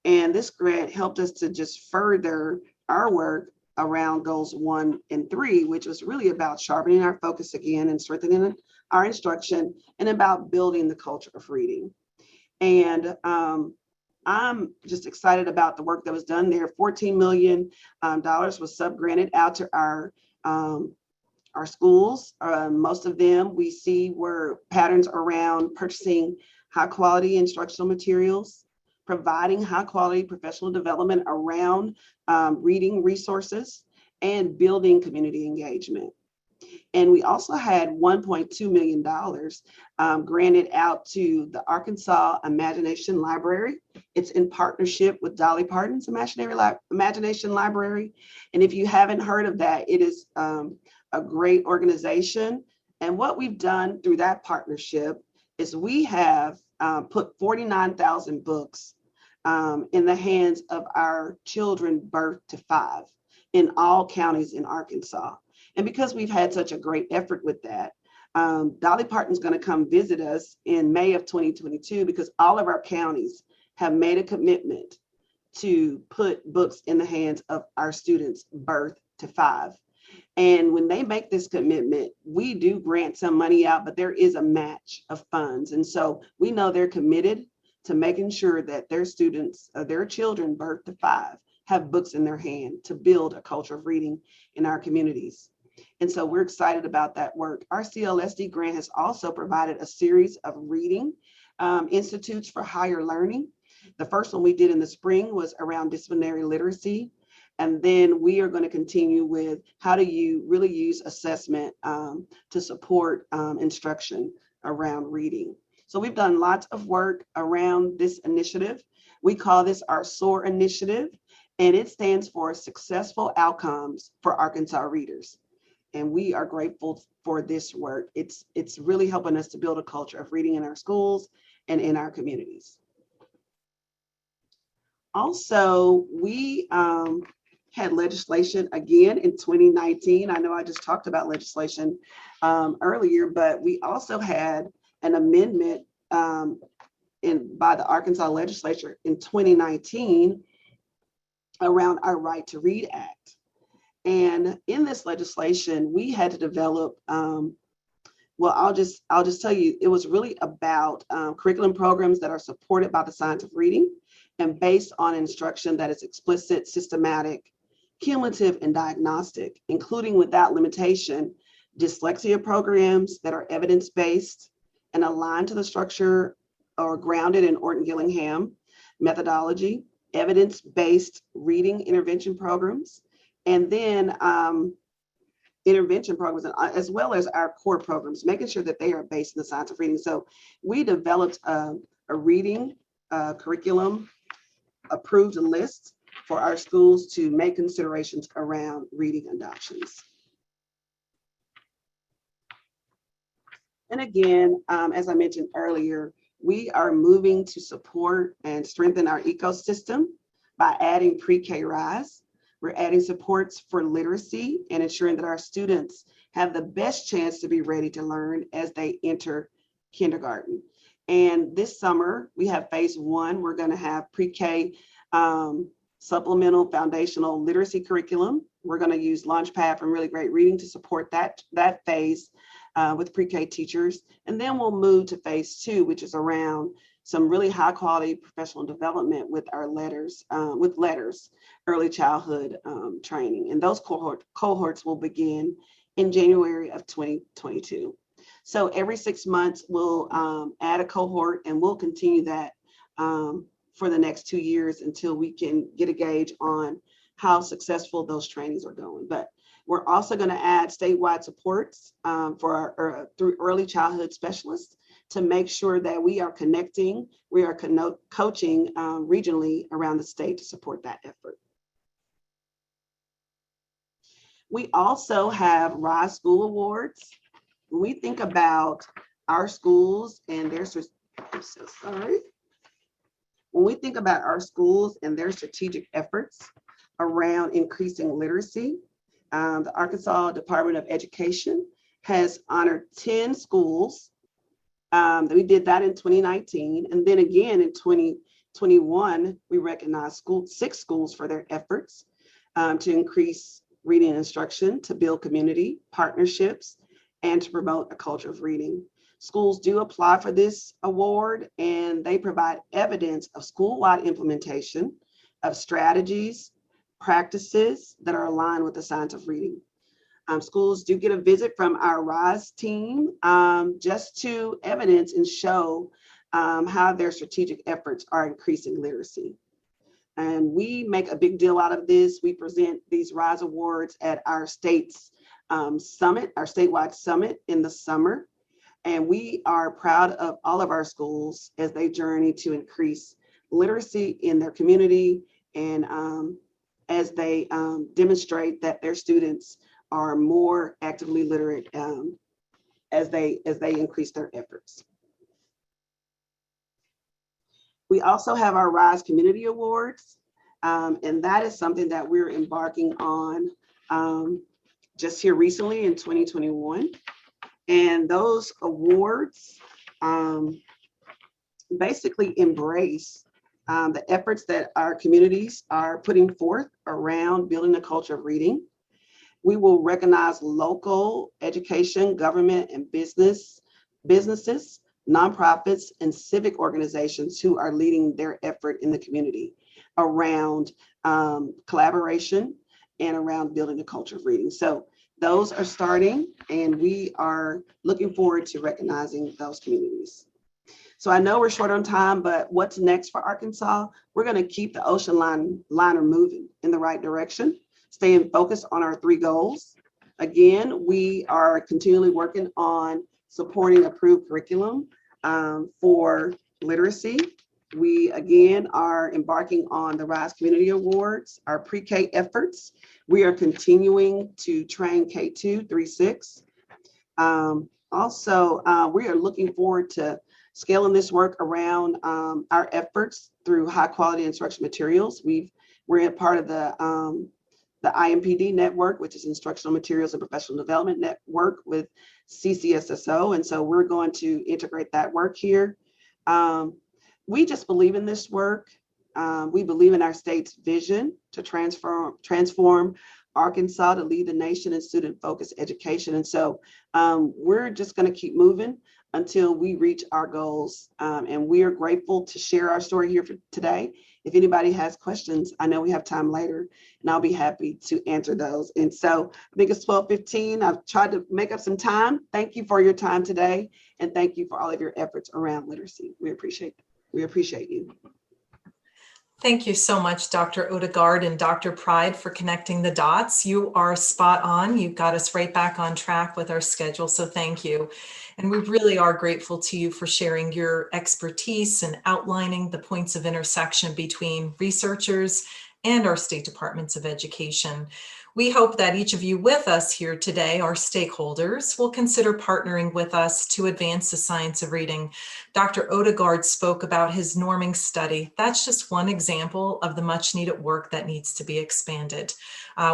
And this grant helped us to just further our work around goals 1 and 3, which was really about sharpening our focus again and strengthening our instruction and about building the culture of reading. And I'm just excited about the work that was done there. $14 million was sub-granted out to our schools. Most of them we see were patterns around purchasing high quality instructional materials, providing high quality professional development around reading resources, and building community engagement. And we also had $1.2 million granted out to the Arkansas Imagination Library. It's in partnership with Dolly Parton's Imagination Library. And if you haven't heard of that, it is a great organization. And what we've done through that partnership is we have put 49,000 books in the hands of our children birth to 5 in all counties in Arkansas. And because we've had such a great effort with that, Dolly Parton's going to come visit us in May of 2022 because all of our counties have made a commitment to put books in the hands of our students birth to 5. And when they make this commitment, we do grant some money out, but there is a match of funds. And so we know they're committed to making sure that their students, their children birth to 5, have books in their hand to build a culture of reading in our communities. And so we're excited about that work. Our CLSD grant has also provided a series of reading institutes for higher learning. The first one we did in the spring was around disciplinary literacy. And then we are going to continue with how do you really use assessment to support instruction around reading. So we've done lots of work around this initiative. We call this our SOAR initiative, and it stands for Successful Outcomes for Arkansas Readers. And we are grateful for this work. It's really helping us to build a culture of reading in our schools and in our communities. Also, we had legislation again in 2019. I know I just talked about legislation earlier, but we also had an amendment by the Arkansas legislature in 2019 around our Right to Read Act. And in this legislation, we had to develop, well, I'll just tell you, it was really about curriculum programs that are supported by the science of reading and based on instruction that is explicit, systematic, cumulative, and diagnostic, including without limitation, dyslexia programs that are evidence-based and aligned to the structure or grounded in Orton-Gillingham methodology, evidence-based reading intervention programs, and then intervention programs, as well as our core programs, making sure that they are based in the science of reading. So we developed a reading curriculum approved list for our schools to make considerations around reading adoptions. And again, as I mentioned earlier, we are moving to support and strengthen our ecosystem by adding pre-K RISE. We're adding supports for literacy and ensuring that our students have the best chance to be ready to learn as they enter kindergarten. And this summer, we have phase one. We're going to have pre-K supplemental foundational literacy curriculum. We're going to use Launchpad from Really Great Reading to support that phase with pre-K teachers. And then we'll move to phase two, which is around some really high quality professional development with our letters, early childhood training. And those cohorts will begin in January of 2022. So every 6 months, we'll add a cohort, and we'll continue that for the next 2 years until we can get a gauge on how successful those trainings are going. But we're also going to add statewide supports through early childhood specialists to make sure that we are connecting, we are coaching regionally around the state to support that effort. We also have RISE School Awards. When we think about our schools and their, When we think about our schools and their strategic efforts around increasing literacy, the Arkansas Department of Education has honored 10 schools. We did that in 2019. And then again in 2021, we recognized 6 schools for their efforts to increase reading instruction, to build community partnerships, and to promote a culture of reading. Schools do apply for this award, and they provide evidence of school-wide implementation of strategies, practices that are aligned with the science of reading. Schools do get a visit from our RISE team just to evidence and show how their strategic efforts are increasing literacy. And we make a big deal out of this. We present these RISE awards at our state's summit, our statewide summit in the summer. And we are proud of all of our schools as they journey to increase literacy in their community, and as they demonstrate that their students are more actively literate as they increase their efforts. We also have our RISE Community Awards, and that is something that we're embarking on just here recently in 2021. And those awards basically embrace the efforts that our communities are putting forth around building a culture of reading. We will recognize local education, government, and businesses, nonprofits, and civic organizations who are leading their effort in the community around collaboration and around building a culture of reading. So those are starting, and we are looking forward to recognizing those communities. So I know we're short on time, but what's next for Arkansas? We're going to keep the ocean liner moving in the right direction, staying focused on our 3 goals. Again, we are continually working on supporting approved curriculum for literacy. We, again, are embarking on the RISE Community Awards, our pre-K efforts. We are continuing to train K2 through 6. Also, we are looking forward to scaling this work around our efforts through high quality instruction materials. We're a part of the IMPD network, which is Instructional Materials and Professional Development Network with CCSSO. And so we're going to integrate that work here. We just believe in this work. We believe in our state's vision to transform Arkansas to lead the nation in student-focused education. And so we're just going to keep moving until we reach our goals. And we are grateful to share our story here for today. If anybody has questions, I know we have time later, and I'll be happy to answer those. And so I think it's 12:15. I've tried to make up some time. Thank you for your time today, and thank you for all of your efforts around literacy. We appreciate you. Thank you so much, Dr. Odegard and Dr. Pride, for connecting the dots. You are spot on. You got us right back on track with our schedule, so thank you. And we really are grateful to you for sharing your expertise and outlining the points of intersection between researchers and our state departments of education. We hope that each of you with us here today, our stakeholders, will consider partnering with us to advance the science of reading. Dr. Odegard spoke about his norming study. That's just one example of the much needed work that needs to be expanded.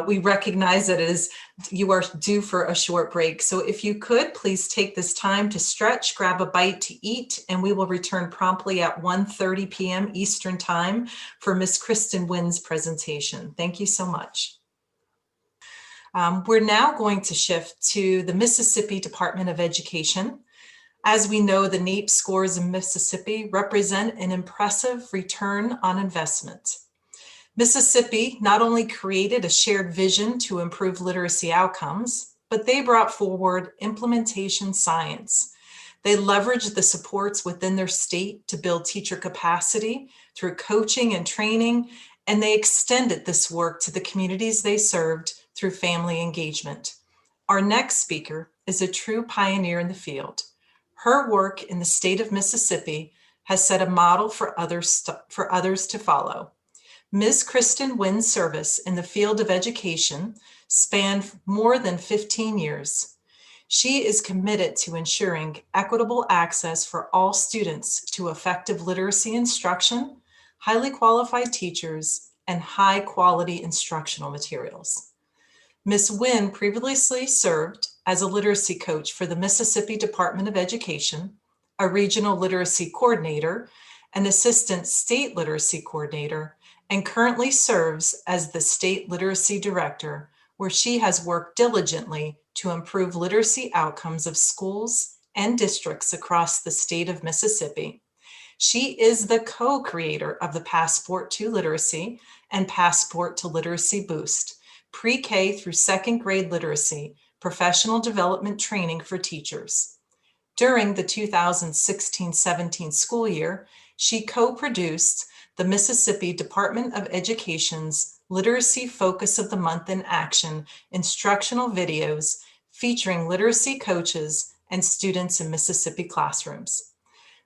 We recognize that you are due for a short break. So if you could, please take this time to stretch, grab a bite to eat, and we will return promptly at 1:30 p.m. Eastern Time for Ms. Kristen Wynn's presentation. Thank you so much. We're now going to shift to the Mississippi Department of Education. As we know, the NAEP scores in Mississippi represent an impressive return on investment. Mississippi not only created a shared vision to improve literacy outcomes, but they brought forward implementation science. They leveraged the supports within their state to build teacher capacity through coaching and training, and they extended this work to the communities they served through family engagement. Our next speaker is a true pioneer in the field. Her work in the state of Mississippi has set a model for others to follow. Ms. Kristen Wynn's service in the field of education spanned more than 15 years. She is committed to ensuring equitable access for all students to effective literacy instruction, highly qualified teachers, and high quality instructional materials. Ms. Wynn previously served as a literacy coach for the Mississippi Department of Education, a regional literacy coordinator, an assistant state literacy coordinator, and currently serves as the state literacy director, where she has worked diligently to improve literacy outcomes of schools and districts across the state of Mississippi. She is the co-creator of the Passport to Literacy and Passport to Literacy Boost, pre-K through second grade literacy, professional development training for teachers. During the 2016-17 school year, she co-produced the Mississippi Department of Education's Literacy Focus of the Month in Action instructional videos featuring literacy coaches and students in Mississippi classrooms.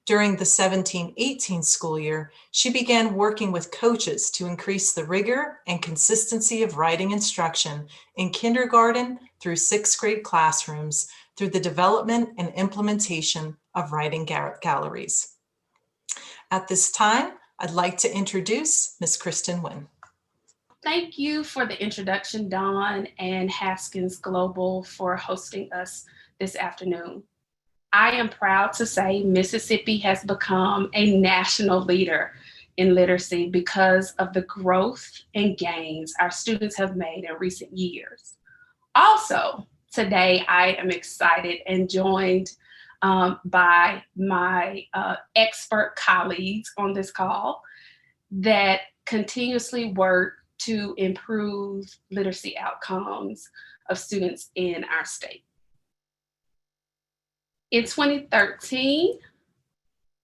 During the 17-18 school year, she began working with coaches to increase the rigor and consistency of writing instruction in kindergarten through sixth grade classrooms through the development and implementation of writing galleries. At this time, I'd like to introduce Ms. Kristen Wynn. Thank you for the introduction, Dawn, and Haskins Global for hosting us this afternoon. I am proud to say Mississippi has become a national leader in literacy because of the growth and gains our students have made in recent years. Also, today I am excited and joined by my expert colleagues on this call that continuously work to improve literacy outcomes of students in our state. In 2013,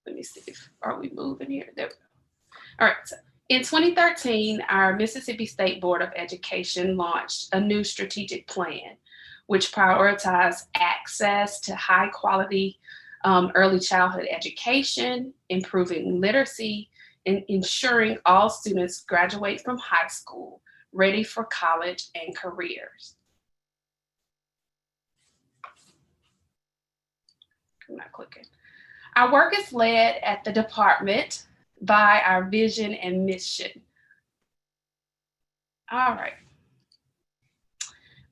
let me see if, are we moving here? There we go. All right, so in 2013, our Mississippi State Board of Education launched a new strategic plan, which prioritized access to high quality early childhood education, improving literacy, and ensuring all students graduate from high school ready for college and careers. I'm not clicking. Our work is led at the department by our vision and mission. All right.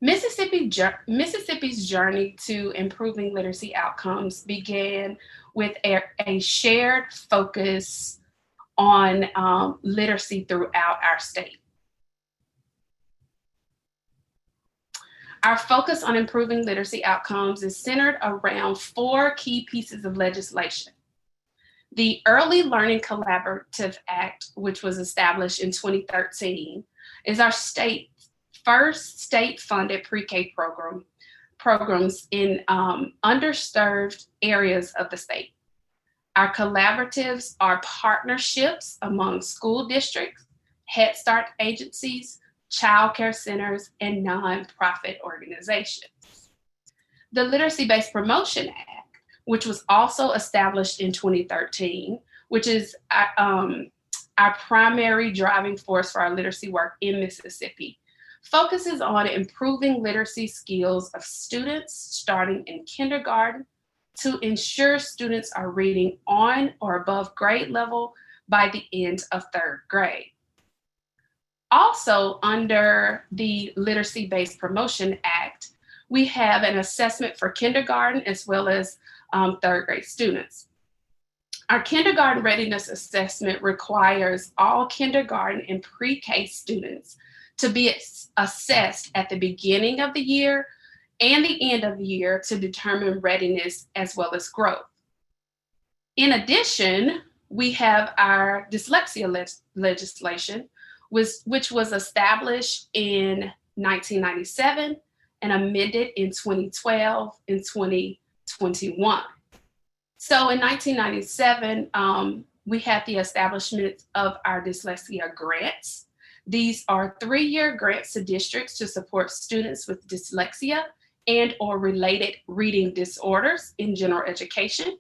Mississippi's journey to improving literacy outcomes began with a shared focus on literacy throughout our state. Our focus on improving literacy outcomes is centered around 4 key pieces of legislation. The Early Learning Collaborative Act, which was established in 2013, is our state's first state-funded pre-K programs in underserved areas of the state. Our collaboratives are partnerships among school districts, Head Start agencies, child care centers, and nonprofit organizations. The Literacy-Based Promotion Act, which was also established in 2013, which is our primary driving force for our literacy work in Mississippi, focuses on improving literacy skills of students starting in kindergarten to ensure students are reading on or above grade level by the end of 3rd grade. Also, under the Literacy-Based Promotion Act, we have an assessment for kindergarten as well as 3rd grade students. Our kindergarten readiness assessment requires all kindergarten and pre-K students to be assessed at the beginning of the year and the end of the year to determine readiness as well as growth. In addition, we have our dyslexia legislation, which was established in 1997 and amended in 2012 and 2021. So in 1997, we had the establishment of our dyslexia grants. These are 3-year grants to districts to support students with dyslexia and or related reading disorders in general education.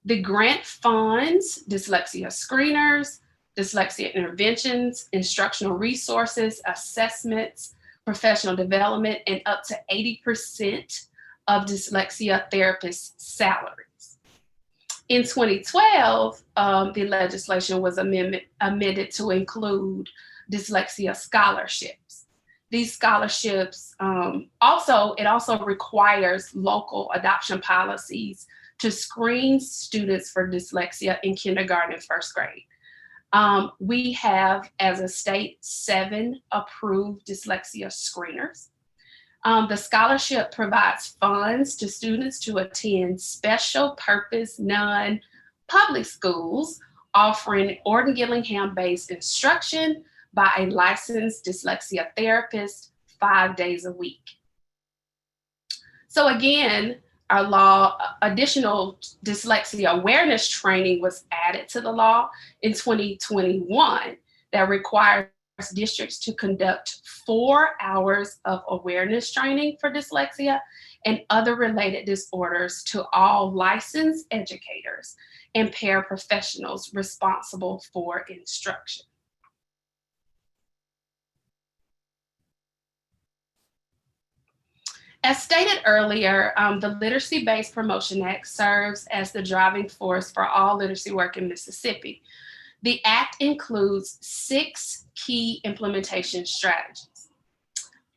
The grant funds dyslexia screeners, dyslexia interventions, instructional resources, assessments, professional development, and up to 80% of dyslexia therapists' salaries. In 2012, the legislation was amended to include dyslexia scholarships. These scholarships also requires local adoption policies to screen students for dyslexia in kindergarten and 1st grade. We have, as a state, 7 approved dyslexia screeners. The scholarship provides funds to students to attend special purpose non-public schools offering Orton-Gillingham-based instruction by a licensed dyslexia therapist 5 days a week. So again, additional dyslexia awareness training was added to the law in 2021 that requires districts to conduct 4 hours of awareness training for dyslexia and other related disorders to all licensed educators and paraprofessionals responsible for instruction. As stated earlier, the Literacy-Based Promotion Act serves as the driving force for all literacy work in Mississippi. The Act includes 6 key implementation strategies.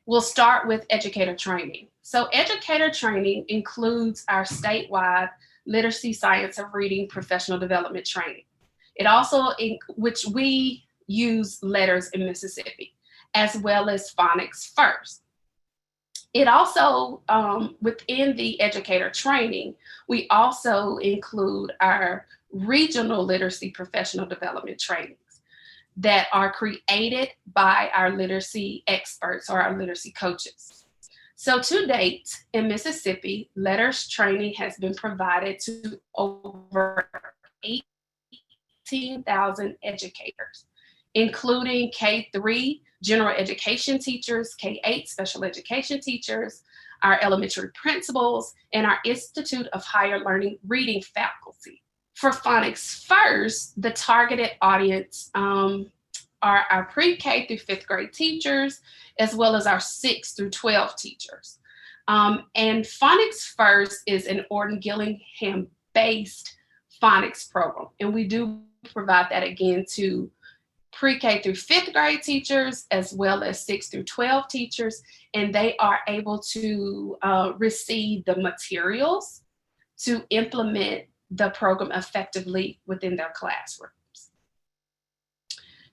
We'll start with educator training. So educator training includes our statewide literacy science of reading professional development training. It also, which we use letters in Mississippi, as well as phonics first. It also, within the educator training, we also include our regional literacy professional development trainings that are created by our literacy experts or our literacy coaches. So to date, in Mississippi, letters training has been provided to over 18,000 educators, including K-3 general education teachers, K-8 special education teachers, our elementary principals, and our Institute of Higher Learning reading faculty. For Phonics First, the targeted audience are our pre-K through 5th grade teachers, as well as our 6 through 12 teachers. And Phonics First is an Orton-Gillingham-based phonics program, and we do provide that again to pre-K through 5th grade teachers, as well as 6 through 12 teachers, and they are able to receive the materials to implement the program effectively within their classrooms.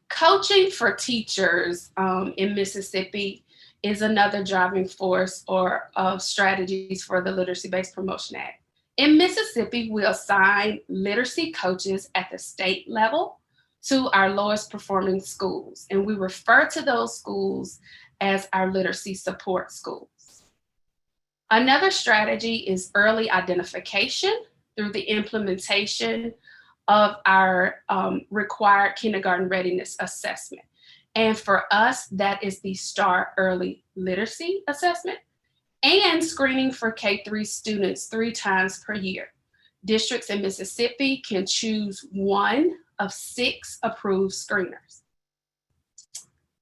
Coaching for teachers in Mississippi is another driving force or of strategies for the Literacy-Based Promotion Act. In Mississippi, we assign literacy coaches at the state level to our lowest performing schools, and we refer to those schools as our literacy support schools. Another strategy is early identification through the implementation of our required kindergarten readiness assessment. And for us, that is the STAR Early Literacy Assessment and screening for K-3 students 3 times per year. Districts in Mississippi can choose one of 6 approved screeners.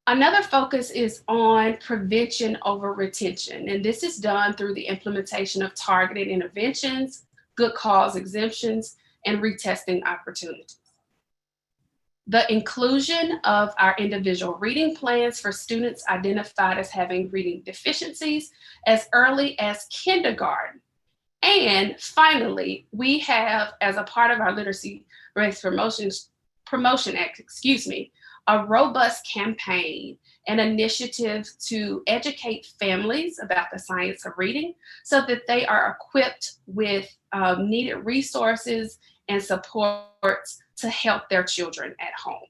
Another focus is on prevention over retention, and this is done through the implementation of targeted interventions, good cause exemptions, and retesting opportunities. The inclusion of our individual reading plans for students identified as having reading deficiencies as early as kindergarten. And finally, we have, as a part of our Literacy-Based Promotion Act, a robust campaign and initiative to educate families about the science of reading so that they are equipped with needed resources and supports to help their children at home.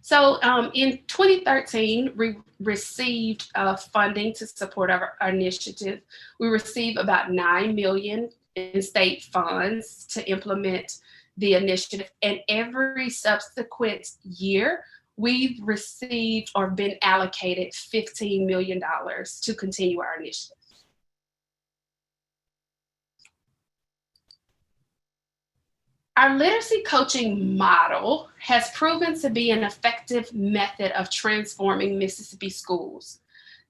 So in 2013, we received funding to support our initiative. We received about $9 million in state funds to implement the initiative, and every subsequent year, we've received or been allocated $15 million to continue our initiative. Our literacy coaching model has proven to be an effective method of transforming Mississippi schools.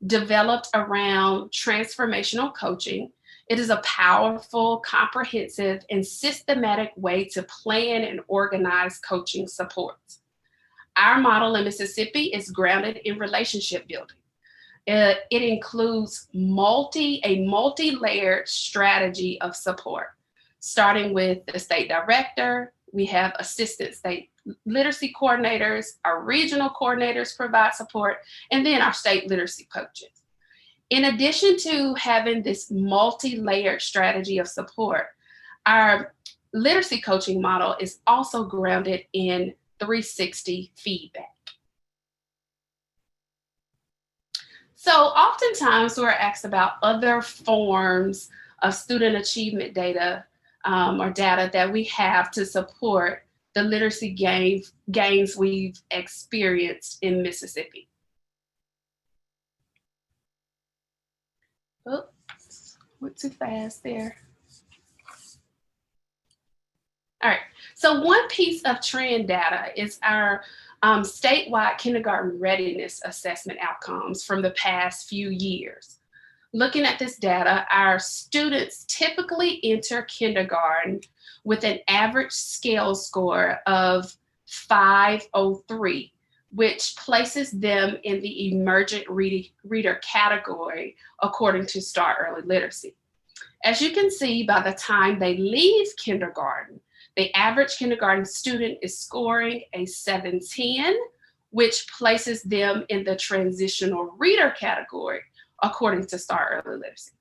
Developed around transformational coaching, it is a powerful, comprehensive, and systematic way to plan and organize coaching support. Our model in Mississippi is grounded in relationship building. It includes a multi-layered strategy of support. Starting with the state director, we have assistant state literacy coordinators, our regional coordinators provide support, and then our state literacy coaches. In addition to having this multi-layered strategy of support, our literacy coaching model is also grounded in 360 feedback. So oftentimes we're asked about other forms of student achievement data or data that we have to support the literacy gains we've experienced in Mississippi. Oops, went too fast there. All right, so one piece of trend data is our statewide kindergarten readiness assessment outcomes from the past few years. Looking at this data, our students typically enter kindergarten with an average scale score of 503, which places them in the emergent reader category according to STAR Early Literacy. As you can see, by the time they leave kindergarten, the average kindergarten student is scoring a 710, which places them in the transitional reader category according to STAR Early Literacy.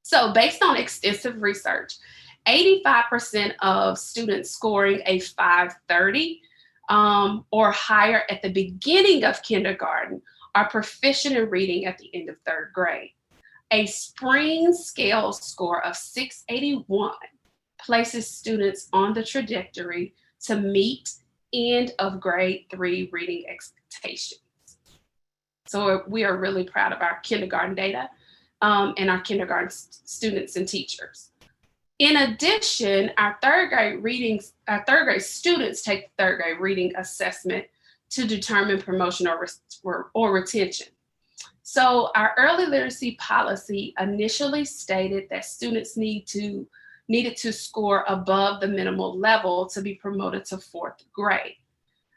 So based on extensive research, 85% of students scoring a 530 or higher at the beginning of kindergarten are proficient in reading at the end of 3rd grade. A spring scale score of 681 places students on the trajectory to meet end of grade 3 reading expectations. So we are really proud of our kindergarten data and our kindergarten students and teachers. In addition, our third grade students take the third grade reading assessment to determine promotion or retention. So our early literacy policy initially stated that students needed to score above the minimal level to be promoted to 4th grade.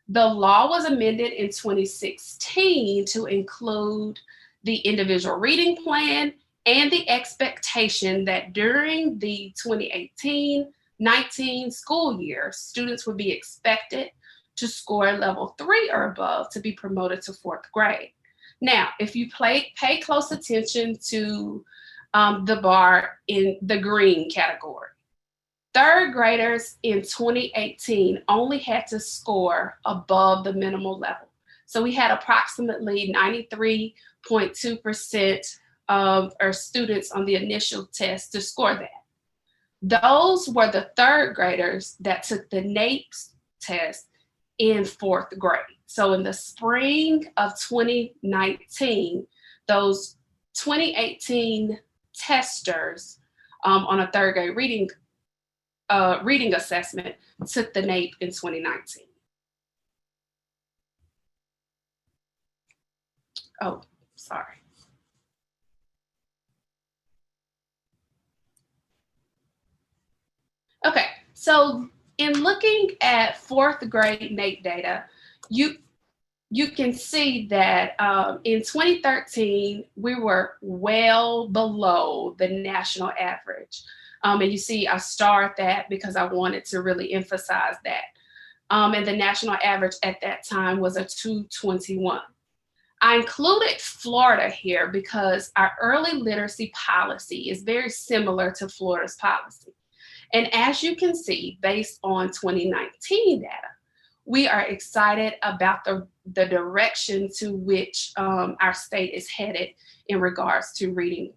The law was amended in 2016 to include the individual reading plan and the expectation that during the 2018-19 school year, students would be expected to score level 3 or above to be promoted to 4th grade. Now, if you pay close attention to the bar in the green category, third graders in 2018 only had to score above the minimal level. So we had approximately 93.2% of our students on the initial test to score that. Those were the third graders that took the NAEPS test in 4th grade. So in the spring of 2019, those 2018 testers on a third grade reading assessment took the NAEP in 2019. Oh, sorry. Okay, so in looking at 4th grade NAEP data, you can see that in 2013, we were well below the national average. And you see I star that because I wanted to really emphasize that. And the national average at that time was a 221. I included Florida here because our early literacy policy is very similar to Florida's policy. And as you can see, based on 2019 data, we are excited about the direction to which our state is headed in regards to reading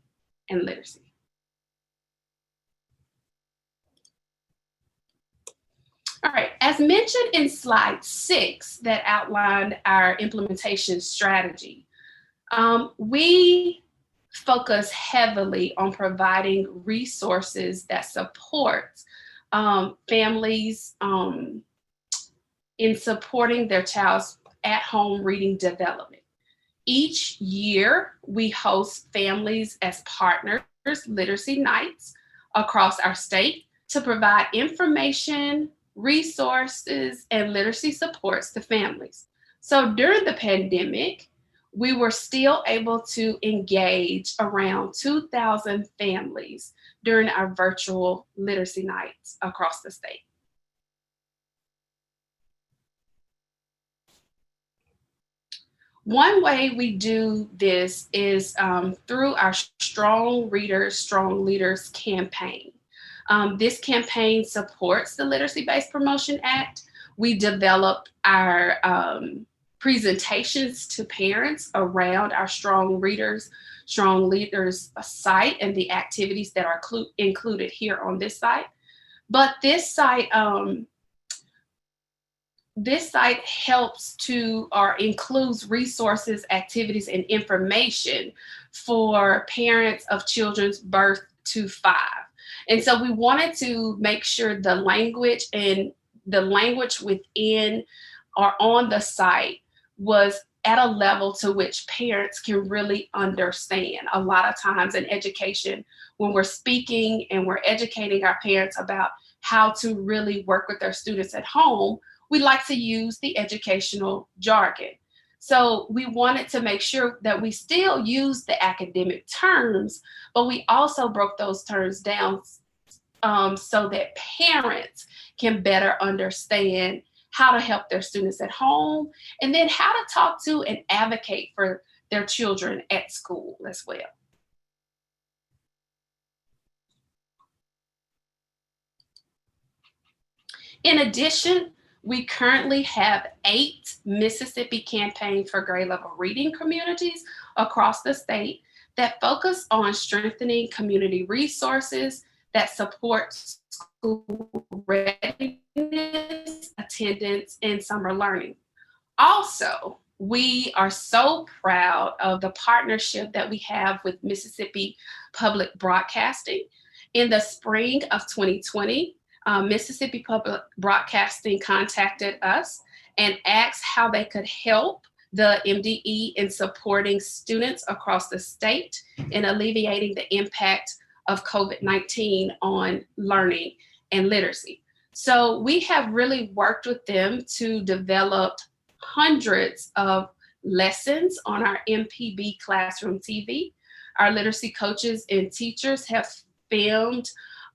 and literacy. All right, as mentioned in slide 6 that outlined our implementation strategy, we focus heavily on providing resources that support families in supporting their child's at-home reading development. Each year, we host families as partners literacy nights across our state to provide information, resources, and literacy supports to families. So during the pandemic, we were still able to engage around 2,000 families during our virtual literacy nights across the state. One way we do this is through our Strong Readers, Strong Leaders campaign. This campaign supports the Literacy-Based Promotion Act. We developed our presentations to parents around our Strong Readers, Strong Leaders site and the activities that are included here on this site. But this site helps to or includes resources, activities, and information for parents of children's birth to 5. And so we wanted to make sure the language within or on the site was at a level to which parents can really understand. A lot of times in education, when we're speaking and we're educating our parents about how to really work with their students at home, we like to use the educational jargon. So we wanted to make sure that we still use the academic terms, but we also broke those terms down so that parents can better understand how to help their students at home, and then how to talk to and advocate for their children at school as well. In addition, we currently have 8 Mississippi campaigns for grade level reading communities across the state that focus on strengthening community resources that support school readiness, attendance, and summer learning. Also, we are so proud of the partnership that we have with Mississippi Public Broadcasting. In the spring of 2020, Mississippi Public Broadcasting contacted us and asked how they could help the MDE in supporting students across the state in alleviating the impact of COVID-19 on learning and literacy. So we have really worked with them to develop hundreds of lessons on our MPB Classroom TV. Our literacy coaches and teachers have filmed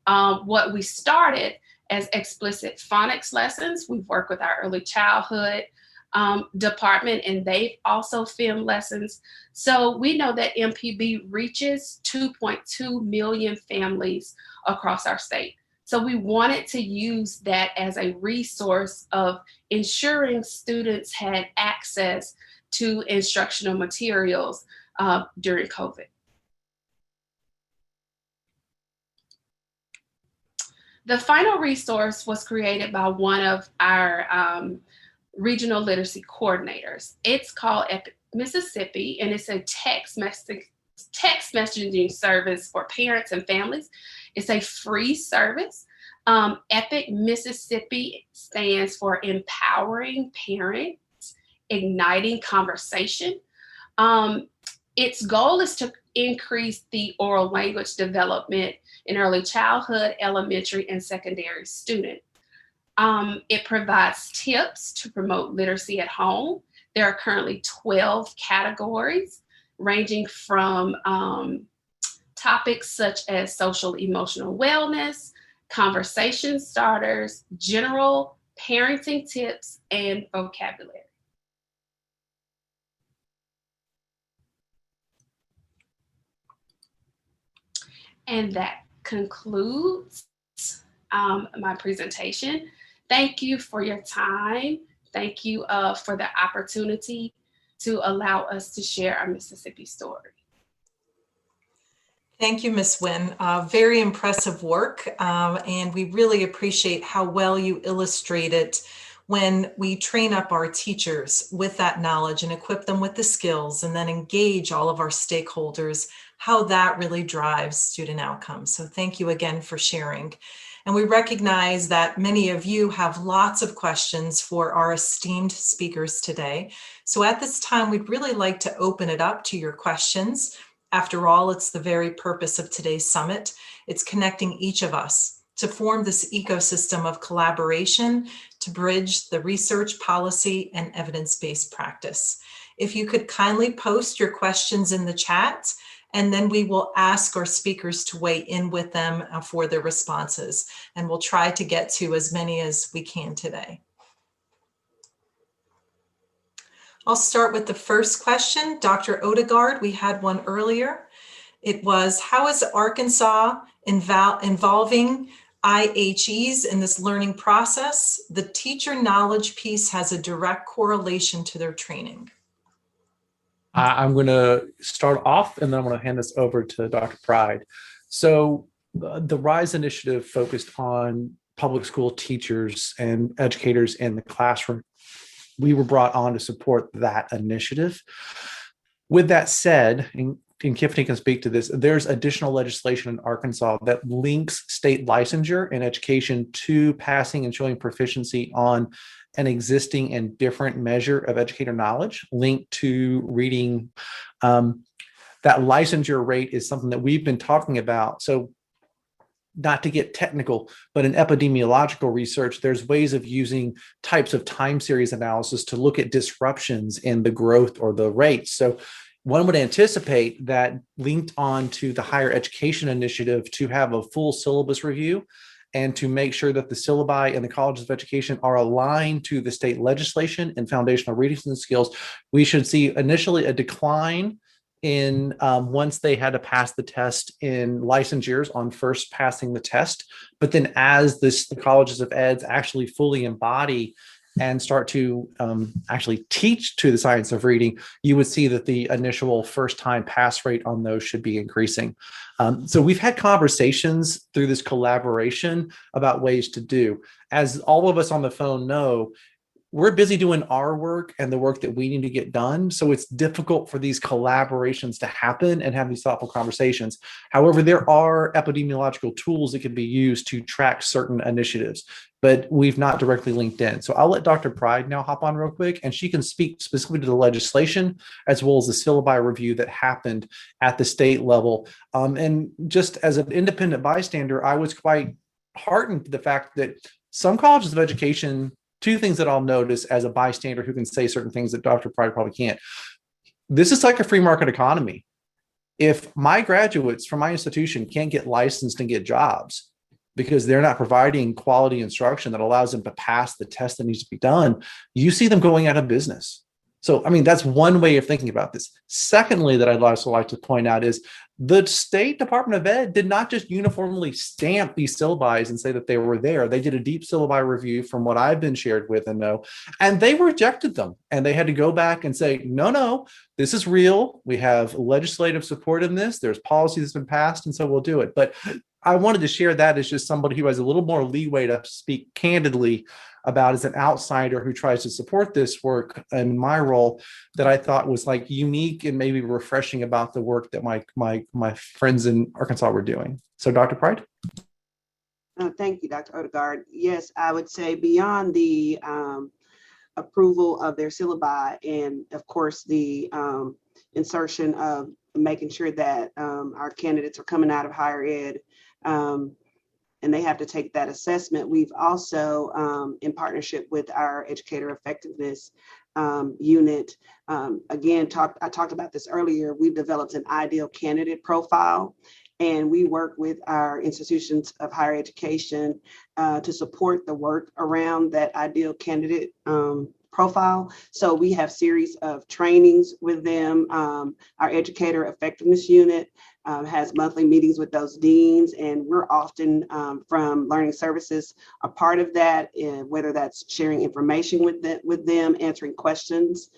what we started as explicit phonics lessons. We've worked with our early childhood department, and they've also filmed lessons. So we know that MPB reaches 2.2 million families across our state. So we wanted to use that as a resource of ensuring students had access to instructional materials during COVID. The final resource was created by one of our regional literacy coordinators. It's called Epic Mississippi, and it's a text messaging service for parents and families. It's a free service. Epic Mississippi stands for Empowering Parents, Igniting Conversation. Its goal is to increase the oral language development in early childhood, elementary, and secondary students. It provides tips to promote literacy at home. There are currently 12 categories, ranging from topics such as social emotional wellness, conversation starters, general parenting tips, and vocabulary. And that concludes my presentation. Thank you for your time. Thank you for the opportunity to allow us to share our Mississippi story. Thank you, Ms. Wynn. Very impressive work, and we really appreciate how well you illustrate it when we train up our teachers with that knowledge and equip them with the skills and then engage all of our stakeholders, how that really drives student outcomes. So thank you again for sharing. And we recognize that many of you have lots of questions for our esteemed speakers today. So at this time, we'd really like to open it up to your questions. After all, it's the very purpose of today's summit. It's connecting each of us to form this ecosystem of collaboration to bridge the research, policy, and evidence-based practice. If you could kindly post your questions in the chat, and then we will ask our speakers to weigh in with them for their responses. And we'll try to get to as many as we can today. I'll start with the first question. Dr. Odegard, we had one earlier. It was, how is Arkansas involving IHEs in this learning process? The teacher knowledge piece has a direct correlation to their training. I'm going to start off, and then I'm going to hand this over to Dr. Pride. So the RISE initiative focused on public school teachers and educators in the classroom. We were brought on to support that initiative. With that said, and Kiffany can speak to this, there's additional legislation in Arkansas that links state licensure and education to passing and showing proficiency on an existing and different measure of educator knowledge linked to reading. That licensure rate is something that we've been talking about. So not to get technical, but in epidemiological research, there's ways of using types of time series analysis to look at disruptions in the growth or the rates. So one would anticipate that linked on to the higher education initiative to have a full syllabus review and to make sure that the syllabi in the colleges of education are aligned to the state legislation and foundational reading and skills. We should see initially a decline in once they had to pass the test in licensures on first passing the test. But then as the colleges of eds actually fully embody and start to actually teach to the science of reading, you would see that the initial first-time pass rate on those should be increasing. So we've had conversations through this collaboration about ways to do. As all of us on the phone know, we're busy doing our work and the work that we need to get done. So it's difficult for these collaborations to happen and have these thoughtful conversations. However, there are epidemiological tools that can be used to track certain initiatives, but we've not directly linked in. So I'll let Dr. Pride now hop on real quick, and she can speak specifically to the legislation as well as the syllabi review that happened at the state level. And just as an independent bystander, I was quite heartened to the fact that some colleges of education, two things that I'll notice as a bystander who can say certain things that Dr. Pride probably can't. This is like a free market economy. If my graduates from my institution can't get licensed and get jobs because they're not providing quality instruction that allows them to pass the test that needs to be done, you see them going out of business. So, I mean, that's one way of thinking about this. Secondly, that I'd also like to point out is the State Department of Ed did not just uniformly stamp these syllabi and say that they were there. They did a deep syllabi review from what I've been shared with and know, and they rejected them. And they had to go back and say, no, this is real. We have legislative support in this. There's policy that's been passed, and so we'll do it. But I wanted to share that as just somebody who has a little more leeway to speak candidly about as an outsider who tries to support this work in my role, that I thought was like unique and maybe refreshing about the work that my friends in Arkansas were doing. So Dr. Pride? Thank you, Dr. Odegard. Yes, I would say beyond the approval of their syllabi and of course the insertion of making sure that our candidates are coming out of higher ed and they have to take that assessment. We've also, in partnership with our Educator Effectiveness unit, again, I talked about this earlier, we've developed an ideal candidate profile, and we work with our institutions of higher education to support the work around that ideal candidate profile. So we have series of trainings with them. Our Educator Effectiveness unit has monthly meetings with those deans, and we're often from Learning Services a part of that, whether that's sharing information with them, answering questions,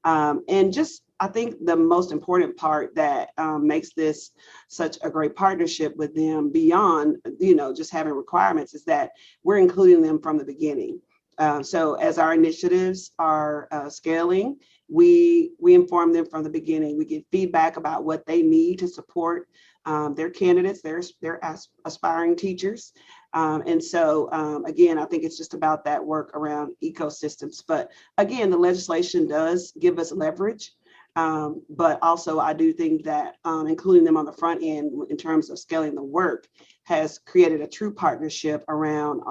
and just I think the most important part that makes this such a great partnership with them beyond just having requirements is that we're including them from the beginning. So as our initiatives are scaling, we inform them from the beginning. We get feedback about what they need to support their candidates, their aspiring teachers. And so, again, I think it's just about that work around ecosystems. But again, the legislation does give us leverage. But also, I do think that including them on the front end in terms of scaling the work has created a true partnership around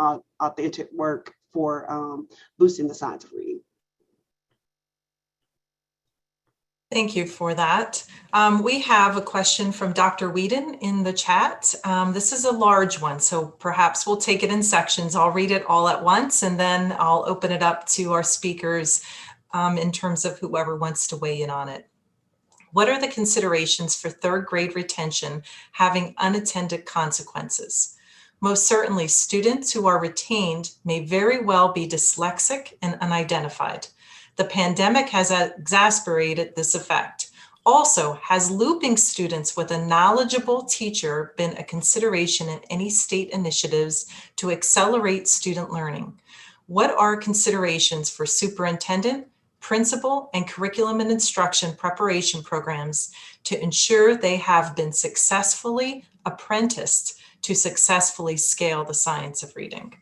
authentic work for boosting the science of reading. Thank you for that. We have a question from Dr. Whedon in the chat. This is a large one, so perhaps we'll take it in sections. I'll read it all at once, and then I'll open it up to our speakers in terms of whoever wants to weigh in on it. What are the considerations for third grade retention having unintended consequences? Most certainly, students who are retained may very well be dyslexic and unidentified. The pandemic has exacerbated this effect. Also, has looping students with a knowledgeable teacher been a consideration in any state initiatives to accelerate student learning? What are considerations for superintendent, principal, and curriculum and instruction preparation programs to ensure they have been successfully apprenticed to successfully scale the science of reading?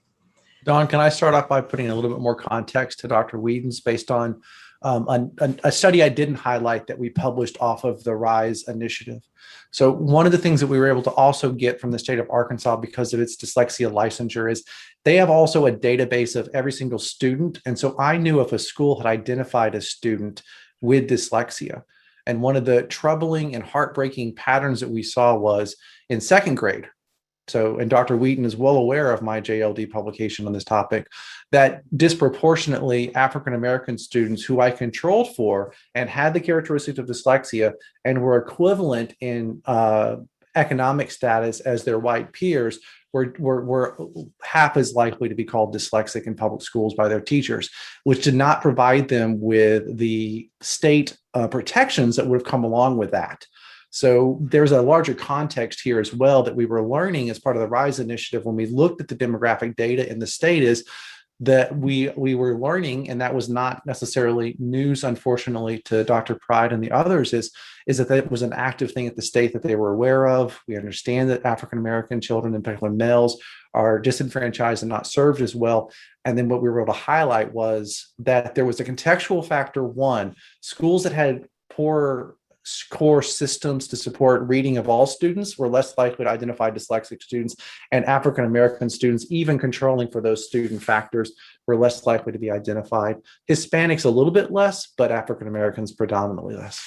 Dawn, can I start off by putting a little bit more context to Dr. Whedon's based on a study I didn't highlight that we published off of the RISE initiative. So one of the things that we were able to also get from the state of Arkansas because of its dyslexia licensure is they have also a database of every single student. And so I knew if a school had identified a student with dyslexia. And one of the troubling and heartbreaking patterns that we saw was in second grade. So, and Dr. Wheaton is well aware of my JLD publication on this topic, that disproportionately African-American students who I controlled for and had the characteristics of dyslexia and were equivalent in economic status as their white peers were half as likely to be called dyslexic in public schools by their teachers, which did not provide them with the state protections that would have come along with that. So there's a larger context here as well that we were learning as part of the RISE initiative when we looked at the demographic data in the state, is that we were learning, and that was not necessarily news, unfortunately, to Dr. Pride and the others, is that it was an active thing at the state that they were aware of. We understand that African-American children, in particular males, are disenfranchised and not served as well. And then what we were able to highlight was that there was a contextual factor. One, schools that had poor core systems to support reading of all students were less likely to identify dyslexic students, and African-American students, even controlling for those student factors, were less likely to be identified. Hispanics a little bit less, but African-Americans predominantly less.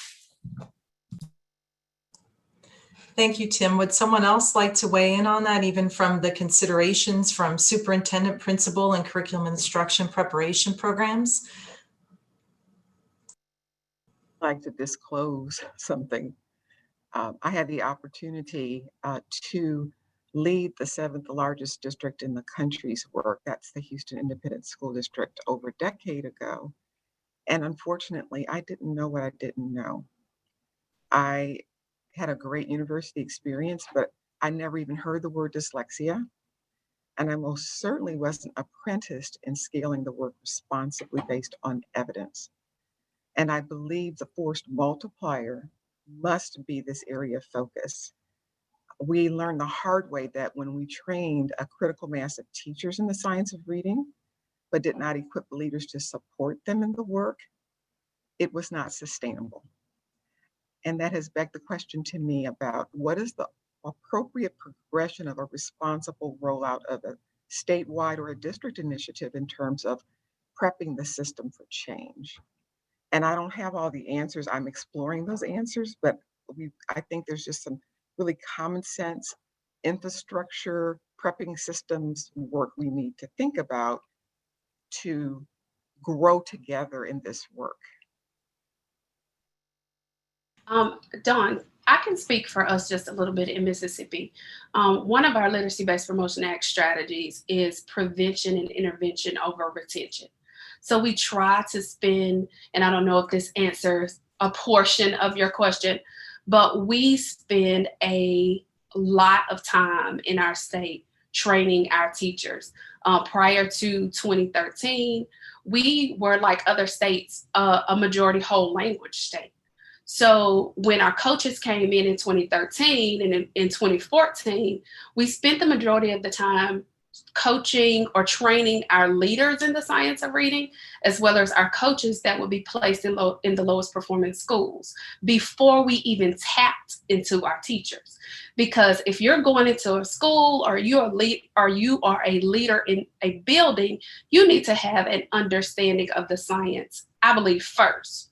Thank you, Tim. Would someone else like to weigh in on that, even from the considerations from superintendent, principal, and curriculum instruction preparation programs? Like to disclose something. I had the opportunity to lead the 7th largest district in the country's work. That's the Houston Independent School District over a decade ago. And unfortunately, I didn't know what I didn't know. I had a great university experience, but I never even heard the word dyslexia. And I most certainly wasn't apprenticed in scaling the work responsibly based on evidence. And I believe the forced multiplier must be this area of focus. We learned the hard way that when we trained a critical mass of teachers in the science of reading, but did not equip leaders to support them in the work, it was not sustainable. And that has begged the question to me about what is the appropriate progression of a responsible rollout of a statewide or a district initiative in terms of prepping the system for change. And I don't have all the answers. I'm exploring those answers, but I think there's just some really common sense infrastructure, prepping systems work we need to think about to grow together in this work. Dawn, I can speak for us just a little bit in Mississippi. One of our Literacy-Based Promotion Act strategies is prevention and intervention over retention. So we try to spend, and I don't know if this answers a portion of your question, but we spend a lot of time in our state training our teachers. Prior to 2013, we were, like other states, a majority whole language state. So when our coaches came in 2013 and in 2014, we spent the majority of the time coaching or training our leaders in the science of reading, as well as our coaches that would be placed in the lowest performing schools before we even tapped into our teachers. Because if you're going into a school or you are a leader in a building, you need to have an understanding of the science, I believe, first.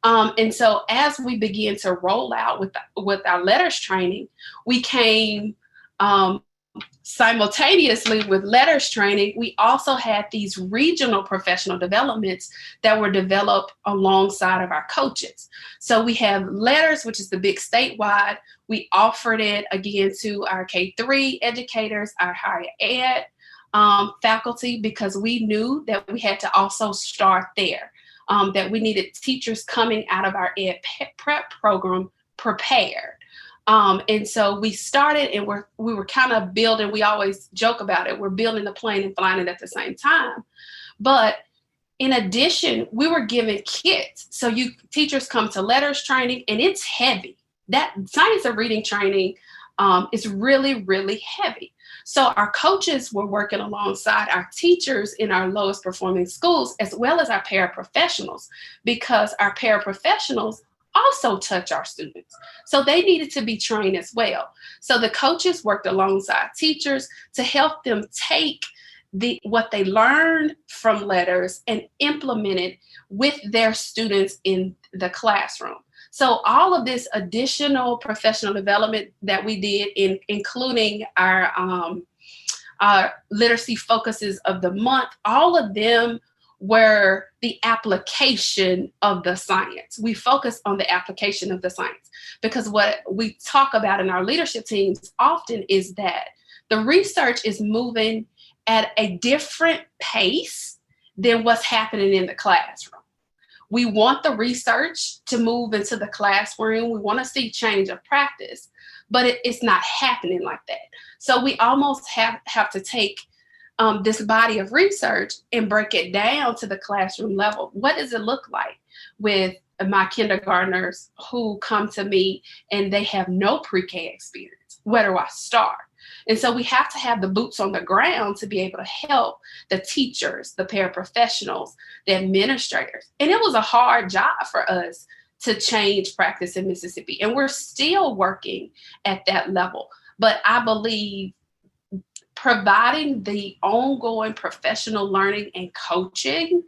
And so as we begin to roll out with our letters training, we came simultaneously with letters training. We also had these regional professional developments that were developed alongside of our coaches. So we have letters, which is the big statewide. We offered it again to our K-3 educators, our higher ed faculty, because we knew that we had to also start there, that we needed teachers coming out of our ed prep program prepared. And so we started, and we were kind of building, we always joke about it, we're building the plane and flying it at the same time. But in addition, we were giving kits. So teachers come to letters training, and it's heavy. That science of reading training is really, really heavy. So our coaches were working alongside our teachers in our lowest performing schools, as well as our paraprofessionals, because our paraprofessionals also touch our students. So they needed to be trained as well. So the coaches worked alongside teachers to help them take what they learned from letters and implement it with their students in the classroom. So all of this additional professional development that we did, including our literacy focuses of the month, all of them were the application of the science. We focus on the application of the science, because what we talk about in our leadership teams often is that The research is moving at a different pace than what's happening in the classroom. We want the research to move into the classroom. We want to see change of practice, but it's not happening like that. So we almost have to take this body of research and break it down to the classroom level. What does it look like with my kindergartners who come to me and they have no pre-K experience? Where do I start? And so we have to have the boots on the ground to be able to help the teachers, the paraprofessionals, the administrators. And it was a hard job for us to change practice in Mississippi. And we're still working at that level. But I believe providing the ongoing professional learning and coaching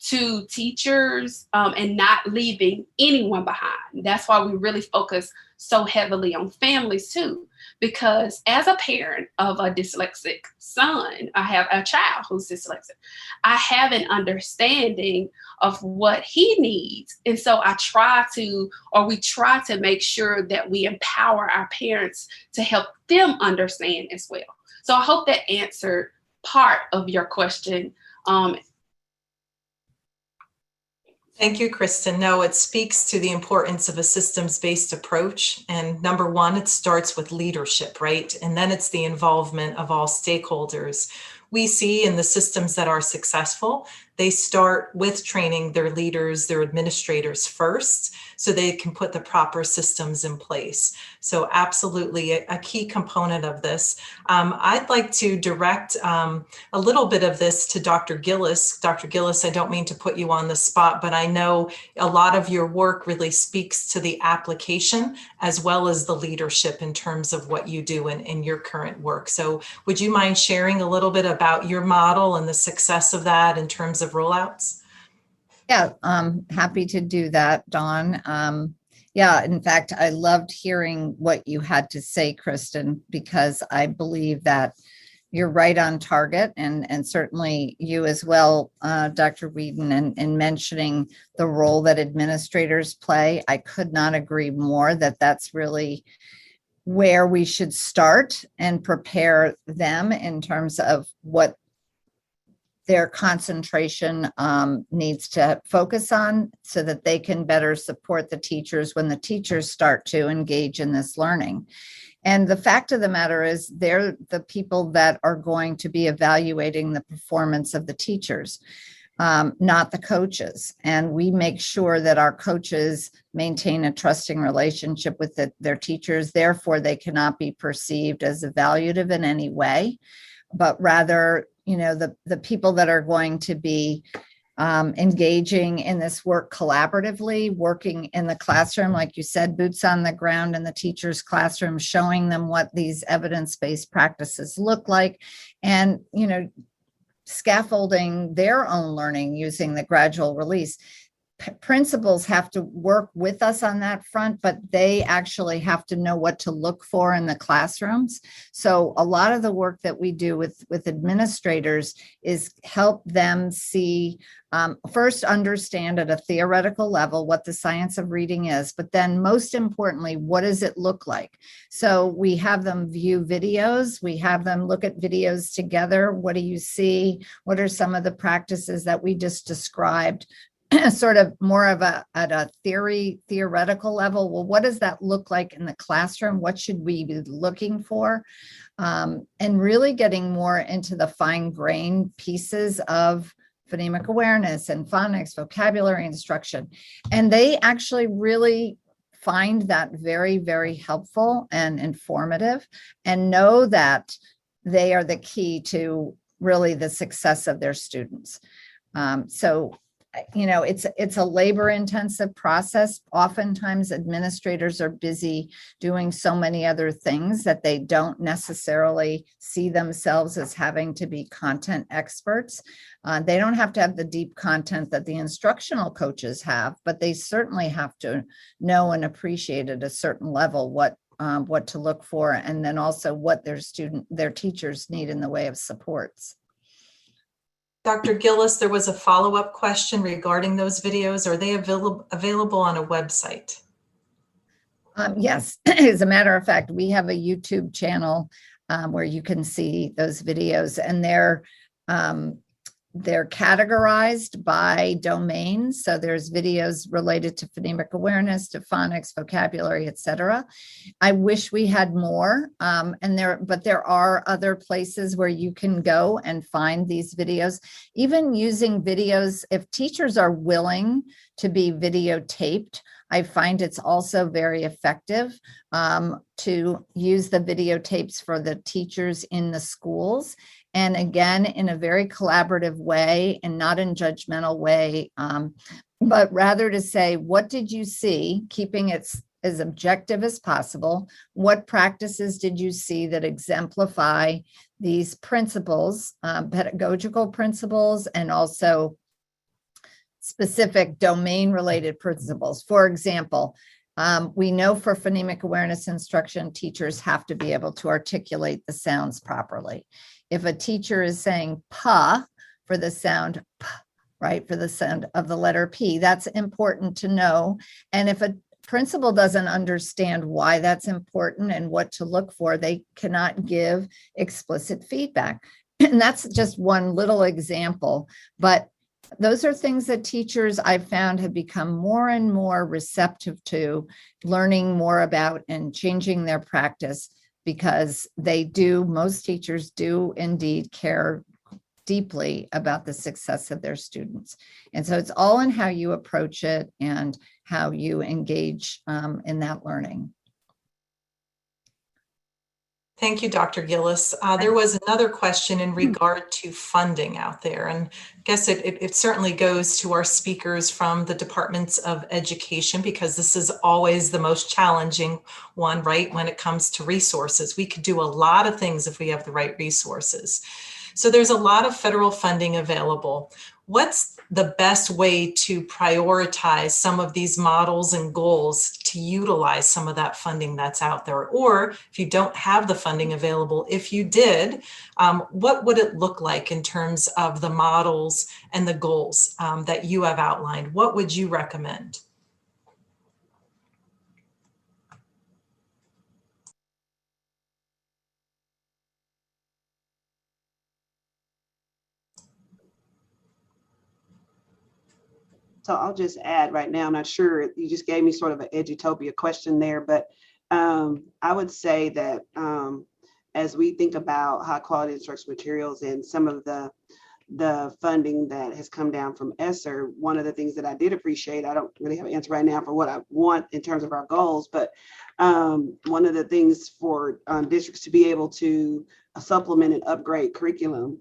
to teachers and not leaving anyone behind. That's why we really focus so heavily on families too, because as a parent of a dyslexic son, I have a child who's dyslexic. I have an understanding of what he needs. And so we try to make sure that we empower our parents to help them understand as well. So I hope that answered part of your question. Thank you, Kristen. No, it speaks to the importance of a systems-based approach. And number one, it starts with leadership, right? And then it's the involvement of all stakeholders. We see in the systems that are successful, they start with training their leaders, their administrators first, so they can put the proper systems in place. So absolutely a key component of this. I'd like to direct a little bit of this to Dr. Gillis. Dr. Gillis, I don't mean to put you on the spot, but I know a lot of your work really speaks to the application as well as the leadership in terms of what you do in your current work. So would you mind sharing a little bit about your model and the success of that in terms of rollouts? Yeah, happy to do that, Dawn. Yeah, in fact, I loved hearing what you had to say, Kristen, because I believe that you're right on target, and certainly you as well, Dr. Whedon, in mentioning the role that administrators play. I could not agree more that that's really where we should start and prepare them in terms of what their concentration needs to focus on so that they can better support the teachers when the teachers start to engage in this learning. And the fact of the matter is they're the people that are going to be evaluating the performance of the teachers, not the coaches. And we make sure that our coaches maintain a trusting relationship with their teachers. Therefore, they cannot be perceived as evaluative in any way, but rather, the people that are going to be engaging in this work collaboratively, working in the classroom, like you said, boots on the ground in the teacher's classroom, showing them what these evidence-based practices look like, and, scaffolding their own learning using the gradual release. Principals have to work with us on that front, but they actually have to know what to look for in the classrooms. So a lot of the work that we do with administrators is help them see, first understand at a theoretical level what the science of reading is, but then most importantly, what does it look like? So we have them view videos, we have them look at videos together. What do you see? What are some of the practices that we just described? Sort of more of at a theoretical level. Well, what does that look like in the classroom? What should we be looking for? And really getting more into the fine-grained pieces of phonemic awareness and phonics, vocabulary instruction. And they actually really find that very, very helpful and informative, and know that they are the key to really the success of their students. It's a labor-intensive process. Oftentimes, administrators are busy doing so many other things that they don't necessarily see themselves as having to be content experts. They don't have to have the deep content that the instructional coaches have, but they certainly have to know and appreciate at a certain level what to look for, and then also what their teachers need in the way of supports. Dr. Gillis, there was a follow-up question regarding those videos. Are they available on a website? Yes, as a matter of fact, we have a YouTube channel where you can see those videos, and they're categorized by domain. So there's videos related to phonemic awareness, to phonics, vocabulary, etc. I wish we had more, but there are other places where you can go and find these videos. Even using videos, if teachers are willing to be videotaped, I find it's also very effective to use the videotapes for the teachers in the schools. And again, in a very collaborative way and not in judgmental way, but rather to say, what did you see, keeping it as objective as possible? What practices did you see that exemplify these principles, pedagogical principles, and also specific domain-related principles? For example, we know for phonemic awareness instruction, teachers have to be able to articulate the sounds properly. If a teacher is saying pa for the sound p, right, for the sound of the letter P, that's important to know. And if a principal doesn't understand why that's important and what to look for, they cannot give explicit feedback. And that's just one little example. But those are things that teachers, I've found, have become more and more receptive to learning more about and changing their practice, because most teachers do indeed care deeply about the success of their students. And so it's all in how you approach it and how you engage in that learning. Thank you, Dr. Gillis. There was another question in regard to funding out there, and I guess it certainly goes to our speakers from the departments of education, because this is always the most challenging one, right, when it comes to resources. We could do a lot of things if we have the right resources. So there's a lot of federal funding available. What's the best way to prioritize some of these models and goals to utilize some of that funding that's out there? Or if you don't have the funding available, if you did, what would it look like in terms of the models and the goals that you have outlined? What would you recommend? So I'll just add right now, I'm not sure, you just gave me sort of an edutopia question there, but I would say that as we think about high quality instructional materials and some of the funding that has come down from ESSER, one of the things that I did appreciate, I don't really have an answer right now for what I want in terms of our goals, but one of the things for districts to be able to supplement and upgrade curriculum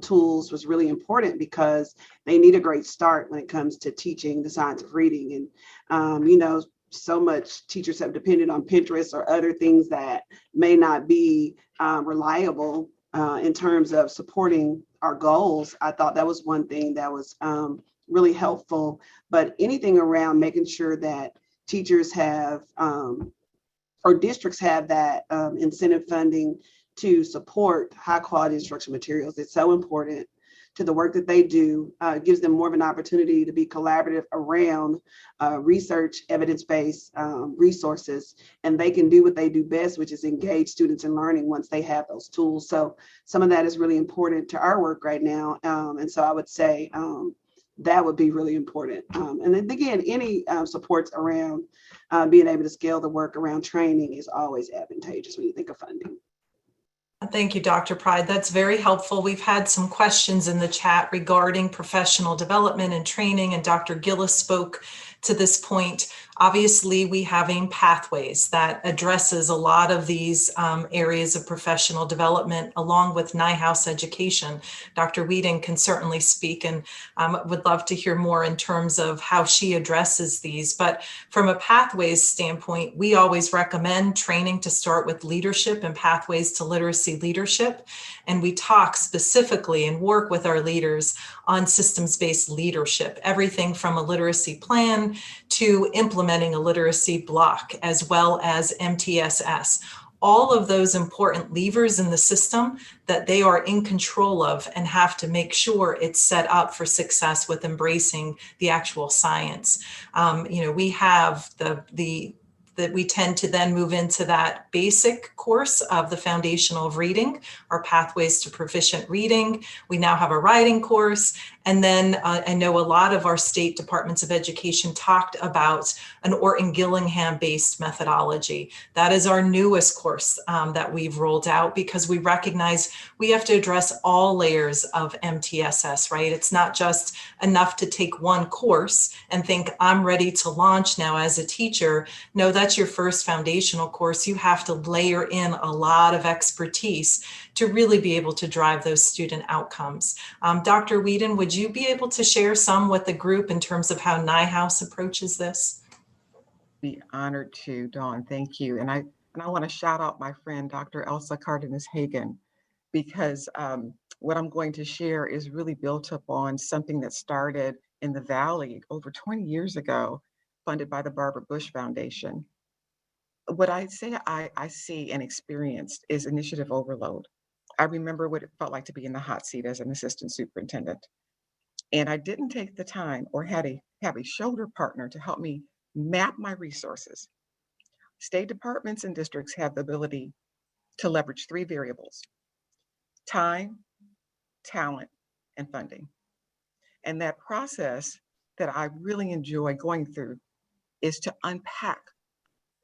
tools was really important, because they need a great start when it comes to teaching the science of reading. And, so much teachers have depended on Pinterest or other things that may not be reliable in terms of supporting our goals. I thought that was one thing that was really helpful, but anything around making sure that teachers have or districts have that incentive funding to support high quality instructional materials. It's so important to the work that they do. Gives them more of an opportunity to be collaborative around research, evidence-based resources, and they can do what they do best, which is engage students in learning once they have those tools. So some of that is really important to our work right now. And so I would say that would be really important. And then again, any supports around being able to scale the work around training is always advantageous when you think of funding. Thank you, Dr. Pride. That's very helpful. We've had some questions in the chat regarding professional development and training, and Dr. Gillis spoke to this point. Obviously, we have AIM Pathways that addresses a lot of these areas of professional development, along with NIHouse education. Dr. Whedon can certainly speak, and would love to hear more in terms of how she addresses these. But from a pathways standpoint, we always recommend training to start with leadership and pathways to literacy leadership. And we talk specifically and work with our leaders on systems-based leadership, everything from a literacy plan to implementing a literacy block, as well as MTSS. All of those important levers in the system that they are in control of and have to make sure it's set up for success with embracing the actual science. We have the that we tend to then move into that basic course of the foundational of reading, our pathways to proficient reading. We now have a writing course. And then I know a lot of our state departments of education talked about an Orton-Gillingham-based methodology. That is our newest course that we've rolled out, because we recognize we have to address all layers of MTSS, right? It's not just enough to take one course and think, I'm ready to launch now as a teacher. No, that's your first foundational course. You have to layer in a lot of expertise to really be able to drive those student outcomes. Dr. Whedon, would you be able to share some with the group in terms of how NIHouse approaches this? Be honored to, Dawn. Thank you. And I want to shout out my friend, Dr. Elsa Cardenas-Hagan, because what I'm going to share is really built up on something that started in the Valley over 20 years ago, funded by the Barbara Bush Foundation. What I say I see and experienced is initiative overload. I remember what it felt like to be in the hot seat as an assistant superintendent. And I didn't take the time or have a shoulder partner to help me map my resources. State departments and districts have the ability to leverage 3 variables: time, talent, and funding. And that process that I really enjoy going through is to unpack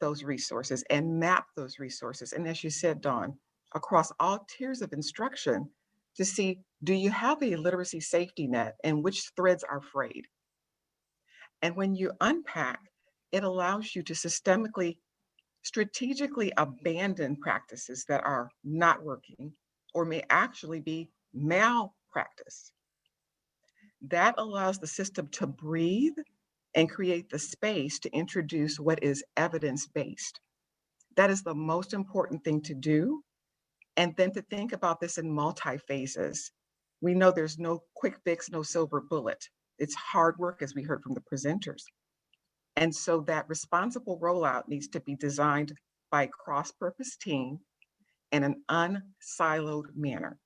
those resources and map those resources. And as you said, Dawn, across all tiers of instruction to see, do you have a literacy safety net and which threads are frayed? And when you unpack, it allows you to systemically, strategically abandon practices that are not working or may actually be malpractice. That allows the system to breathe and create the space to introduce what is evidence-based. That is the most important thing to do. And then to think about this in multi-phases. We know there's no quick fix, no silver bullet. It's hard work, as we heard from the presenters. And so that responsible rollout needs to be designed by a cross-purpose team in an unsiloed manner.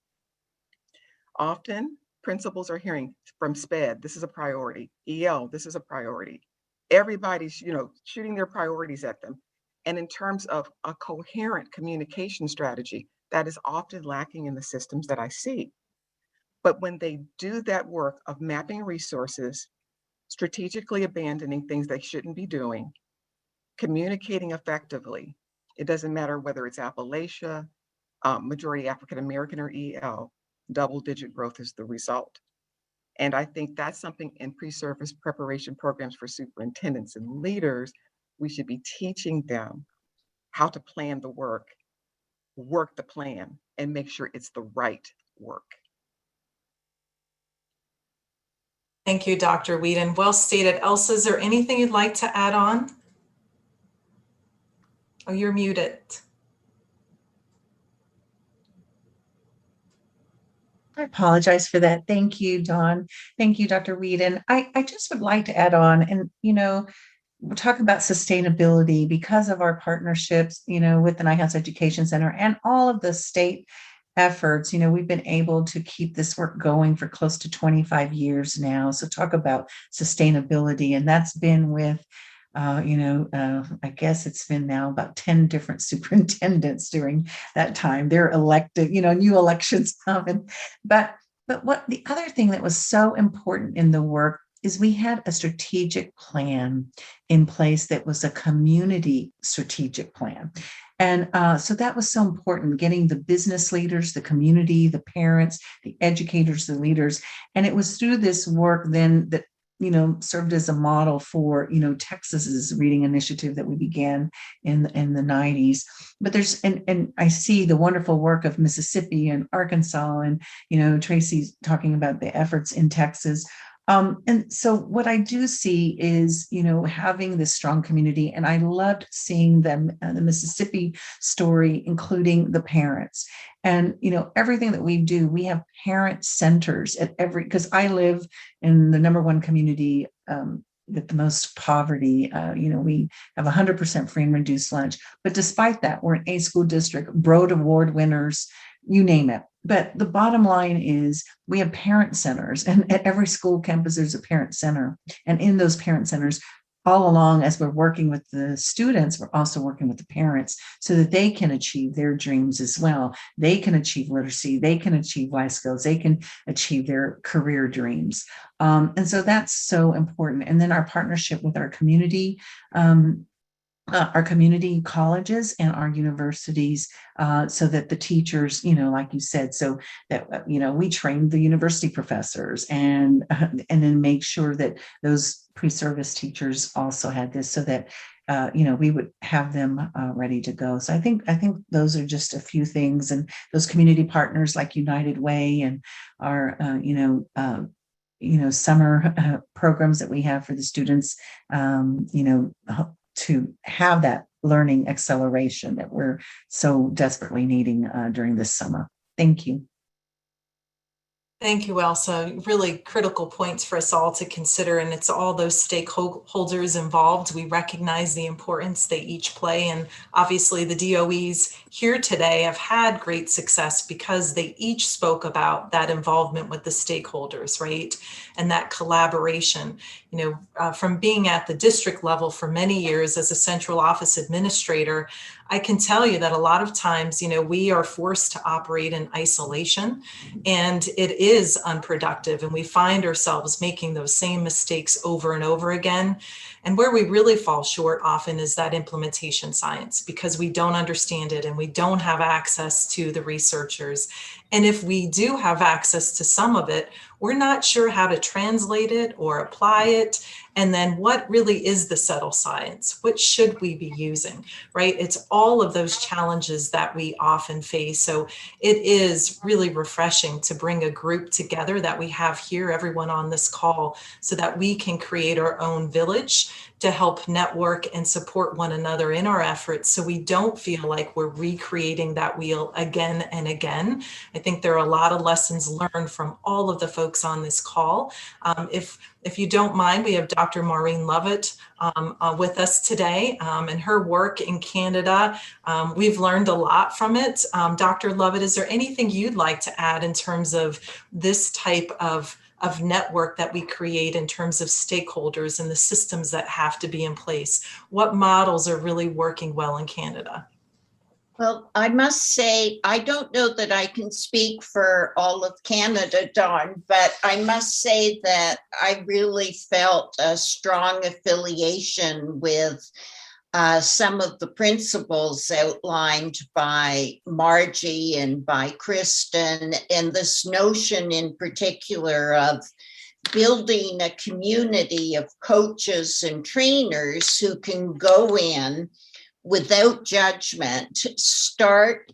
Often, principals are hearing from SPED, this is a priority. EL, this is a priority. Everybody's, shooting their priorities at them. And in terms of a coherent communication strategy, that is often lacking in the systems that I see. But when they do that work of mapping resources, strategically abandoning things they shouldn't be doing, communicating effectively, it doesn't matter whether it's Appalachia, majority African American, or EL, double-digit growth is the result. And I think that's something in pre-service preparation programs for superintendents and leaders, we should be teaching them how to plan the work the plan, and make sure it's the right work. Thank you, Dr. Whedon. Well stated. Elsa, is there anything you'd like to add on? Oh, you're muted. I apologize for that. Thank you, Dawn. Thank you, Dr. Whedon. I just would like to add on, and we'll talk about sustainability because of our partnerships, with the NIHouse Education Center and all of the state efforts. We've been able to keep this work going for close to 25 years now. So talk about sustainability, and that's been with, I guess it's been now about 10 different superintendents during that time. They're elected, new elections come. But what the other thing that was so important in the work is we had a strategic plan in place that was a community strategic plan. And so that was so important, getting the business leaders, the community, the parents, the educators, the leaders. And it was through this work then that, served as a model for, Texas's reading initiative that we began in the 90s. But there's, and I see the wonderful work of Mississippi and Arkansas, and, Tracy's talking about the efforts in Texas. And so what I do see is, having this strong community, and I loved seeing them, the Mississippi story, including the parents. And, everything that we do, we have parent centers at because I live in the #1 community with the most poverty. We have 100% free and reduced lunch. But despite that, we're an A school district, Broad Award winners, you name it. But the bottom line is we have parent centers, and at every school campus, there's a parent center. And in those parent centers, all along, as we're working with the students, we're also working with the parents so that they can achieve their dreams as well. They can achieve literacy, they can achieve life skills, they can achieve their career dreams. And so that's so important. And then our partnership with our community colleges and our universities, so that the teachers, like you said, so that, we train the university professors and then make sure that those pre-service teachers also had this so that, we would have them ready to go. So I think those are just a few things, and those community partners like United Way and our, summer programs that we have for the students, to have that learning acceleration that we're so desperately needing during this summer. Thank you. Thank you, Elsa. Really critical points for us all to consider, and it's all those stakeholders involved. We recognize the importance they each play, and obviously the DOEs here today have had great success because they each spoke about that involvement with the stakeholders, right? And that collaboration. From being at the district level for many years as a central office administrator, I can tell you that a lot of times, we are forced to operate in isolation, and it is unproductive, and we find ourselves making those same mistakes over and over again. And where we really fall short often is that implementation science, because we don't understand it and we don't have access to the researchers. And if we do have access to some of it, we're not sure how to translate it or apply it. And then what really is the subtle science? What should we be using, right? It's all of those challenges that we often face. So it is really refreshing to bring a group together that we have here, everyone on this call, so that we can create our own village to help network and support one another in our efforts, so we don't feel like we're recreating that wheel again and again. I think there are a lot of lessons learned from all of the folks on this call. If you don't mind, we have Dr. Maureen Lovett with us today, and her work in Canada. We've learned a lot from it. Dr. Lovett, is there anything you'd like to add in terms of this type of network that we create in terms of stakeholders and the systems that have to be in place? What models are really working well in Canada? Well, I must say, I don't know that I can speak for all of Canada, Dawn, but I must say that I really felt a strong affiliation with some of the principles outlined by Margie and by Kristen, and this notion in particular of building a community of coaches and trainers who can go in without judgment, start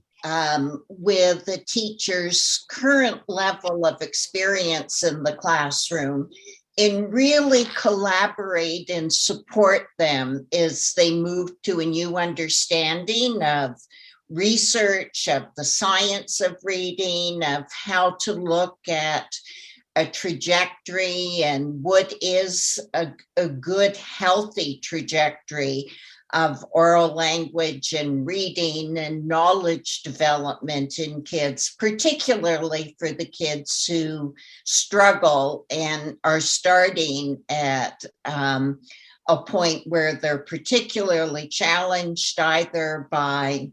with the teacher's current level of experience in the classroom, and really collaborate and support them as they move to a new understanding of research, of the science of reading, of how to look at a trajectory and what is a good, healthy trajectory of oral language and reading and knowledge development in kids, particularly for the kids who struggle and are starting at a point where they're particularly challenged either by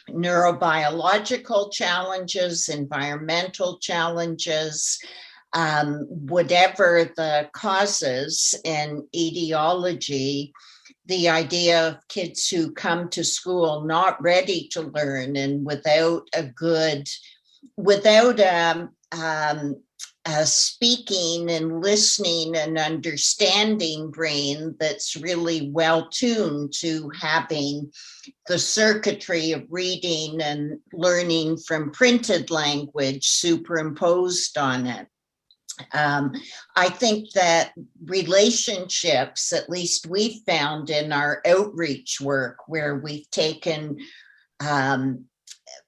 neurobiological challenges, environmental challenges, whatever the causes and etiology. The idea of kids who come to school not ready to learn and without a speaking and listening and understanding brain that's really well tuned to having the circuitry of reading and learning from printed language superimposed on it. I think that relationships, at least we've found in our outreach work, where we've taken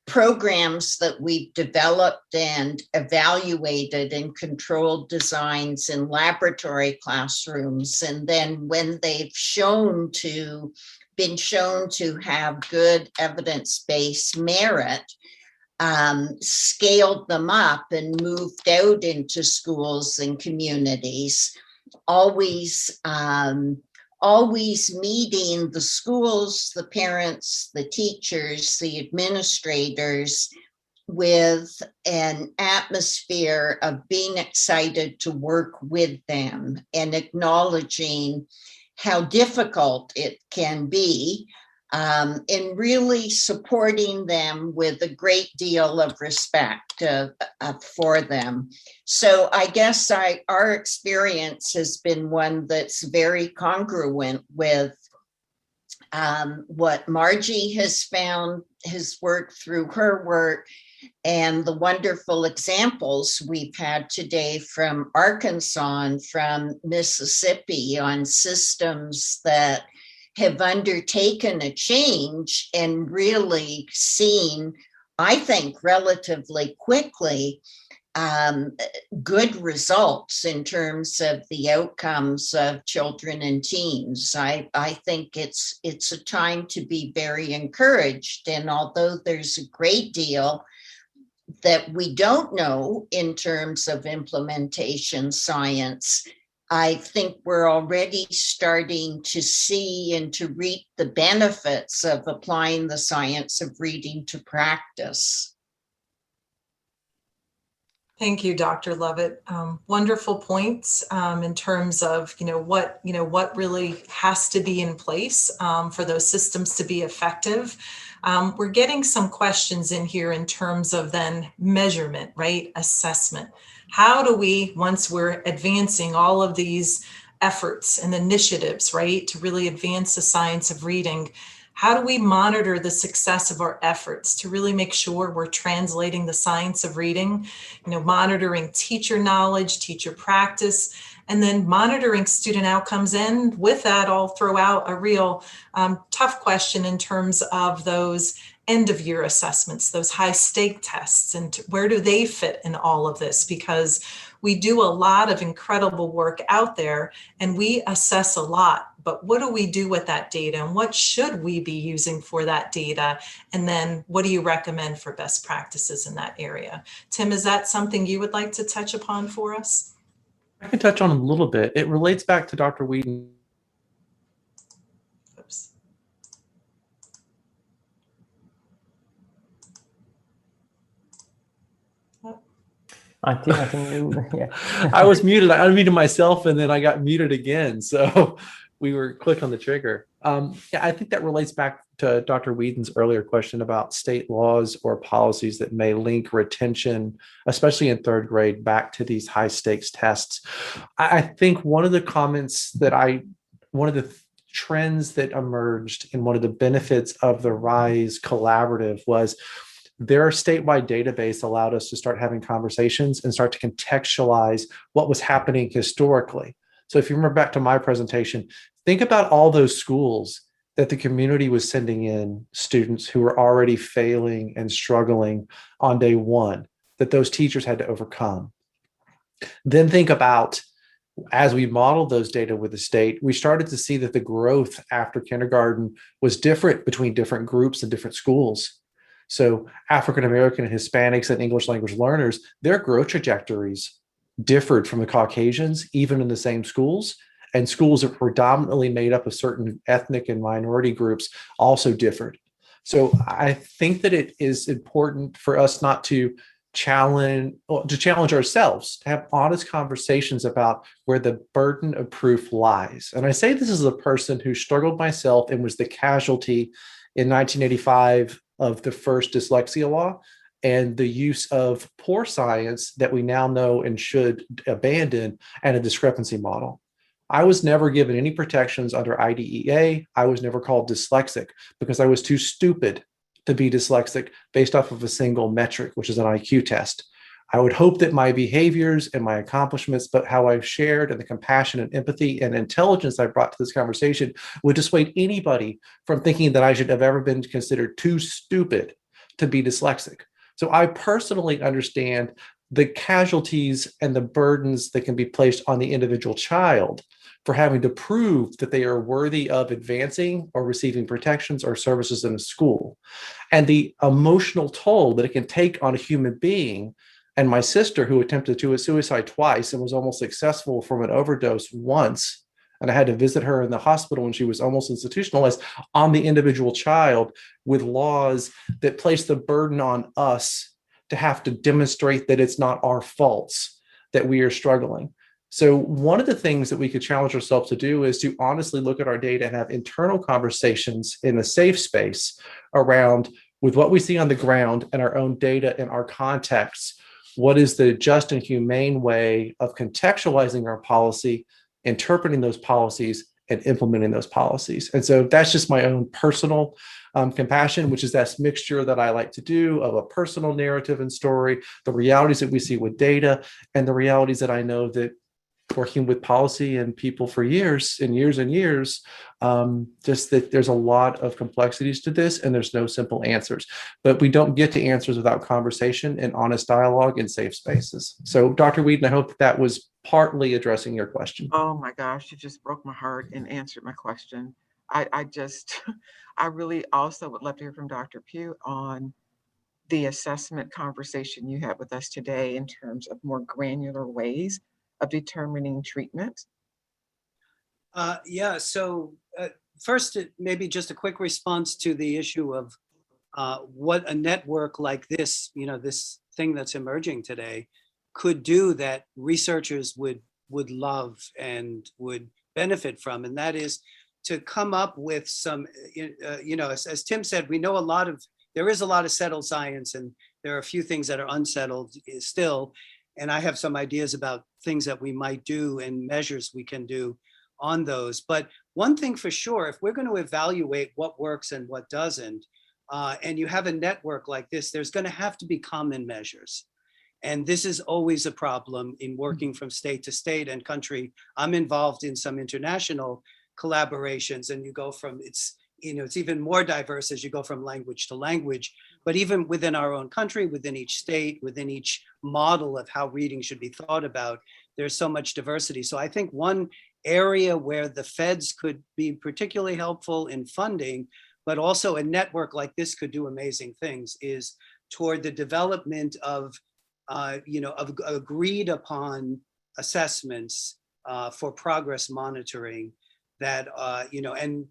programs that we've developed and evaluated in controlled designs in laboratory classrooms, and then when they've been shown to have good evidence-based merit, scaled them up and moved out into schools and communities, always always meeting the schools, the parents, the teachers, the administrators with an atmosphere of being excited to work with them and acknowledging how difficult it can be, and really supporting them with a great deal of respect for them. So I guess our experience has been one that's very congruent with what Margie has found, has worked through her work, and the wonderful examples we've had today from Arkansas and from Mississippi on systems that have undertaken a change and really seen, I think, relatively quickly, good results in terms of the outcomes of children and teens. I think it's a time to be very encouraged. And although there's a great deal that we don't know in terms of implementation science, I think we're already starting to see and to reap the benefits of applying the science of reading to practice. Thank you, Dr. Lovett. Wonderful points in terms of what really has to be in place for those systems to be effective. We're getting some questions in here in terms of then measurement, right? Assessment. How do we, once we're advancing all of these efforts and initiatives, right, to really advance the science of reading, how do we monitor the success of our efforts to really make sure we're translating the science of reading, monitoring teacher knowledge, teacher practice, and then monitoring student outcomes? And with that, I'll throw out a real tough question in terms of those end of year assessments, those high stake tests, and where do they fit in all of this? Because we do a lot of incredible work out there and we assess a lot, but what do we do with that data and what should we be using for that data? And then what do you recommend for best practices in that area? Tim, is that something you would like to touch upon for us? I can touch on a little bit. It relates back to Dr. Whedon. Oops. I think yeah. I was muted. I unmuted myself and then I got muted again. So we were click on the trigger. Yeah, I think that relates back to Dr. Whedon's earlier question about state laws or policies that may link retention, especially in third grade, back to these high stakes tests. I think one of the trends that emerged and one of the benefits of the RISE collaborative was their statewide database allowed us to start having conversations and start to contextualize what was happening historically. So if you remember back to my presentation, think about all those schools that the community was sending in students who were already failing and struggling on day one, that those teachers had to overcome. Then think about, as we modeled those data with the state, we started to see that the growth after kindergarten was different between different groups and different schools. So African American and Hispanics and English language learners, their growth trajectories differed from the Caucasians, even in the same schools. And schools that were predominantly made up of certain ethnic and minority groups also differed. So I think that it is important for us not to challenge ourselves, to have honest conversations about where the burden of proof lies. And I say this as a person who struggled myself and was the casualty in 1985 of the first dyslexia law and the use of poor science that we now know and should abandon, and a discrepancy model. I was never given any protections under IDEA. I was never called dyslexic because I was too stupid to be dyslexic based off of a single metric, which is an IQ test. I would hope that my behaviors and my accomplishments, but how I've shared and the compassion and empathy and intelligence I brought to this conversation would dissuade anybody from thinking that I should have ever been considered too stupid to be dyslexic. So I personally understand the casualties and the burdens that can be placed on the individual child for having to prove that they are worthy of advancing or receiving protections or services in a school, and the emotional toll that it can take on a human being. And my sister, who attempted to suicide twice and was almost successful from an overdose once, And I had to visit her in the hospital when she was almost institutionalized on the individual child, with laws that place the burden on us to have to demonstrate that it's not our faults that we are struggling. So one of the things that we could challenge ourselves to do is to honestly look at our data and have internal conversations in a safe space around, with what we see on the ground and our own data and our contexts, what is the just and humane way of contextualizing our policy, interpreting those policies, and implementing those policies. And so that's just my own personal compassion, which is that mixture that I like to do of a personal narrative and story, the realities that we see with data, and the realities that I know that working with policy and people for years and years and years, just that there's a lot of complexities to this and there's no simple answers. But we don't get to answers without conversation and honest dialogue in safe spaces. So Dr. Whedon, I hope that that was partly addressing your question. Oh my gosh, you just broke my heart and answered my question. I really also would love to hear from Dr. Pugh on the assessment conversation you had with us today in terms of more granular ways of determining treatment. So first, maybe just a quick response to the issue of what a network like this, this thing that's emerging today, could do that researchers would love and would benefit from, and that is to come up with some, as Tim said, we know there is a lot of settled science, and there are a few things that are unsettled still. And I have some ideas about things that we might do and measures we can do on those. But one thing for sure, if we're going to evaluate what works and what doesn't, and you have a network like this, there's going to have to be common measures. And this is always a problem in working from state to state and country. I'm involved in some international collaborations, and you go from, it's even more diverse as you go from language to language. But even within our own country, within each state, within each model of how reading should be thought about, there's so much diversity. So I think one area where the feds could be particularly helpful in funding, but also a network like this could do amazing things, is toward the development of agreed upon assessments for progress monitoring that, and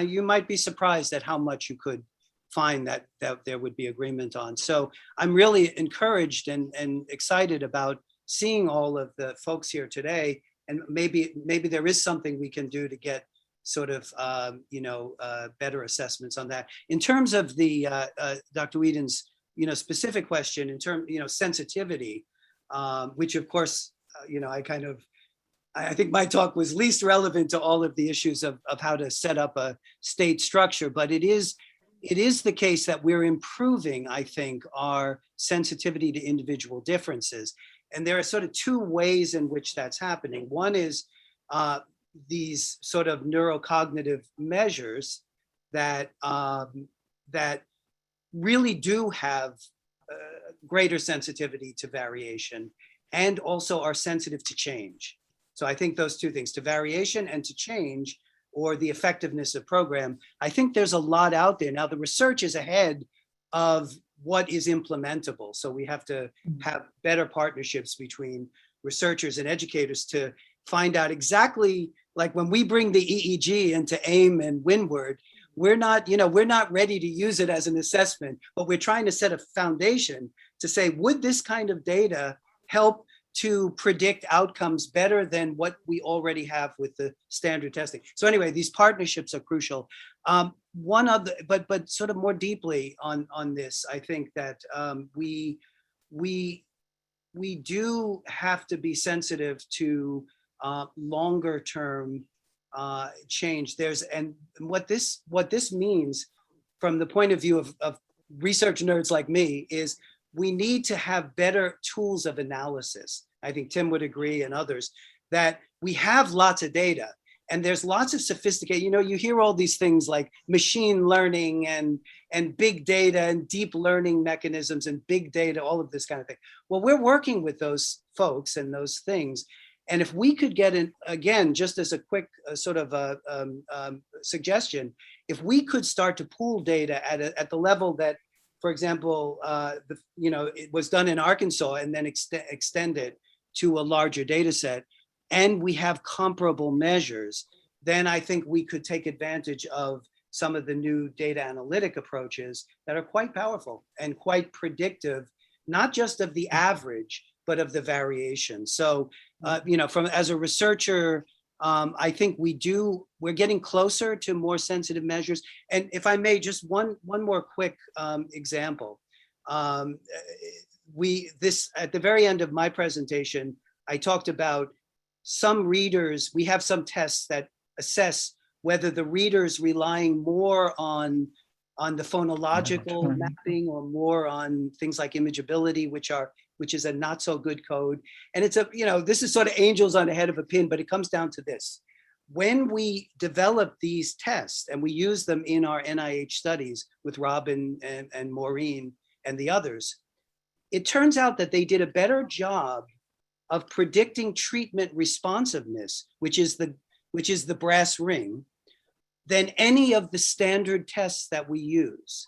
you might be surprised at how much you could find that there would be agreement on. So I'm really encouraged and excited about seeing all of the folks here today, and maybe there is something we can do to get sort of better assessments on that. In terms of the Dr. Whedon's specific question, in terms sensitivity, which of course I think my talk was least relevant to all of the issues of how to set up a state structure, but it is the case that we're improving, I think, our sensitivity to individual differences. And there are sort of two ways in which that's happening. One is these sort of neurocognitive measures that really do have greater sensitivity to variation and also are sensitive to change. So I think those two things, to variation and to change, or the effectiveness of program, I think there's a lot out there. Now, the research is ahead of what is implementable. So we have to have better partnerships between researchers and educators to find out exactly, like when we bring the EEG into AIM and Windward, we're not ready to use it as an assessment, but we're trying to set a foundation to say, would this kind of data help to predict outcomes better than what we already have with the standard testing? So anyway, these partnerships are crucial. But sort of more deeply on this, I think that we do have to be sensitive to longer term change. And what this means from the point of view of research nerds like me is we need to have better tools of analysis. I think Tim would agree, and others, that we have lots of data and there's lots of sophisticated, you hear all these things like machine learning and big data and deep learning mechanisms and big data, all of this kind of thing. Well, we're working with those folks and those things. And if we could get in, again, just as a quick sort of suggestion, if we could start to pool data at the level that, for example, it was done in Arkansas and then extend it to a larger data set, and we have comparable measures, then I think we could take advantage of some of the new data analytic approaches that are quite powerful and quite predictive, not just of the average, but of the variation. So, from as a researcher, I think we're getting closer to more sensitive measures. And if I may, just one more quick example. At the very end of my presentation, I talked about some readers. We have some tests that assess whether the reader's relying more on the phonological mapping or more on things like imageability, which is a not so good code. And it's this is sort of angels on the head of a pin, but it comes down to this. When we develop these tests and we use them in our NIH studies with Robin and Maureen and the others, it turns out that they did a better job of predicting treatment responsiveness, which is the brass ring, than any of the standard tests that we use.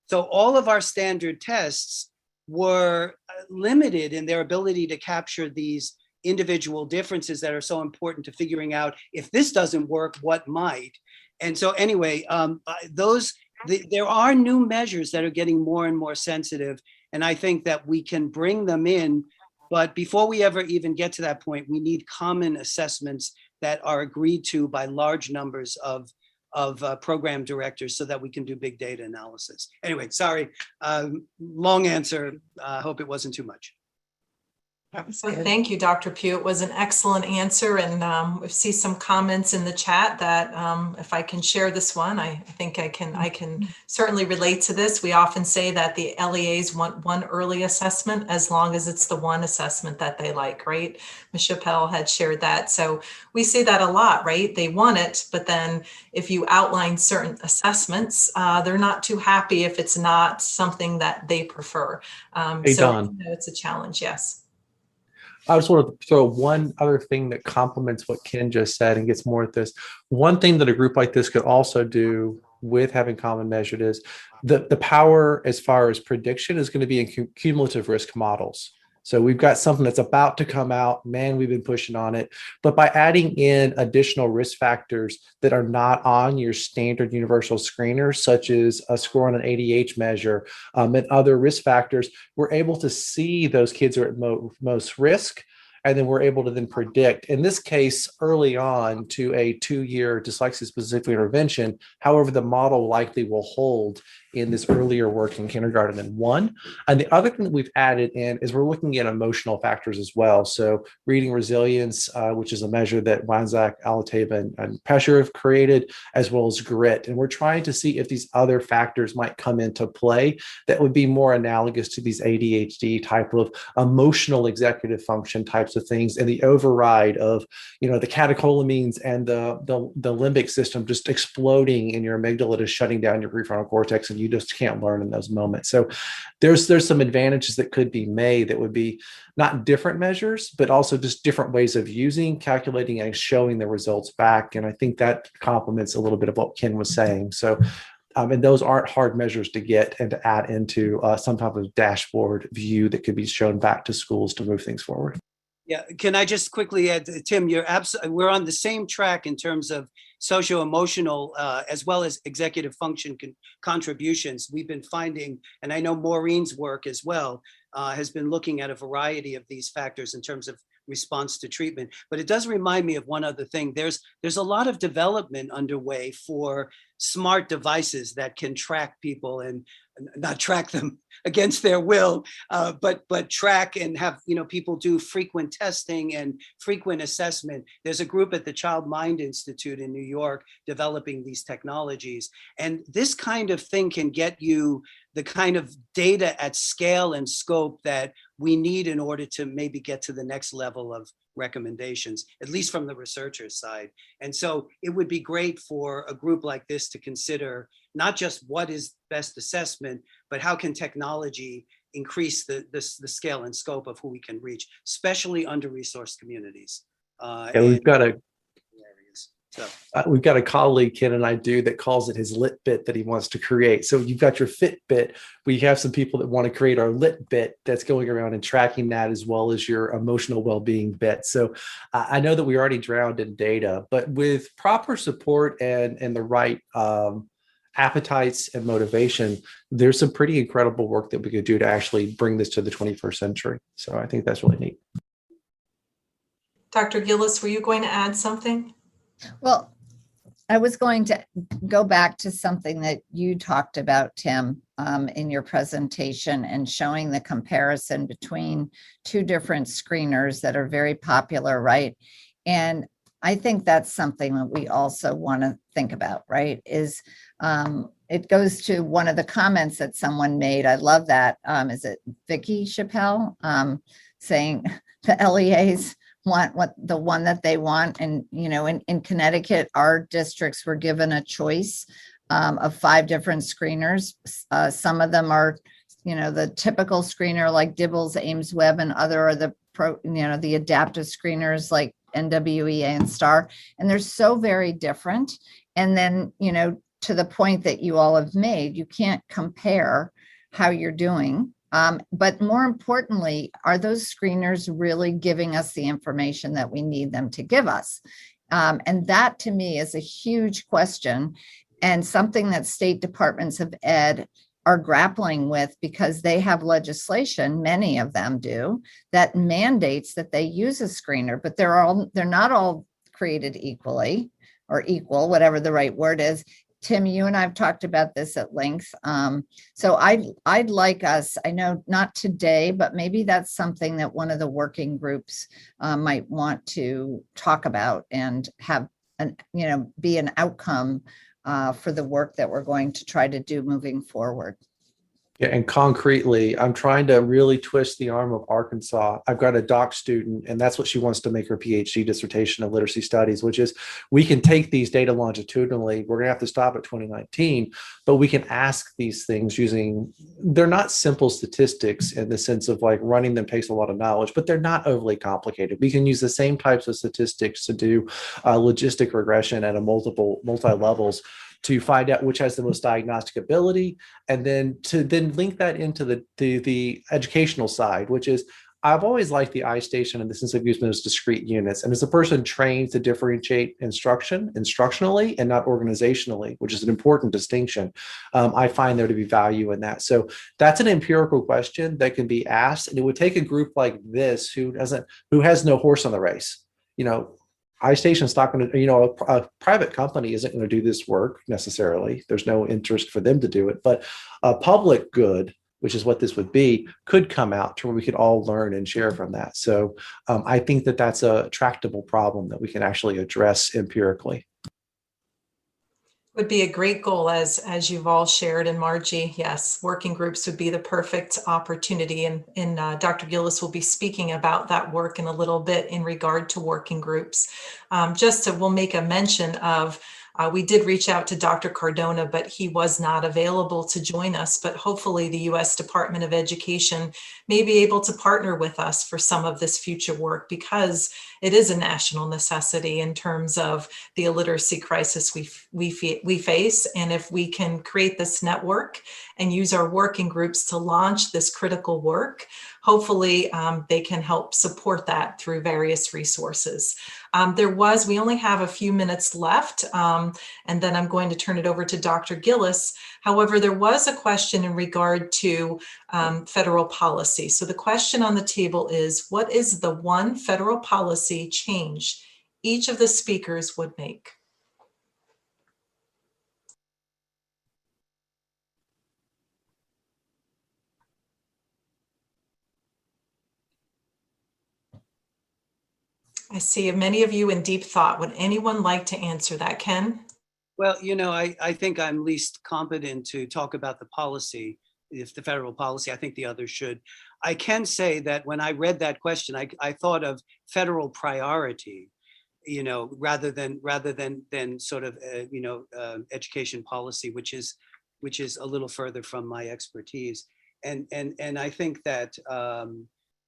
So all of our standard tests were limited in their ability to capture these individual differences that are so important to figuring out if this doesn't work, what might. And so anyway, there are new measures that are getting more and more sensitive. And I think that we can bring them in, but before we ever even get to that point, we need common assessments that are agreed to by large numbers of program directors so that we can do big data analysis. Anyway, sorry, long answer. I hope it wasn't too much. So thank you, Dr. Pugh. It was an excellent answer. And we see some comments in the chat that if I can share this one, I think I can certainly relate to this. We often say that the LEAs want one early assessment as long as it's the one assessment that they like, right? Ms. Chappelle had shared that. So we say that a lot, right? They want it, but then if you outline certain assessments, they're not too happy if it's not something that they prefer. Hey, Don. It's a challenge, yes. I just want to throw one other thing that complements what Ken just said and gets more at this. One thing that a group like this could also do with having common measured is the power as far as prediction is going to be in cumulative risk models. So we've got something that's about to come out. Man, we've been pushing on it. But by adding in additional risk factors that are not on your standard universal screener, such as a score on an ADH measure and other risk factors, we're able to see those kids are at most risk. And then we're able to then predict, in this case, early on to a 2-year dyslexia-specific intervention. However, the model likely will hold in this earlier work in kindergarten than 1. And the other thing that we've added in is we're looking at emotional factors as well. So reading resilience, which is a measure that Wanzak, Alateva, and Pesher have created, as well as grit. And we're trying to see if these other factors might come into play that would be more analogous to these ADHD type of emotional executive function types of things, and the override of, the catecholamines and the limbic system just exploding in your amygdala, just shutting down your prefrontal cortex, and you just can't learn in those moments. So there's some advantages that could be made that would be not different measures, but also just different ways of using, calculating, and showing the results back. And I think that complements a little bit of what Ken was saying. So and those aren't hard measures to get and to add into some type of dashboard view that could be shown back to schools to move things forward. Yeah, can I just quickly add, Tim, we're on the same track in terms of socio-emotional as well as executive function contributions. We've been finding, and I know Maureen's work as well, has been looking at a variety of these factors in terms of response to treatment. But it does remind me of one other thing. There's a lot of development underway for smart devices that can track people and not track them against their will, but track and have people do frequent testing and frequent assessment. There's a group at the Child Mind Institute in New York developing these technologies, and this kind of thing can get you the kind of data at scale and scope that we need in order to maybe get to the next level of recommendations, at least from the researcher's side. And so it would be great for a group like this to consider not just what is best assessment, but how can technology increase the scale and scope of who we can reach, especially under-resourced communities. We've got a So we've got a colleague, Ken and I do, that calls it his lit bit that he wants to create. So you've got your Fitbit. We have some people that want to create our lit bit that's going around and tracking that, as well as your emotional well-being bit. So I know that we already drowned in data, but with proper support and the right appetites and motivation, there's some pretty incredible work that we could do to actually bring this to the 21st century. So I think that's really neat. Dr. Gillis, were you going to add something? Well, I was going to go back to something that you talked about, Tim, in your presentation, and showing the comparison between two different screeners that are very popular, right? And I think that's something that we also want to think about, right? Is it goes to one of the comments that someone made. I love that. Is it Vicky Chappelle saying the LEAs want what the one that they want? And, you know, in Connecticut, our districts were given a choice of 5 different screeners. Some of them are, you know, the typical screener like Dibbles, Ames Web, and other are the the adaptive screeners like NWEA and STAR. And they're so very different. And then, you know, to the point that you all have made, you can't compare how you're doing. But more importantly, are those screeners really giving us the information that we need them to give us? And that to me is a huge question, and something that state departments of ed are grappling with, because they have legislation, many of them do, that mandates that they use a screener, but they're not all created equally or equal, whatever the right word is. Tim, you and I've talked about this at length. So I'd like us, I know not today, but maybe that's something that one of the working groups might want to talk about and have be an outcome for the work that we're going to try to do moving forward. Yeah, and concretely, I'm trying to really twist the arm of Arkansas. I've got a doc student, and that's what she wants to make her PhD dissertation of literacy studies, which is we can take these data longitudinally. We're going to have to stop at 2019, but we can ask these things using, they're not simple statistics in the sense of like running them takes a lot of knowledge, but they're not overly complicated. We can use the same types of statistics to do logistic regression at a multi-levels to find out which has the most diagnostic ability, and then to link that into the educational side, which is, I've always liked the iStation in the sense of using them as discrete units. And as a person trained to differentiate instructionally and not organizationally, which is an important distinction, I find there to be value in that. So that's an empirical question that can be asked, and it would take a group like this who has no horse on the race. iStation's not going to, a private company isn't going to do this work necessarily. There's no interest for them to do it, but a public good, which is what this would be, could come out to where we could all learn and share from that. So I think that that's a tractable problem that we can actually address empirically. Would be a great goal, as you've all shared. And Margie, yes, working groups would be the perfect opportunity. And Dr. Gillis will be speaking about that work in a little bit in regard to working groups. We'll make a mention of, we did reach out to Dr. Cardona, but he was not available to join us. But hopefully the U.S. Department of Education may be able to partner with us for some of this future work, because it is a national necessity in terms of the illiteracy crisis we face. And if we can create this network and use our working groups to launch this critical work, hopefully they can help support that through various resources. We only have a few minutes left, and then I'm going to turn it over to Dr. Gillis. However, there was a question in regard to federal policy. So the question on the table is, what is the one federal policy change each of the speakers would make? I see many of you in deep thought. Would anyone like to answer that? Ken? Well, I think I'm least competent to talk about the policy, if the federal policy. I think the others should. I can say that when I read that question, I thought of federal priority, rather than sort of education policy, which is a little further from my expertise. And I think that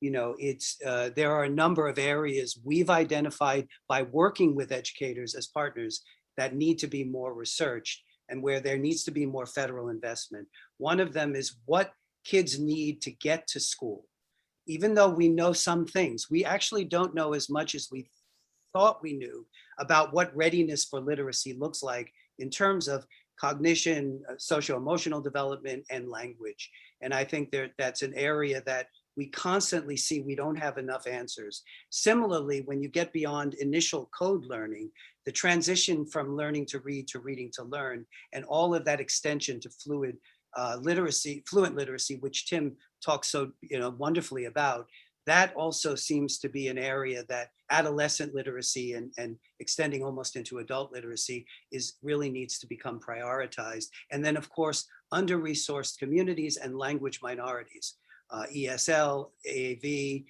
there are a number of areas we've identified by working with educators as partners that need to be more researched and where there needs to be more federal investment. One of them is what kids need to get to school. Even though we know some things, we actually don't know as much as we thought we knew about what readiness for literacy looks like in terms of cognition, socio-emotional development, and language. And I think that's an area that we constantly see we don't have enough answers. Similarly, when you get beyond initial code learning, the transition from learning to read to reading to learn, and all of that extension to fluent literacy, which Tim talks so wonderfully about, that also seems to be an area that adolescent literacy and extending almost into adult literacy really needs to become prioritized. And then, of course, under-resourced communities and language minorities, ESL, AAV,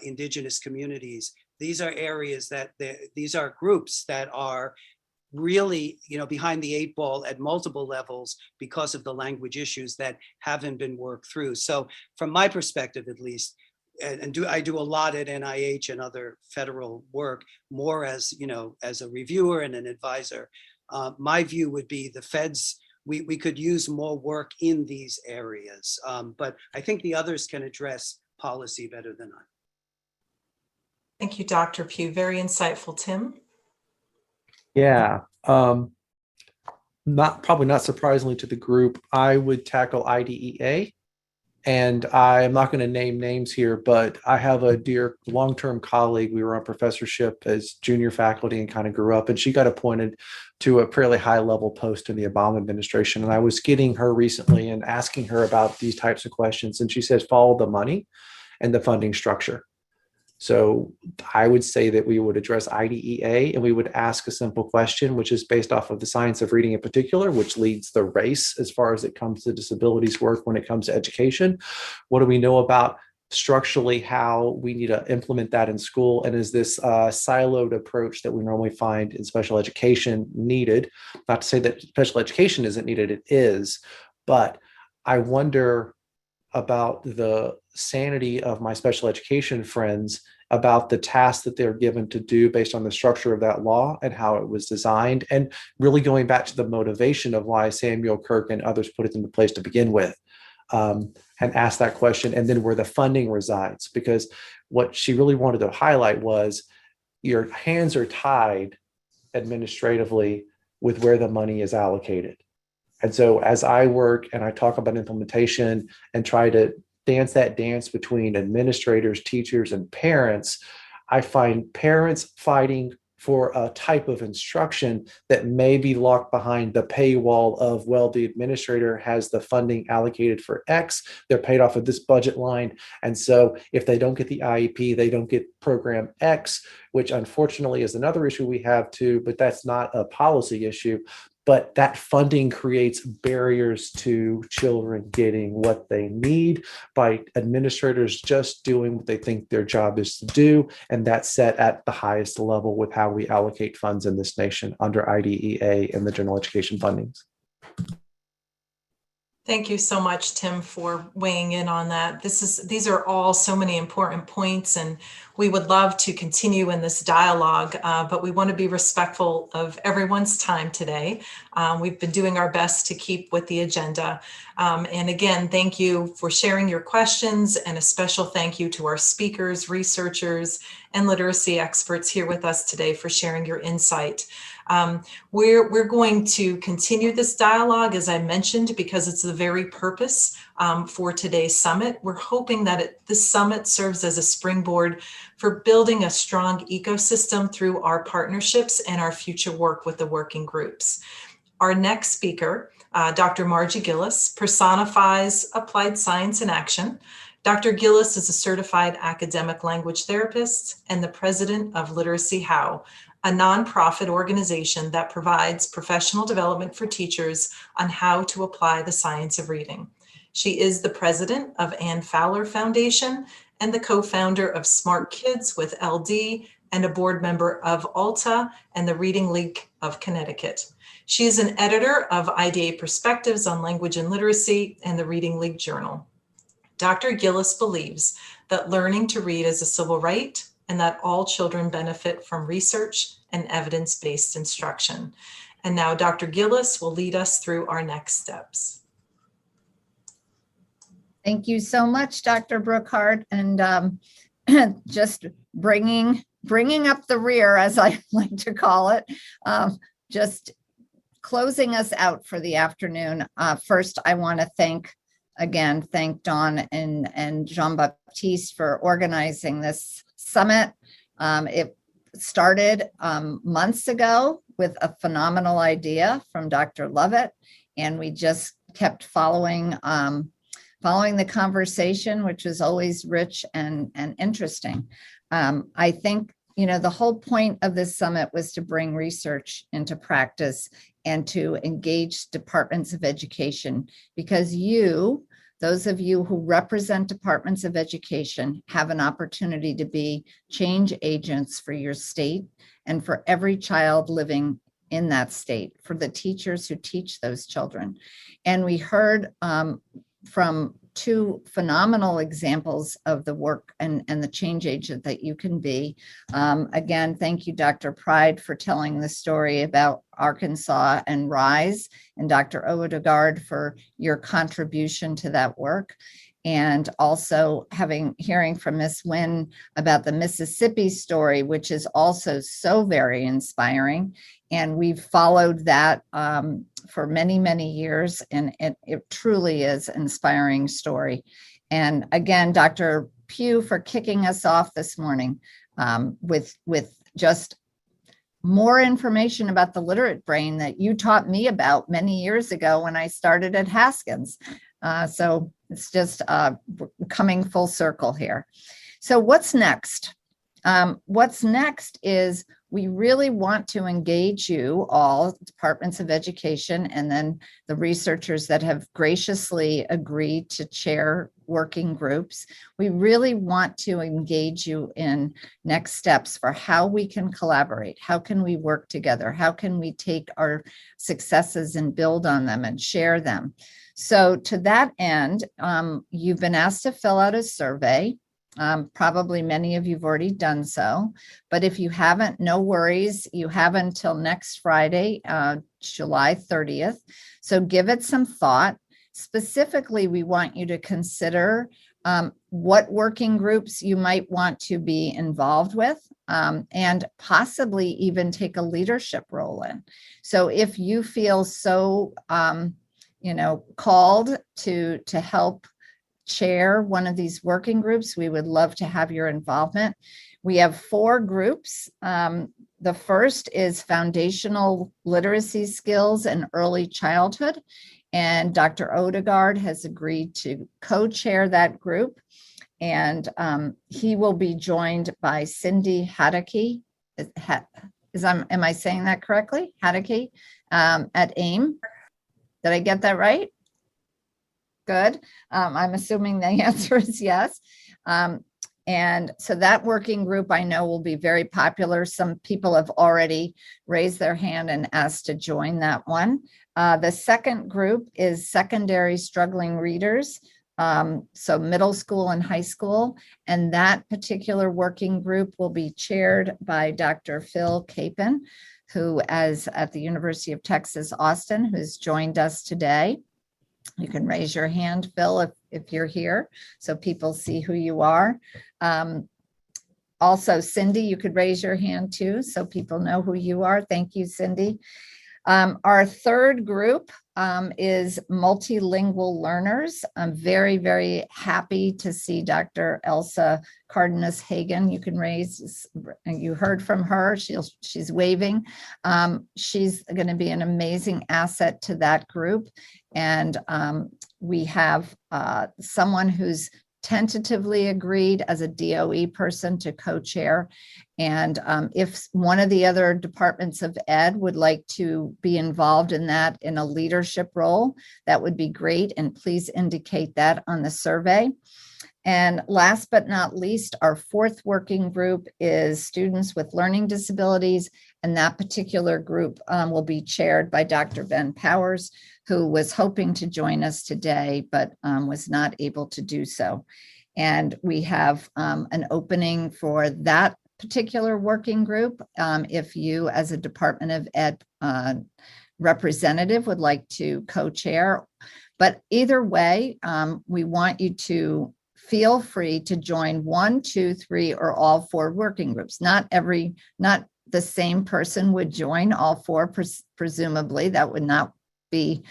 indigenous communities. These are areas these are groups that are really, behind the 8 ball at multiple levels because of the language issues that haven't been worked through. So from my perspective, at least, I do a lot at NIH and other federal work, more as a reviewer and an advisor. My view would be the feds, we could use more work in these areas, but I think the others can address policy better than I. Thank you, Dr. Pugh. Very insightful. Tim? Yeah, probably not surprisingly to the group, I would tackle IDEA. And I'm not going to name names here, but I have a dear long-term colleague. We were on professorship as junior faculty and kind of grew up, and she got appointed to a fairly high-level post in the Obama administration. And I was getting her recently and asking her about these types of questions. And she says, follow the money and the funding structure. So I would say that we would address IDEA and we would ask a simple question, which is based off of the science of reading in particular, which leads the race as far as it comes to disabilities work when it comes to education. What do we know about structurally how we need to implement that in school? And is this siloed approach that we normally find in special education needed? Not to say that special education isn't needed, it is, but I wonder about the sanity of my special education friends about the tasks that they're given to do based on the structure of that law and how it was designed, and really going back to the motivation of why Samuel Kirk and others put it into place to begin with, and ask that question, and then where the funding resides. Because what she really wanted to highlight was your hands are tied administratively with where the money is allocated. And so as I work and I talk about implementation and try to dance that dance between administrators, teachers, and parents, I find parents fighting for a type of instruction that may be locked behind the paywall of, well, the administrator has the funding allocated for X, they're paid off of this budget line. And so if they don't get the IEP, they don't get program X, which unfortunately is another issue we have too, but that's not a policy issue. But that funding creates barriers to children getting what they need by administrators just doing what they think their job is to do. And that's set at the highest level with how we allocate funds in this nation under IDEA and the general education fundings. Thank you so much, Tim, for weighing in on that. These are all so many important points, and we would love to continue in this dialogue, but we want to be respectful of everyone's time today. We've been doing our best to keep with the agenda. And again, thank you for sharing your questions, and a special thank you to our speakers, researchers, and literacy experts here with us today for sharing your insight. We're going to continue this dialogue, as I mentioned, because it's the very purpose for today's summit. We're hoping that this summit serves as a springboard for building a strong ecosystem through our partnerships and our future work with the working groups. Our next speaker, Dr. Margie Gillis, personifies applied science in action. Dr. Gillis is a certified academic language therapist and the president of Literacy How, a nonprofit organization that provides professional development for teachers on how to apply the science of reading. She is the president of Ann Fowler Foundation and the co-founder of Smart Kids with LD and a board member of ALTA and the Reading League of Connecticut. She is an editor of IDA Perspectives on Language and Literacy and the Reading League Journal. Dr. Gillis believes that learning to read is a civil right and that all children benefit from research and evidence-based instruction. And now Dr. Gillis will lead us through our next steps. Thank you so much, Dr. Brookhart, and just bringing up the rear, as I like to call it, just closing us out for the afternoon. First, I want to thank Dawn and Jean-Baptiste for organizing this summit. It started months ago with a phenomenal idea from Dr. Lovett, and we just kept following the conversation, which is always rich and interesting. I think, the whole point of this summit was to bring research into practice and to engage departments of education, because those of you who represent departments of education, have an opportunity to be change agents for your state and for every child living in that state, for the teachers who teach those children. And we heard from two phenomenal examples of the work and the change agent that you can be. Again, thank you, Dr. Pride, for telling the story about Arkansas and RISE, and Dr. Odegard for your contribution to that work. And also hearing from Miss Wynn about the Mississippi story, which is also so very inspiring. And we've followed that for many, many years, and it truly is an inspiring story. And again, Dr. Pugh, for kicking us off this morning with just more information about the literate brain that you taught me about many years ago when I started at Haskins. So it's just coming full circle here. So what's next? What's next is we really want to engage you all, departments of education, and then the researchers that have graciously agreed to chair working groups. We really want to engage you in next steps for how we can collaborate. How can we work together? How can we take our successes and build on them and share them? So to that end, you've been asked to fill out a survey. Probably many of you have already done so, but if you haven't, no worries. You have until next Friday, July 30th. So give it some thought. Specifically, we want you to consider what working groups you might want to be involved with, and possibly even take a leadership role in. So if you feel so, called to help chair one of these working groups, we would love to have your involvement. We have 4 groups. The first is foundational literacy skills in early childhood, and Dr. Odegard has agreed to co-chair that group, and he will be joined by Cindy Hadeke. Am I saying that correctly? Hadeke at AIM. Did I get that right? Good. I'm assuming the answer is yes. And so that working group I know will be very popular. Some people have already raised their hand and asked to join that one. The second group is secondary struggling readers. So middle school and high school. And that particular working group will be chaired by Dr. Phil Capon, who is at the University of Texas, Austin, who's joined us today. You can raise your hand, Phil, if you're here, so people see who you are. Also, Cindy, you could raise your hand too, so people know who you are. Thank you, Cindy. Our third group is multilingual learners. I'm very, very happy to see Dr. Elsa Cardenas Hagen. You can raise, you heard from her, she's waving. She's going to be an amazing asset to that group. And we have someone who's tentatively agreed as a DOE person to co-chair. And if one of the other departments of ed would like to be involved in that in a leadership role, that would be great. And please indicate that on the survey. And last but not least, our fourth working group is students with learning disabilities. And that particular group will be chaired by Dr. Ben Powers, who was hoping to join us today, but was not able to do so. And we have an opening for that particular working group. If you, as a Department of Ed representative, would like to co-chair. But either way, we want you to feel free to join 1, 2, 3, or all 4 working groups. Not the same person would join all 4, presumably. That would not be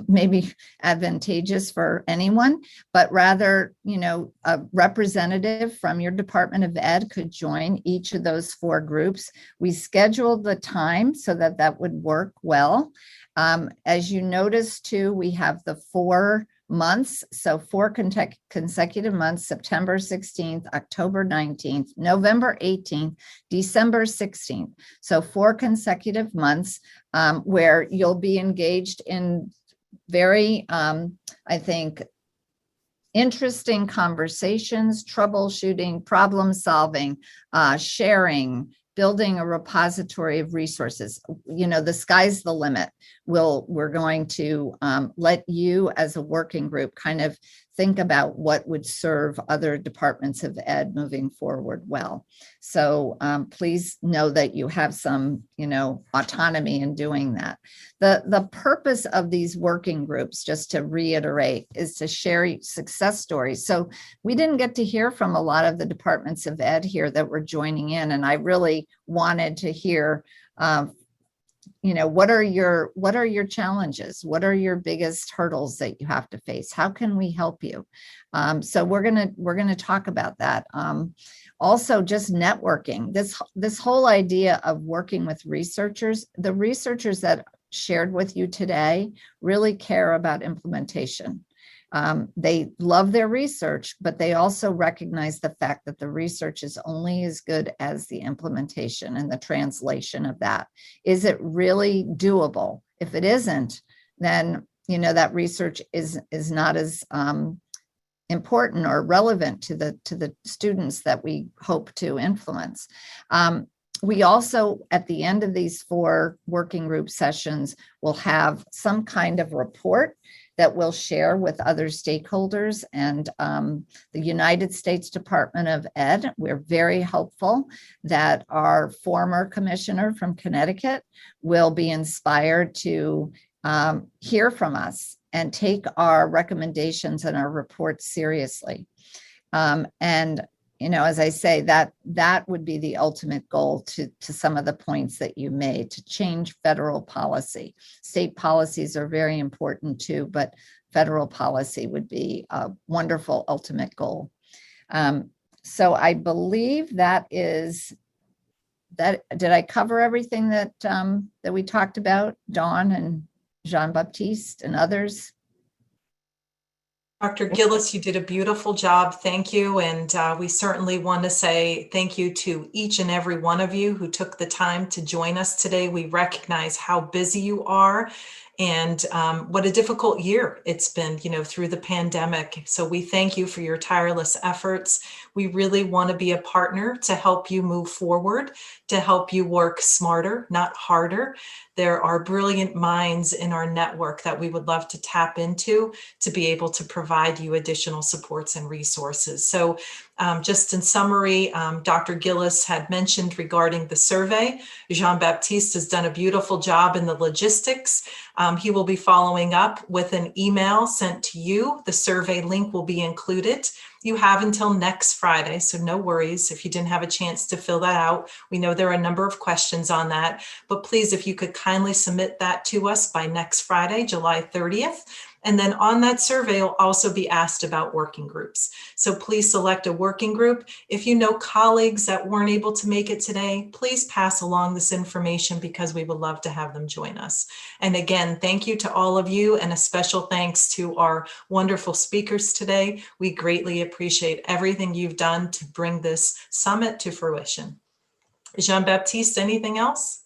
maybe advantageous for anyone, but rather, a representative from your Department of Ed could join each of those 4 groups. We scheduled the time so that would work well. As you notice too, we have the 4 months. So 4 consecutive months: September 16th, October 19th, November 18th, December 16th. So 4 consecutive months where you'll be engaged in very, I think, interesting conversations, troubleshooting, problem solving, sharing, building a repository of resources. The sky's the limit. We're going to let you as a working group kind of think about what would serve other departments of ed moving forward well. So please know that you have some, autonomy in doing that. The purpose of these working groups, just to reiterate, is to share success stories. So we didn't get to hear from a lot of the departments of ed here that were joining in, and I really wanted to hear what are your challenges? What are your biggest hurdles that you have to face? How can we help you? So we're gonna talk about that. Also, just networking. This whole idea of working with researchers, the researchers that shared with you today really care about implementation. They love their research, but they also recognize the fact that the research is only as good as the implementation and the translation of that. Is it really doable? If it isn't, then that research is not as important or relevant to the students that we hope to influence. We also, at the end of these 4 working group sessions, will have some kind of report that we'll share with other stakeholders and the United States Department of Ed. We're very hopeful that our former commissioner from Connecticut will be inspired to hear from us and take our recommendations and our reports seriously. And as I say, that would be the ultimate goal to some of the points that you made, to change federal policy. State policies are very important too, but federal policy would be a wonderful ultimate goal. So I believe that is that. Did I cover everything that we talked about, Dawn and Jean-Baptiste and others? Dr. Gillis, you did a beautiful job. Thank you. And we certainly want to say thank you to each and every one of you who took the time to join us today. We recognize how busy you are and what a difficult year it's been, through the pandemic. So we thank you for your tireless efforts. We really want to be a partner to help you move forward, to help you work smarter, not harder. There are brilliant minds in our network that we would love to tap into to be able to provide you additional supports and resources. So just in summary, Dr. Gillis had mentioned regarding the survey. Jean-Baptiste has done a beautiful job in the logistics. He will be following up with an email sent to you. The survey link will be included. You have until next Friday, so no worries if you didn't have a chance to fill that out. We know there are a number of questions on that, but please, if you could kindly submit that to us by next Friday, July 30th. And then on that survey, you'll also be asked about working groups. So please select a working group. If you know colleagues that weren't able to make it today, please pass along this information because we would love to have them join us. And again, thank you to all of you, and a special thanks to our wonderful speakers today. We greatly appreciate everything you've done to bring this summit to fruition. Jean-Baptiste, anything else?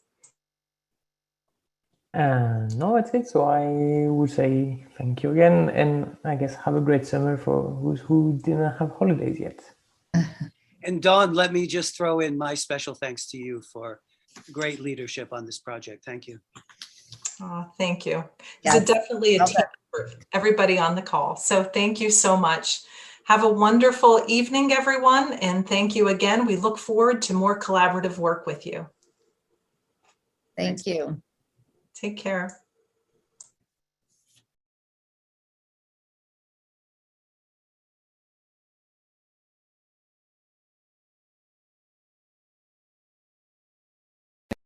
No, that's it. So I would say thank you again, and I guess have a great summer for who didn't have holidays yet. And Dawn, let me just throw in my special thanks to you for great leadership on this project. Thank you. Oh, thank you. Yes. It's definitely a Love team effort, everybody on the call. So thank you so much. Have a wonderful evening, everyone. And thank you again. We look forward to more collaborative work with you. Thank you. Take care.